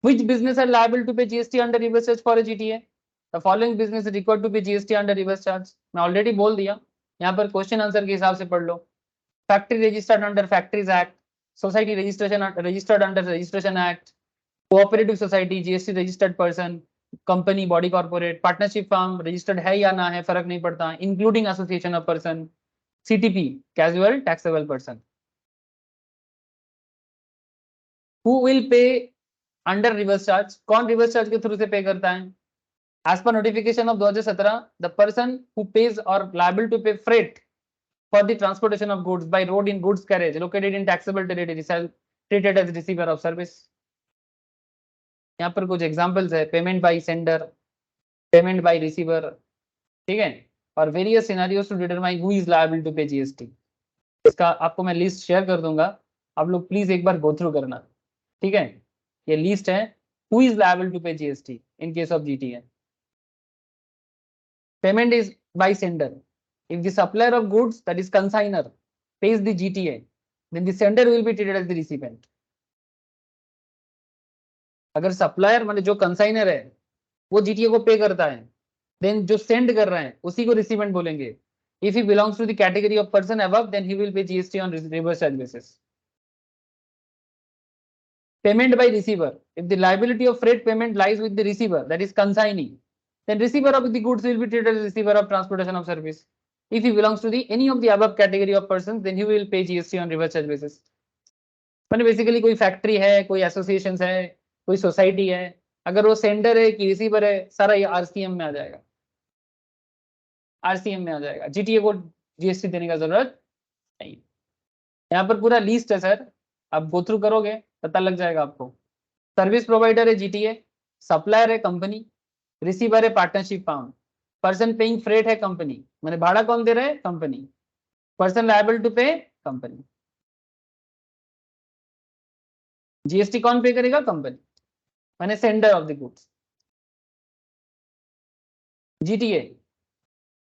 Which business are liable to pay GST under reverse charge for a GTA? The following business is required to pay GST under reverse charge. मैं already बोल दिया, यहाँ पर question answer के हिसाब से पढ़ लो। Factory registered under factories act, society registration registered under registration act, cooperative society, GST registered person, company, body corporate, partnership firm registered है या ना है फर्क नहीं पड़ता, including association of person, CTP casual taxable person. Who will pay under reverse charge, कौन reverse charge के through से पे करता है? As per notification of 2017 the person who pays और लायबल टू पे freight for the transportation of goods by road in goods carriage located in taxable territory shall treated as receiver of service. यहाँ पर कुछ examples है, payment by sender, payment by receiver, ठीक है, और various scenarios to determine who is liable to pay GST. इसका आपको मैं लिस्ट शेयर कर दूंगा, आप लोग प्लीज एक बार गो थ्रू करना, ठीक है। ये लिस्ट है, who is liable to pay GST in case of GTA. Payment is by sender, if the supplier of goods, that is consignor, pays the GTA, then the sender will be treated as the recipient। अगर supplier मतलब जो consignor है वो GTA को पे करता है, then जो सेंड कर रहा है उसी को रिसीवेंट बोलेंगे। If he belongs to the category of person above, then he will pay GST on reverse charge basis. Payment by receiver, if the liability of freight payment lies with the receiver, that is consignee, then receiver of the goods will be treated as receiver of transportation of service। If he belongs to the any of the above category of persons, then he will pay GST on reverse charge basis। मैंने basically कोई factory है, कोई association है, कोई society है, अगर वो sender है कि रिसीवर है, सारा ये आरसीएम में आ जाएगा, आरसीएम में आ जाएगा, जीटीए को जीएसटी देने का जरूरत नहीं। यहाँ पर पूरा लिस्ट है सर, आप गो थ्रू करोगे पता लग जाएगा आपको। सर्विस प्रोवाइडर है जीटीए, सप्लायर है कंपनी, रिसीवर है partnership firm, person paying freight है कंपनी, मैंने भाड़ा कौन दे रहा है? कंपनी, पर्सन लायबल टू पे कंपनी, जीएसटी कौन पे करेगा? कंपनी, मैंने sender of the goods. GTA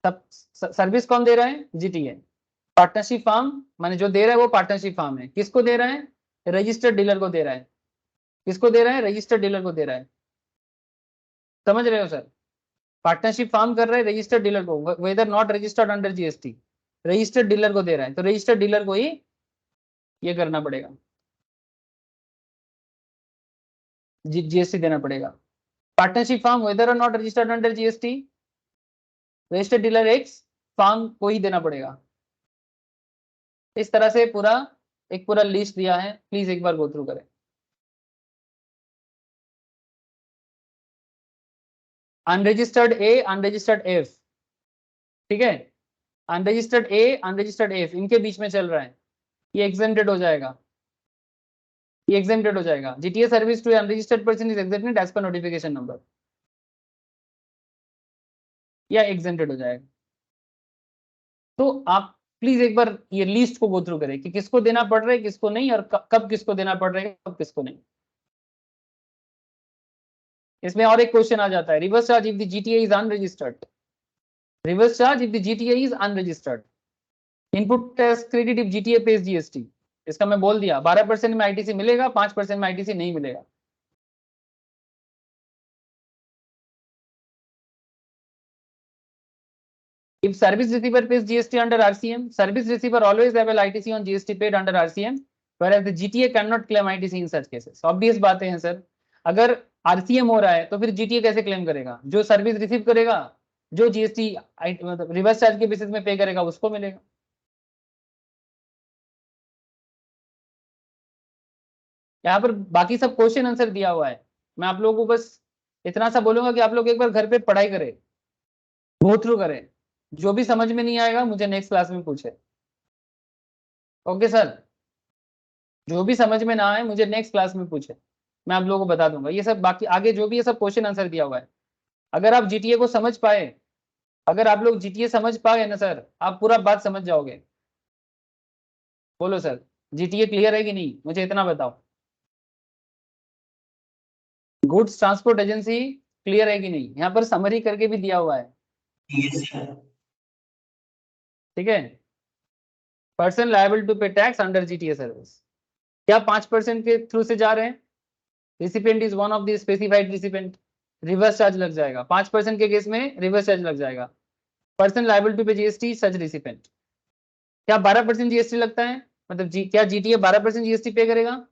service कौन दे रहा है? जीटीए। पार्टनरशिप फर्म मैंने जो दे रहा है वो पार्टनरशिप फर्म है, किसको दे रहा है? रजिस्टर्ड डीलर को दे रहा है। किसको दे रहा है? रजिस्टर्ड डीलर को दे रहा है। समझ रहे हो सर? पार्टनरशिप फॉर्म कर रहा है रजिस्टर्ड डीलर को, whether not registered under GST, registered dealer को दे रहा है, तो रजिस्टर्ड डीलर को ही ये करना पड़ेगा, जीएसटी देना पड़ेगा। पार्टनरशिप फॉर्म वेदर और not registered under GST, registered dealer x form को ही देना पड़ेगा। इस तरह से पूरा एक पूरा लिस्ट दिया है, प्लीज एक बार गो थ्रू करें। अनरजिस्टर्ड ए, अनरजिस्टर्ड एफ, ठीक है, अनरजिस्टर्ड ए, अनरजिस्टर्ड एफ इनके बीच में चल रहा है, ये एग्जेम्प्टेड हो जाएगा, ये एग्जेम्प्टेड हो जाएगा। GTA service to unregistered person is exempted as per notification number, या एग्जेम्प्टेड हो जाएगा। तो आप प्लीज एक बार ये लिस्ट को गो थ्रू करें कि किसको देना पड़ रहा है, किसको नहीं, और कब किसको देना पड़ रहा है, कब किसको नहीं। इसमें और एक क्वेश्चन आ जाता है, reverse charge if the GTA is unregistered, reverse charge if the GTA is unregistered, input tax credit if GTA page GST. इसका मैं बोल दिया 12% में आईटीसी मिलेगा, 5% में आईटीसी नहीं मिलेगा। If service receiver pays GST under RCM, service receiver always avail ITC on GST paid under RCM, whereas the GTA cannot claim ITC in such cases. Obvious बातें हैं सर, अगर RCM हो रहा है तो फिर GTA कैसे क्लेम करेगा? जो सर्विस रिसीव करेगा, जो GST मतलब रिवर्स चार्ज के बेसिस में पे करेगा उसको मिलेगा। यहाँ पर बाकी सब क्वेश्चन आंसर दिया हुआ है, मैं आप लोगों को बस इतना सा बोलूंगा कि आप लोग एक बार घर पे पढ़ाई करें, गो थ्रू करें, जो भी समझ में नहीं आएगा मुझे नेक्स्ट क्लास में पूछे। ओके सर, जो भी समझ में ना आए मुझे नेक्स्ट क्लास में पूछे, मैं आप लोगों को बता दूंगा। ये सब बाकी आगे जो भी ये सब क्वेश्चन आंसर दिया हुआ है, अगर आप जीटीए को समझ पाए, अगर आप लोग जीटीए समझ पाए ना सर, आप पूरा बात समझ जाओगे। बोलो सर, जीटीए क्लियर है कि नहीं, मुझे इतना बताओ। गुड्स ट्रांसपोर्ट एजेंसी क्लियर है कि नहीं, यहाँ पर समरी करके भी दिया हुआ है, ठीक है। पर्सन लायबल टू पे टैक्स अंडर जीटीए सर्विस, क्या 5% के थ्रू से जा रहे हैं, recipient is one of the specified recipient, reverse charge लग जाएगा। 5% के केस में रिवर्स चार्ज लग जाएगा। Person liable to pay GST such recipient, क्या 12% जीएसटी लगता है, मतलब क्या जीटीए 12% जीएसटी पे करेगा?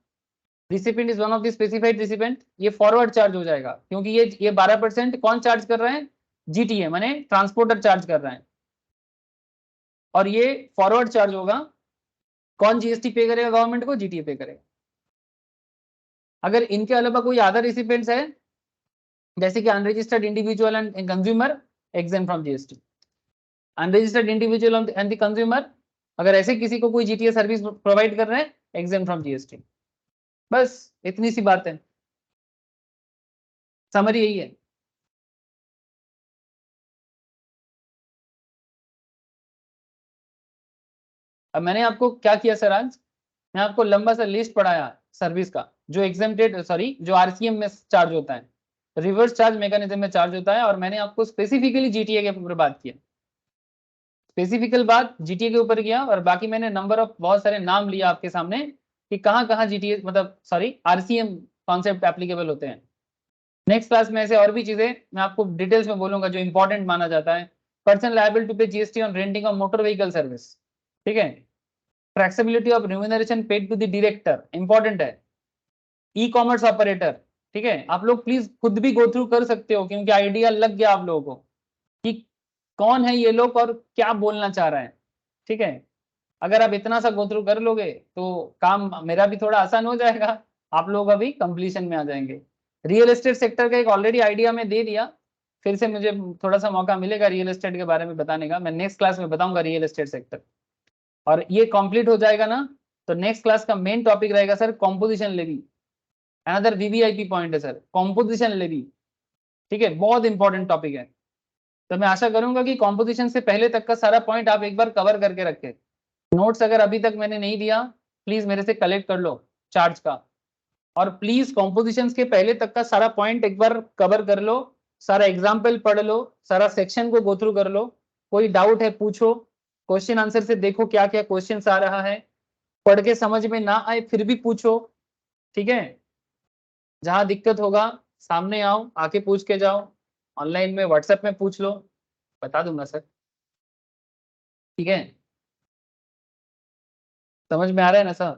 Recipient is one of the specified recipient, ये फॉरवर्ड चार्ज हो जाएगा, क्योंकि ये 12% कौन चार्ज कर रहा है? जीटीए, माने ट्रांसपोर्टर चार्ज कर रहा है, और ये फॉरवर्ड चार्ज होगा। कौन जीएसटी पे करेगा गवर्नमेंट को? जीटीए पे करेगा। अगर इनके अलावा कोई अदर रिसिपेंट्स है, जैसे कि unregistered individual and consumer, exempt from GST. Unregistered individual and the consumer, अगर ऐसे किसी को कोई जीटीए सर्विस प्रोवाइड कर रहे हैं, एग्जेम्प्ट फ्रॉम जीएसटी। बस इतनी सी बात है, समरी यही है। अब मैंने आपको क्या किया सर, आज मैं आपको लंबा सा लिस्ट पढ़ाया सर्विस का, जो एग्जेम्प्टेड जो आरसीएम में चार्ज होता है, रिवर्स चार्ज मैकेनिज्म में चार्ज होता है, और मैंने आपको स्पेसिफिकली जीटीए के ऊपर बात किया, स्पेसिफिकल बात जीटीए के ऊपर किया, और बाकी मैंने नंबर ऑफ बहुत सारे नाम लिया आपके सामने कि कहाँ जीटीए मतलब आरसीएम कॉन्सेप्ट एप्लीकेबल होते हैं। नेक्स्ट क्लास में ऐसे और भी चीजें मैं आपको डिटेल्स में बोलूंगा जो इंपॉर्टेंट माना जाता है। Person liable to pay GST on renting of motor vehicle service, ठीक है। Taxability of remuneration paid to the director, important है। ई कॉमर्स ऑपरेटर, ठीक है। आप लोग प्लीज खुद भी गो थ्रू कर सकते हो, क्योंकि आइडिया लग गया आप लोगों को कि कौन है ये लोग और क्या बोलना चाह रहे हैं, ठीक है। अगर आप इतना सा गो थ्रू कर लोगे तो काम मेरा भी थोड़ा आसान हो जाएगा, आप लोग अभी कंप्लीशन में आ जाएंगे। रियल एस्टेट सेक्टर का एक ऑलरेडी आइडिया मैं दे दिया, फिर से मुझे थोड़ा सा मौका मिलेगा रियल एस्टेट के बारे में बताने का, मैं नेक्स्ट क्लास में बताऊंगा रियल एस्टेट सेक्टर। और ये कंप्लीट हो जाएगा ना, तो नेक्स्ट क्लास का मेन टॉपिक रहेगा sir composition levy. Another VVIP point है सर, कॉम्पोजिशन लेवी, ठीक है, बहुत इंपॉर्टेंट टॉपिक है। तो मैं आशा करूंगा कि कॉम्पोजिशन से पहले तक का सारा पॉइंट आप एक बार कवर करके रखें। नोट्स अगर अभी तक मैंने नहीं दिया, प्लीज मेरे से कलेक्ट कर लो चार्ट्स का, और प्लीज कॉम्पोजिशन के पहले तक का सारा पॉइंट एक बार कवर कर लो, सारा एग्जाम्पल पढ़ लो, सारा सेक्शन को गो थ्रू कर लो। कोई डाउट है पूछो, क्वेश्चन आंसर से देखो क्या क्या क्वेश्चन आ रहा है, पढ़ के समझ में ना आए फिर भी पूछो, ठीक है। जहां दिक्कत होगा सामने आओ, आके पूछ के जाओ, ऑनलाइन में व्हाट्सएप में पूछ लो, बता दूंगा सर, ठीक है। समझ में आ रहा है ना सर?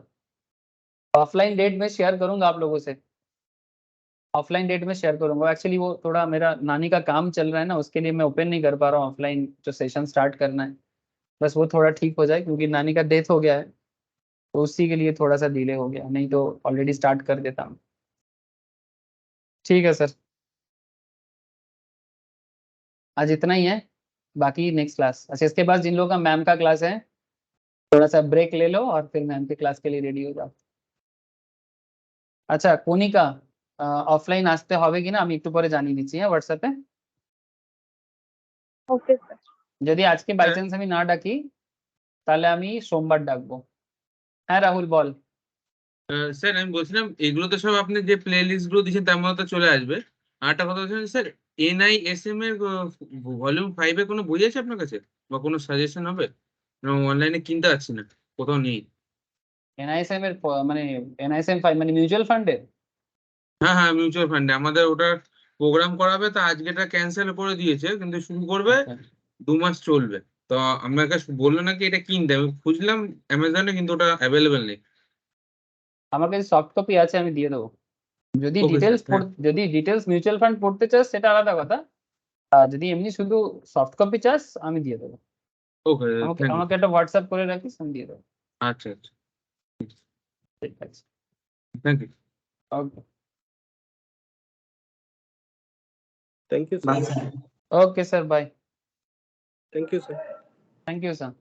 ऑफलाइन डेट में शेयर करूंगा आप लोगों से, ऑफलाइन डेट में शेयर करूंगा। एक्चुअली वो थोड़ा मेरा नानी का काम चल रहा है ना, उसके लिए मैं ओपन नहीं कर पा रहा हूँ ऑफलाइन जो सेशन स्टार्ट करना है, बस वो थोड़ा ठीक हो जाए, क्योंकि नानी का डेथ हो गया है, तो उसी के लिए थोड़ा सा डिले हो गया, नहीं तो ऑलरेडी स्टार्ट कर देता हूँ। ठीक है सर, आज इतना ही है, बाकी नेक्स्ट क्लास। अच्छा, इसके बाद जिन लोगों का मैम का क्लास है, थोड़ा सा ब्रेक ले लो और फिर मैम के क्लास के लिए रेडी हो जाओ। আচ্ছা কোনিকা, অফলাইন আসতে হবে কিনা আমি একটু পরে জানিয়ে দিচ্ছি হ্যাঁ হোয়াটসঅ্যাপে। Okay sir. যদি আজকে বাই চান্স আমি না ডাকি তাহলে আমি সোমবার ডাকবো। হ্যাঁ রাহুল বল। স্যার আমি বলছিলাম এগুলো তো সব আপনি যে প্লে লিস্ট গুলো দিয়েছেন তার মধ্যে চলে আসবে। আর একটা কথা বলছিলাম স্যার, এনআইএসএম এর ভলিউম 5 এর কোনো বই আছে আপনার কাছে বা কোনো সাজেশন হবে? অনলাইনে কিনতে পারছি না, কোথাও নেই। এনআইএসএম এর মানে এনআইএসএম 5 মানে মিউচুয়াল ফান্ডের? হ্যাঁ হ্যাঁ, মিউচুয়াল ফান্ডে আমাদের ওটা প্রোগ্রাম করাবে, তা আজকে এটা ক্যান্সেল করে দিয়েছে, কিন্তু শুরু করবে 2 মাস চলবে। তো আমাকে বললো নাকি এটা কিনতে, আমি খুঁজলাম অ্যামাজনে কিন্তু ওটা অ্যাভেলেবেল নেই। আমার কাছে সফট কপি আছে, আমি দিয়ে দেবো। যদি Okay, sir, ডিটেলস হ্যাঁ। যদি ডিটেলস মিউচুয়াল ফান্ড পড়তে চাস সেটা আলাদা কথা, আর যদি এমনি শুধু সফট কপি চাস আমি দিয়ে দেবো। ওকে, আমাকে থ্যাংক ইউ। আমাকে একটা হোয়াটসঅ্যাপ করে রাখিস, আমি দিয়ে দেবো। আচ্ছা আচ্ছা, ঠিক আছে, thank you. Okay Thank you, sir. Bye sir. Okay sir, bye. Thank you, sir. Thank you sir.